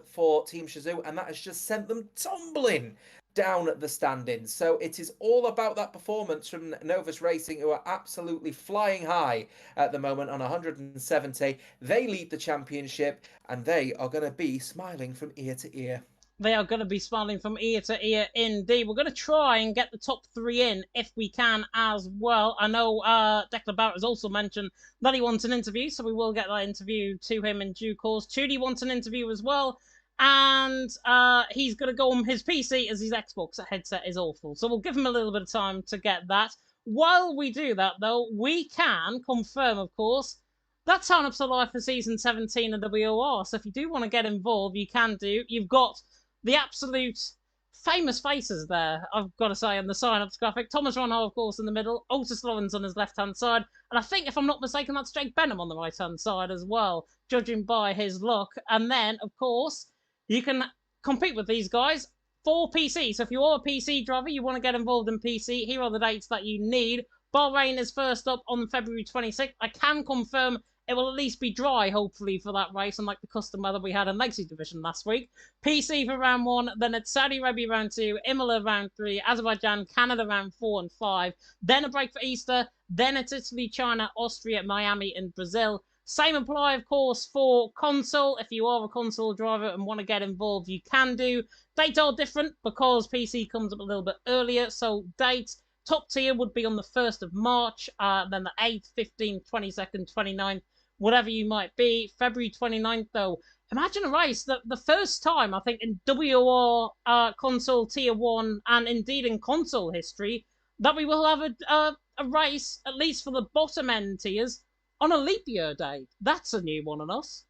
for Team Shazoo, and that has just sent them tumbling down the standings. So it is all about that performance from Novus Racing, who are absolutely flying high at the moment on 170. They lead the championship, and they are going to be smiling from ear to ear. They are going to be smiling from ear to ear indeed. We're going to try and get the top 3 in if we can as well. I know Declan Barrett has also mentioned that he wants an interview, so we will get that interview to him in due course. Tudi wants an interview as well, and he's going to go on his PC as his Xbox headset is awful. So we'll give him a little bit of time to get that. While we do that, though, we can confirm, of course, that Turn Up's Alive for Season 17 of WOR. So if you do want to get involved, you can do. You've got the absolute famous faces there, I've got to say, on the sign-ups graphic. Thomas Ronho, of course, in the middle. Otis Lawrence on his left-hand side. And I think, if I'm not mistaken, that's Jake Benham on the right-hand side as well, judging by his look. And then, of course, you can compete with these guys for PC. So if you are a PC driver, you want to get involved in PC, here are the dates that you need. Bahrain is first up on February 26th. I can confirm it will at least be dry, hopefully, for that race, unlike the custom weather we had in Legacy Division last week. PC for round 1, then it's Saudi Arabia round 2, Imola round 3, Azerbaijan, Canada round 4 and 5, then a break for Easter, then it's Italy, China, Austria, Miami, and Brazil. Same apply, of course, for console. If you are a console driver and want to get involved, you can do. Dates are different because PC comes up a little bit earlier, so dates. Top tier would be on the 1st of March, then the 8th, 15th, 22nd, 29th, whatever you might be. February 29th, though. Imagine a race that the first time, I think, in WOR console tier 1 and indeed in console history, that we will have a race, at least for the bottom end tiers, on a leap year day. That's a new one on us.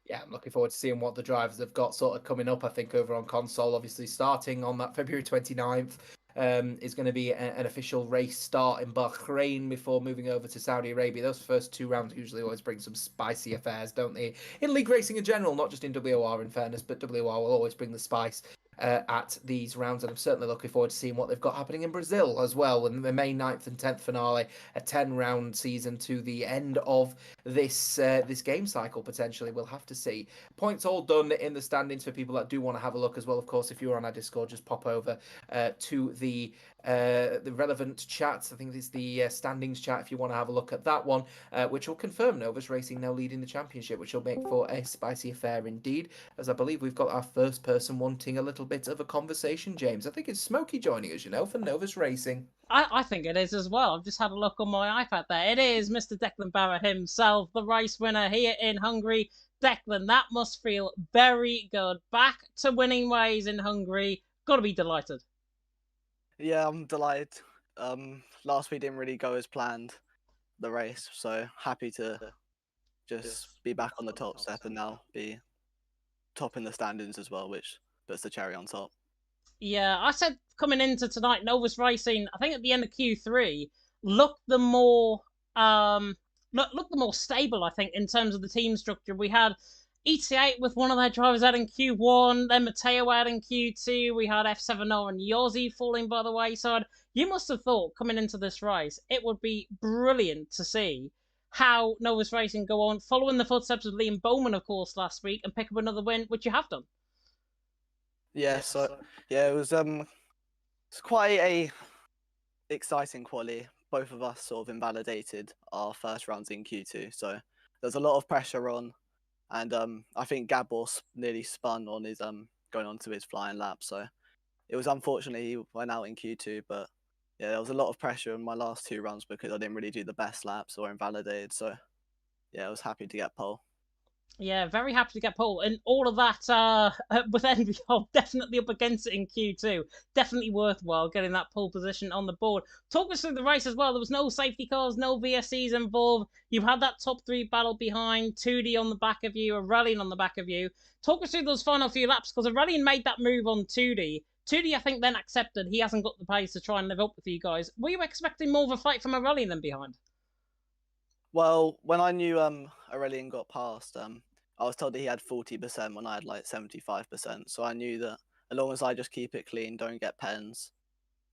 Yeah, I'm looking forward to seeing what the drivers have got sort of coming up, I think, over on console. Obviously, starting on that February 29th is going to be an official race start in Bahrain before moving over to Saudi Arabia. Those first 2 rounds usually always bring some spicy affairs, don't they? In league racing in general, not just in WOR, in fairness, but WOR will always bring the spice at these rounds, and I'm certainly looking forward to seeing what they've got happening in Brazil as well, in the May 9th and 10th finale, a 10-round season to the end of this this game cycle, potentially. We'll have to see. Points all done in the standings for people that do want to have a look as well. Of course, if you're on our Discord, just pop over to the relevant chats. I think it's the standings chat if you want to have a look at that one, which will confirm Novus Racing now leading the championship, which will make for a spicy affair indeed, as I believe we've got our first person wanting a little bit of a conversation, James. I think it's Smokey joining us, for Novus Racing. I think it is as well. I've just had a look on my iPad there. It is Mr. Declan Barra himself, the race winner here in Hungary. Declan, that must feel very good. Back to winning ways in Hungary. Got to be delighted. Yeah, I'm delighted. Last week didn't really go as planned, the race, so happy to just be back on the top step and now be top in the standings as well, which puts the cherry on top. Yeah, I said coming into tonight, Novus Racing, I think at the end of Q3, looked the more looked the more stable, I think, in terms of the team structure. We had ET8 with one of their drivers out in Q1, then Matteo out in Q2, we had F7O and Yossi falling by the wayside. You must have thought, coming into this race, it would be brilliant to see how Novus Racing go on, following the footsteps of Liam Bowman, of course, last week, and pick up another win, which you have done. Yeah, it was it's quite a exciting quali. Both of us sort of invalidated our first rounds in Q2, so there's a lot of pressure on, and I think Gabor nearly spun on his going on to his flying lap, so it was unfortunate he went out in Q2, but yeah, there was a lot of pressure in my last 2 rounds because I didn't really do the best laps or invalidated, so yeah, I was happy to get pole. Yeah, very happy to get pole. And all of that with NVO definitely up against it in Q2. Definitely worthwhile getting that pole position on the board. Talk us through the race as well. There was no safety cars, no VSCs involved. You had that top 3 battle behind, 2D on the back of you, Aurelian on the back of you. Talk us through those final few laps, because Aurelian made that move on 2D. 2D, I think, then accepted he hasn't got the pace to try and live up with you guys. Were you expecting more of a fight from Aurelian than behind? Well, when I knew Aurelian got past, I was told that he had 40% when I had like 75%. So I knew that as long as I just keep it clean, don't get pens,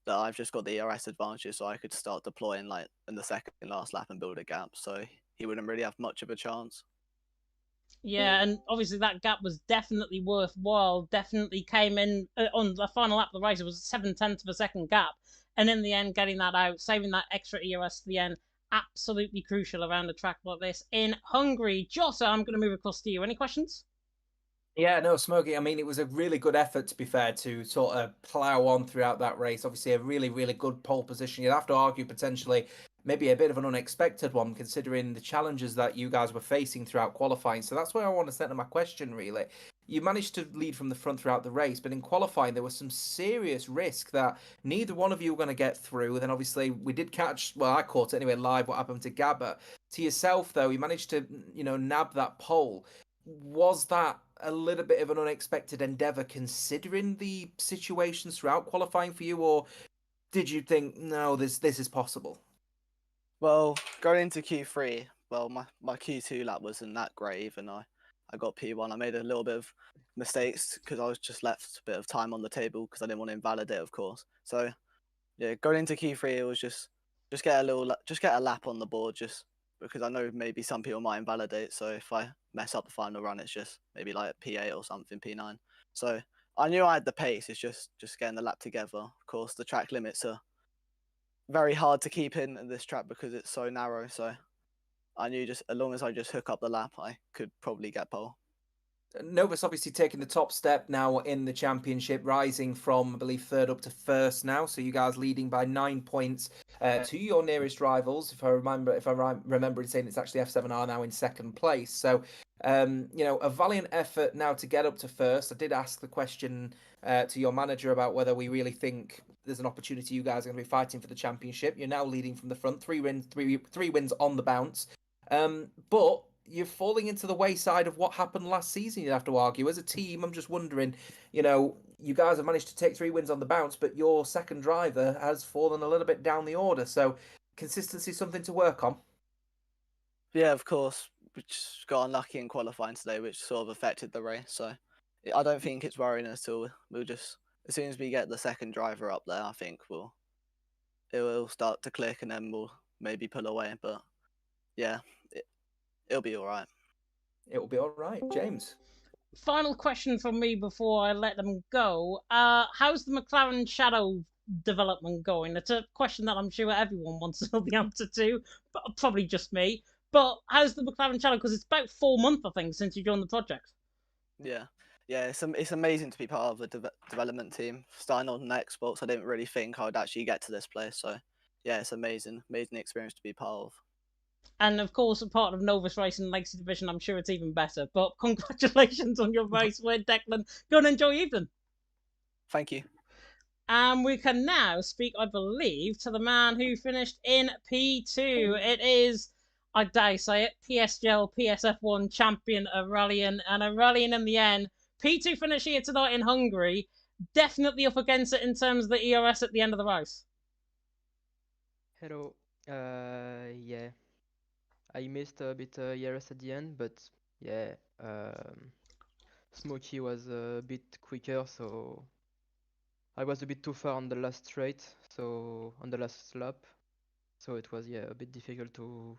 that I've just got the ERS advantage, so I could start deploying like in the second last lap and build a gap. So he wouldn't really have much of a chance. Yeah, and obviously that gap was definitely worthwhile. Definitely came in on the final lap of the race. It was a 7/10 of a second gap, and in the end, getting that out, saving that extra ERS to the end, absolutely crucial around a track like this in Hungary. Jossa, I'm going to move across to you. Any questions? Yeah, no, Smokey. I mean, it was a really good effort, to be fair, to sort of plough on throughout that race. Obviously, a really, really good pole position. You'd have to argue potentially maybe a bit of an unexpected one, considering the challenges that you guys were facing throughout qualifying. So that's where I want to send my question, really. You managed to lead from the front throughout the race, but in qualifying, there was some serious risk that neither one of you were going to get through. Then obviously, we did catch, well, I caught it anyway live, what happened to Gabba. To yourself, though, you managed to, nab that pole. Was that a little bit of an unexpected endeavour considering the situations throughout qualifying for you, or did you think, no, this is possible? Well, going into Q3, well, my Q2 lap wasn't that great, and I got P1. I made a little bit of mistakes because I was just left a bit of time on the table because I didn't want to invalidate, of course. So yeah, going into Q3, it was just get a lap on the board, just because I know maybe some people might invalidate. So if I mess up the final run, it's just maybe like P8 or something, P9. So I knew I had the pace. It's just getting the lap together. Of course, the track limits are very hard to keep in this track because it's so narrow. So I knew just as long as I just hook up the lap, I could probably get pole. Novus obviously taking the top step now in the championship, rising from, I believe, third up to first now. So you guys leading by 9 points to your nearest rivals. If I remember it saying, it's actually F7R now in second place. So, you know, a valiant effort now to get up to first. I did ask the question to your manager about whether we really think there's an opportunity you guys are going to be fighting for the championship. You're now leading from the front, three wins on the bounce. But you're falling into the wayside of what happened last season, you'd have to argue. As a team, I'm just wondering, you know, you guys have managed to take 3 wins on the bounce, but your second driver has fallen a little bit down the order. So consistency is something to work on. Yeah, of course. We just got unlucky in qualifying today, which sort of affected the race. So I don't think it's worrying us till we'll just, as soon as we get the second driver up there, I think it will start to click and then we'll maybe pull away. But yeah, it'll be all right. It'll be all right. James. Final question from me before I let them go. How's the McLaren Shadow development going? It's a question that I'm sure everyone wants to know the answer to, but probably just me. But how's the McLaren Shadow? Because it's about 4 months, I think, since you joined the project. Yeah, it's amazing to be part of a development team. Starting on an Xbox, I didn't really think I would actually get to this place. So yeah, it's amazing experience to be part of. And of course, a part of Novus Racing Legacy Division, I'm sure it's even better. But congratulations on your race win, Declan. Go and enjoy your evening. Thank you. And we can now speak, I believe, to the man who finished in P2. It is, I dare say it, PSGL PSF1 champion Aurelian, and Aurelian in the end. P2 finish here tonight in Hungary. Definitely up against it in terms of the ERS at the end of the race. Hello. Yeah, I missed a bit ERS at the end, but yeah, Smokey was a bit quicker, so I was a bit too far on the last straight, so on the last lap, so it was a bit difficult to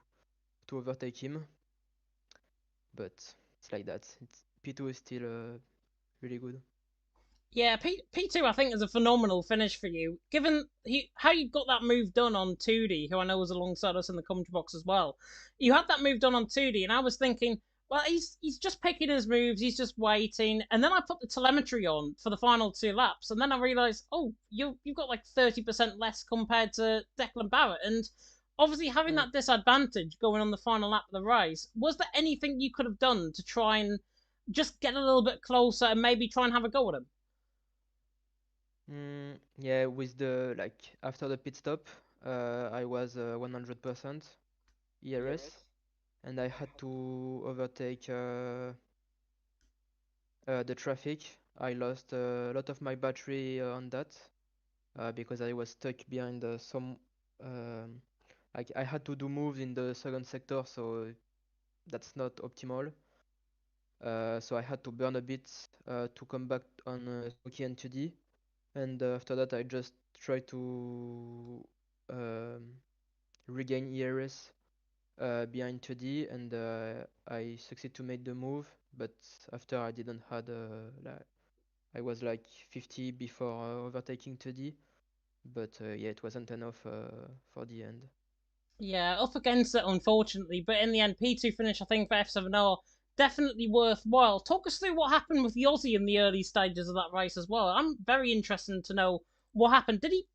overtake him. But it's like that. P2 is still really good. Yeah, P2 I think is a phenomenal finish for you. Given how you got that move done on 2D, who I know was alongside us in the commentary box as well. You had that move done on 2D, and I was thinking, well, he's just picking his moves, he's just waiting. And then I put the telemetry on for the final 2 laps, and then I realised, oh, you've got like 30% less compared to Declan Barrett. And obviously having that disadvantage going on the final lap of the race, was there anything you could have done to try and just get a little bit closer and maybe try and have a go at him? Yeah, with after the pit stop, I was 100% ERS, and I had to overtake the traffic. I lost a lot of my battery on that because I was stuck behind some. I had to do moves in the second sector, so that's not optimal. So I had to burn a bit to come back on Smoky and 2D. And after that, I just tried to regain ERS behind 2D, and I succeeded to make the move. But after I didn't had I was like 50 before overtaking 2D. But yeah, it wasn't enough for the end. Yeah, up against it, unfortunately. But in the end, P2 finish, I think, for F7R, definitely worthwhile. Talk us through what happened with Yossi in the early stages of that race as well. I'm very interested to know what happened. Did he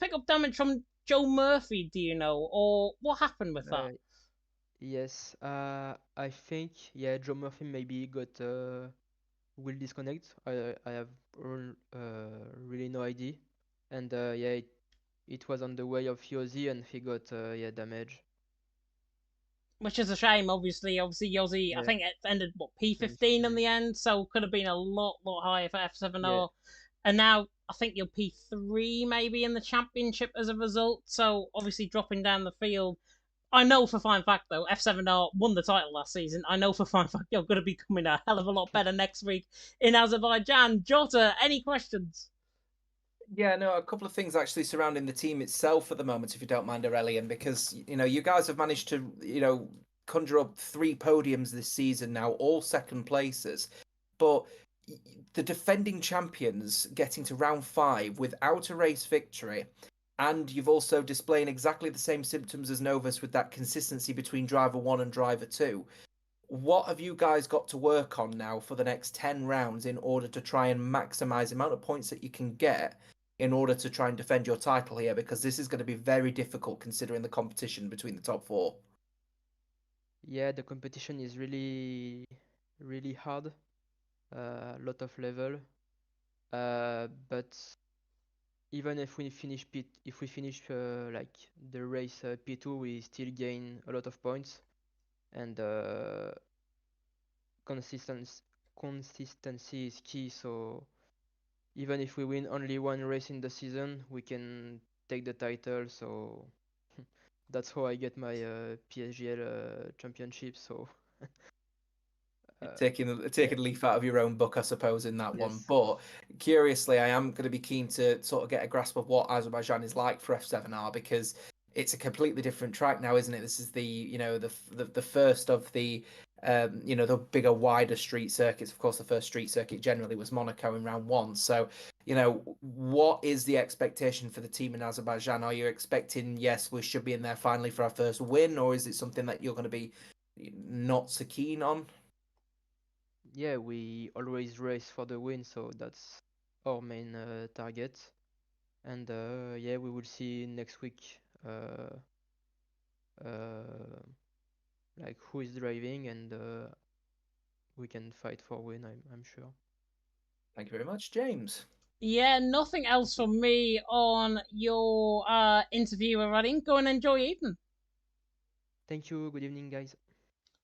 pick up damage from Joe Murphy, do you know? Or what happened with that? Yes, I think, yeah, Joe Murphy maybe got will disconnect. I have really no idea. And yeah, it was on the way of Yossi, and he got damage. Which is a shame, obviously. Obviously, Yossi, I think it ended, P15 in the end, so could have been a lot higher for F7R. And now, I think you're P3 maybe in the championship as a result, so obviously dropping down the field. I know for fine fact, though, F7R won the title last season. I know for fine fact you're going to be coming a hell of a lot better next week in Azerbaijan. Jota, any questions? Yeah, no, a couple of things actually surrounding the team itself at the moment, if you don't mind, Aurelian, because you guys have managed to conjure up 3 podiums this season now, all second places, but the defending champions getting to round 5 without a race victory, and you've also displaying exactly the same symptoms as Novus with that consistency between driver 1 and driver 2. What have you guys got to work on now for the next 10 rounds in order to try and maximize the amount of points that you can get in order to try and defend your title here? Because this is going to be very difficult considering the competition between the top 4. Yeah, the competition is really, really hard. Lot of level. But even if we finish like the race P2, we still gain a lot of points, and consistency is key. So even if we win only one race in the season, we can take the title. So that's how I get my PSGL championship. So Taking yeah, a leaf out of your own book, I suppose, in that one. yes. But curiously, I am going to be keen to sort of get a grasp of what Azerbaijan is like for F7R, because it's a completely different track now, isn't it? This is the first of the the bigger, wider street circuits. Of course, the first street circuit generally was Monaco in round 1. So, what is the expectation for the team in Azerbaijan? Are you expecting, yes, we should be in there finally for our first win, or is it something that you're going to be not so keen on? Yeah, we always race for the win, so that's our main target. And yeah, we will see next week uh, like who is driving, and we can fight for win. I'm sure. Thank you very much, James. Yeah, nothing else from me on your interview already. Go and enjoy your evening. Thank you. Good evening, guys.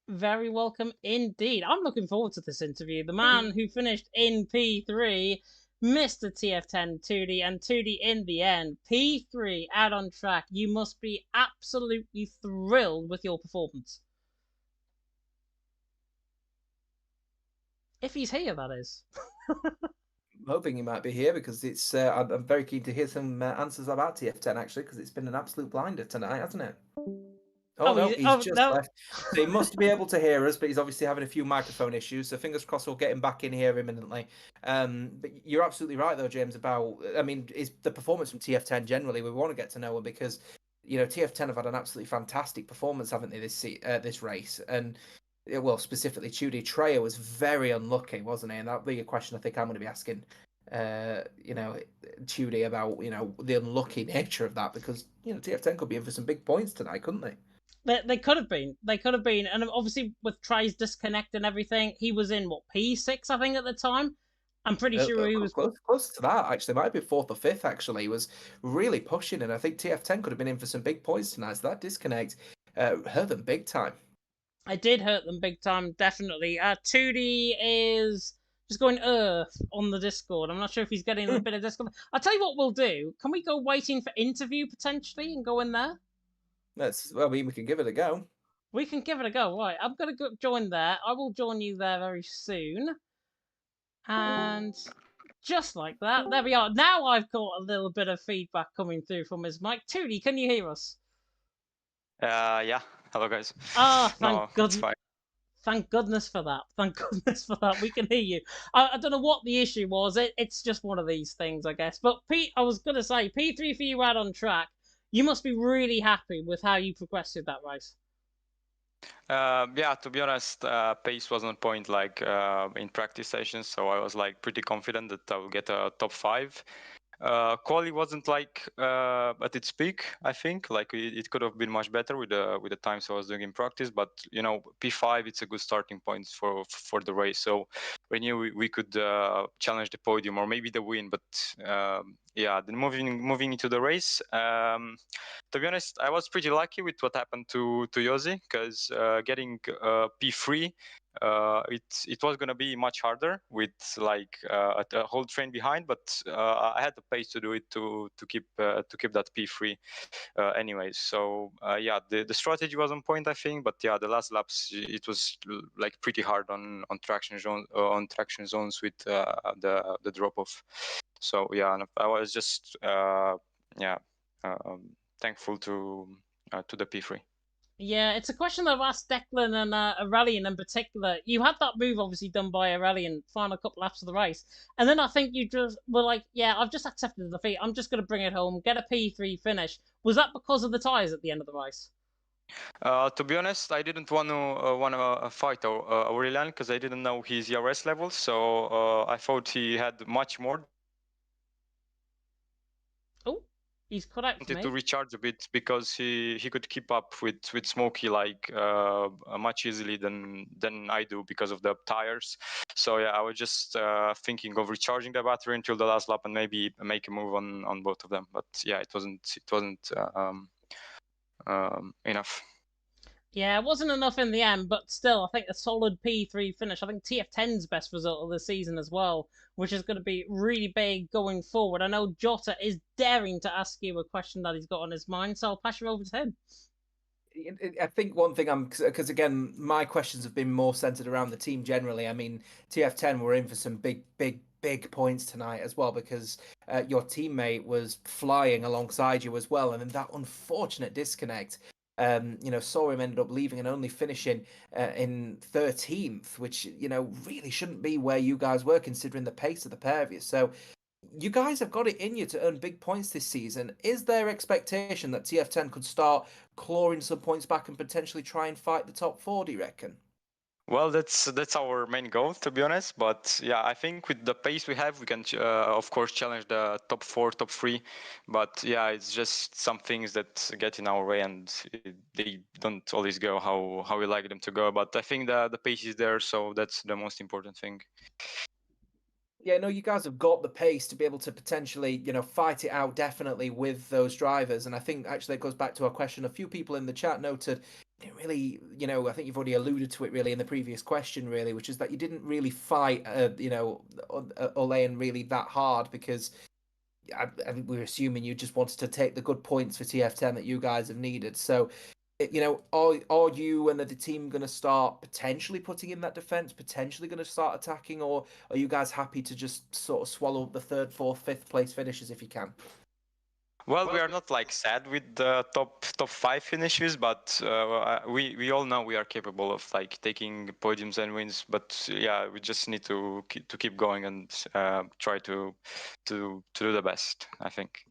Very welcome indeed. I'm looking forward to this interview. The man who finished in P3, Mr. TF10 2D, and 2D in the end. P3 out on track. You must be absolutely thrilled with your performance. If he's here, that is. I'm hoping he might be here because it's. I'm very keen to hear some answers about TF10 actually, because it's been an absolute blinder tonight, hasn't it? Oh no, he's just no. left. So he must be able to hear us, but he's obviously having a few microphone issues. So fingers crossed we'll get him back in here imminently. But you're absolutely right though, James. About is the performance from TF10 generally. We want to get to know him because TF10 have had an absolutely fantastic performance, haven't they, this race? And well, specifically Tudy Treya was very unlucky, wasn't he? And that'll be a question I think I'm going to be asking Tudy about the unlucky nature of that, because TF10 could be in for some big points tonight, couldn't they? They could have been. They could have been. And obviously, with Trey's disconnect and everything, he was in, what, P6, I think, at the time? I'm pretty sure he was. Close to that, actually. Might be 4th or 5th, actually. He was really pushing, and I think TF10 could have been in for some big points tonight. So that disconnect hurt them big time. I did hurt them big time, definitely. 2D is just going on the Discord. I'm not sure if he's getting a bit of Discord. I'll tell you what we'll do. Can we go waiting for interview, potentially, and go in there? We can give it a go. We can give it a go, right. I'm going to go join there. I will join you there very soon. And just like that, there we are. Now I've got a little bit of feedback coming through from his mic. Tootie, can you hear us? Yeah. Hello, guys. Thank goodness. Thank goodness for that. Thank goodness for that. We can hear you. I don't know what the issue was. It's just one of these things, I guess. But Pete, I was going to say, P3 for you out on track. You must be really happy with how you progressed through that race. Yeah, to be honest, pace was on point in practice sessions, so I was pretty confident that I will get a top 5. Quali wasn't at its peak, I think. It could have been much better with the times I was doing in practice, but P5 it's a good starting point for the race. So we knew we could challenge the podium or maybe the win. But yeah, then moving into the race. To be honest, I was pretty lucky with what happened to Yossi, because getting P3. It was gonna be much harder with a whole train behind, but I had the pace to do it to keep that P3 anyways. So yeah, the strategy was on point, I think, but yeah, the last laps it was pretty hard on traction zones with the drop off. So yeah, and I was just thankful to the P3. Yeah, it's a question that I've asked Declan and Aurelian in particular. You had that move obviously done by Aurelian, final couple laps of the race, and then I think you just were like, "Yeah, I've just accepted the defeat. I'm just going to bring it home, get a P3 finish." Was that because of the tyres at the end of the race? To be honest, I didn't want to fight Aurelian because I didn't know his ERS level, so I thought he had much more. Oh, he's cut out for Wanted to me. recharge a bit because he could keep up with Smokey like much easily than I do because of the tires. So yeah, I was just thinking of recharging the battery until the last lap and maybe make a move on both of them. But yeah, it wasn't enough. Yeah, it wasn't enough in the end, but still, I think a solid P3 finish. I think TF10's best result of the season as well, which is going to be really big going forward. I know Jota is daring to ask you a question that he's got on his mind, so I'll pass you over to him. I think one thing because again, my questions have been more centered around the team generally. I mean, TF10 were in for some big points tonight as well because your teammate was flying alongside you as well, and then that unfortunate disconnect. Saw him ended up leaving and only finishing in 13th, which really shouldn't be where you guys were considering the pace of the pair of you. So you guys have got it in you to earn big points this season. Is there expectation that TF10 could start clawing some points back and potentially try and fight the top 4, do you reckon? Well, that's our main goal, to be honest. But yeah, I think with the pace we have, we can of course challenge the top 4, top 3. But yeah, it's just some things that get in our way, and they don't always go how we like them to go. But I think the pace is there, so that's the most important thing. Yeah, no, you guys have got the pace to be able to potentially, fight it out definitely with those drivers. And I think actually it goes back to a question a few people in the chat noted. Didn't really, I think you've already alluded to it really in the previous question, really, which is that you didn't really fight, Olayan really that hard because I think we're assuming you just wanted to take the good points for TF10 that you guys have needed. So are you and the team going to start potentially putting in that defense, potentially going to start attacking, or are you guys happy to just sort of swallow the 3rd, 4th, 5th place finishes if you can? Well, we are not like sad with the top 5 finishes, but we all know we are capable of like taking podiums and wins. But yeah, we just need to keep going and try to do the best, I think.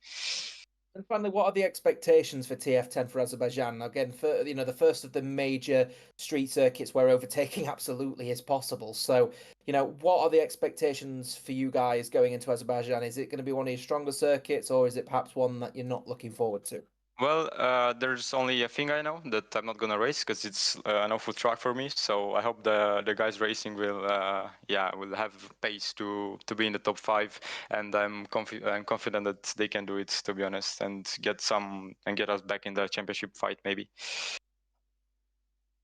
And finally, what are the expectations for TF10 for Azerbaijan? Again, for the first of the major street circuits where overtaking absolutely is possible. So, what are the expectations for you guys going into Azerbaijan? Is it going to be one of your stronger circuits, or is it perhaps one that you're not looking forward to? Well, there's only a thing I know that I'm not gonna race because it's an awful track for me. So I hope the guys racing will have pace to be in the top 5, and I'm confident that they can do it, to be honest, and get us back in the championship fight maybe.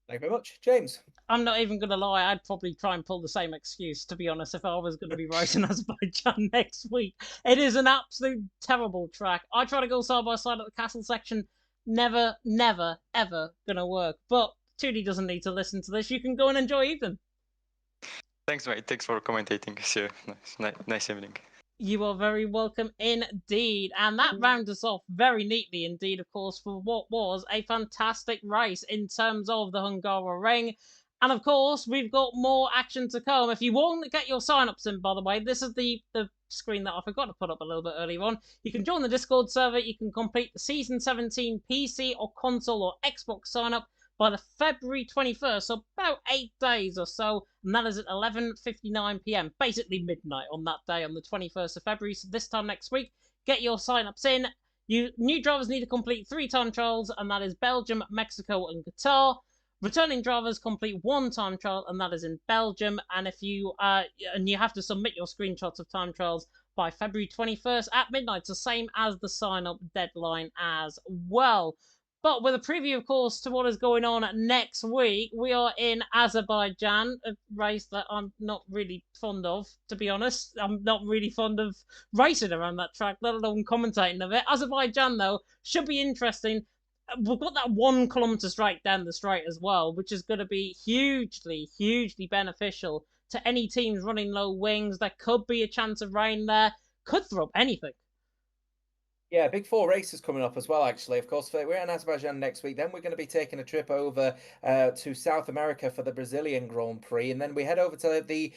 Thank you very much, James. I'm not even going to lie, I'd probably try and pull the same excuse, to be honest, if I was going to be racing Azerbaijan next week. It is an absolute terrible track. I try to go side by side at the castle section. Never, ever going to work. But Tootie doesn't need to listen to this. You can go and enjoy Ethan. Thanks, mate. Thanks for commentating. See you. Nice evening. You are very welcome indeed. And that rounds us off very neatly indeed, of course, for what was a fantastic race in terms of the Hungaroring. And of course, we've got more action to come. If you want to get your sign-ups in, by the way, this is the screen that I forgot to put up a little bit earlier on. You can join the Discord server. You can complete the Season 17 PC or console or Xbox sign-up by the February 21st, so about 8 days or so, and that is at 11:59 p.m, basically midnight on that day on the 21st of February, so this time next week. Get your sign-ups in. New drivers need to complete 3 time trials, and that is Belgium, Mexico, and Qatar. Returning drivers complete 1 time trial, and that is in Belgium. And if you you have to submit your screenshots of time trials by February 21st at midnight, it's the same as the sign-up deadline as well. But with a preview, of course, to what is going on next week, we are in Azerbaijan, a race that I'm not really fond of, to be honest. I'm not really fond of racing around that track, let alone commentating of it. Azerbaijan, though, should be interesting. We've got that 1 kilometre straight down the straight as well, which is going to be hugely beneficial to any teams running low wings. There could be a chance of rain there. could throw up anything. Yeah, big 4 races coming up as well, actually. Of course, we're in Azerbaijan next week. Then we're going to be taking a trip over to South America for the Brazilian Grand Prix. And then we head over to the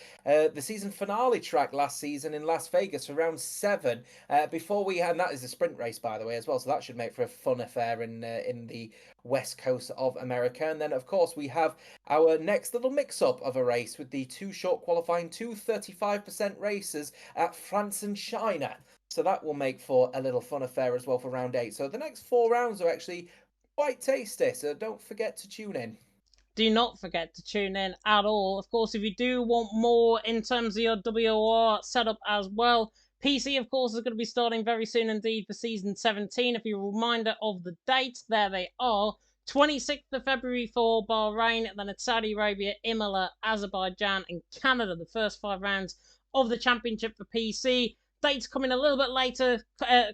season finale track last season in Las Vegas for round 7. Before we had, and that is a sprint race, by the way, as well. So that should make for a fun affair in the west coast of America. And then, of course, we have our next little mix-up of a race with the 2 short qualifying, 2 35% races at France and China. So that will make for a little fun affair as well for round 8. So the next 4 rounds are actually quite tasty. So don't forget to tune in. Do not forget to tune in at all. Of course, if you do want more in terms of your WOR setup as well, PC, of course, is going to be starting very soon indeed for Season 17. If you're a reminder of the dates, there they are. 26th of February for Bahrain, then it's Saudi Arabia, Imola, Azerbaijan, and Canada, the first 5 rounds of the championship for PC. Dates coming a little bit later,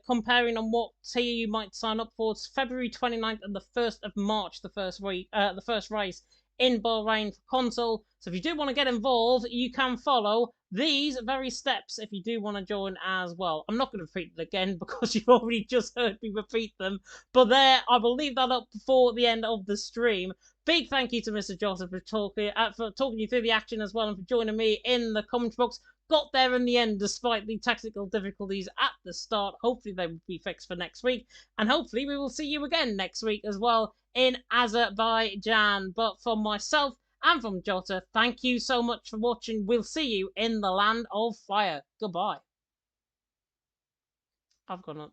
comparing on what tier you might sign up for. It's February 29th and the 1st of March, the first race in Bahrain for console. So if you do want to get involved, you can follow these very steps if you do want to join as well. I'm not going to repeat it again because you've already just heard me repeat them. But there, I will leave that up before the end of the stream. Big thank you to Mr. Joseph for talking you through the action as well and for joining me in the comment box. Got there in the end despite the technical difficulties at the start. Hopefully they will be fixed for next week. And hopefully we will see you again next week as well in Azerbaijan. But from myself and from Jota, thank you so much for watching. We'll see you in the land of fire. Goodbye. I've gone up.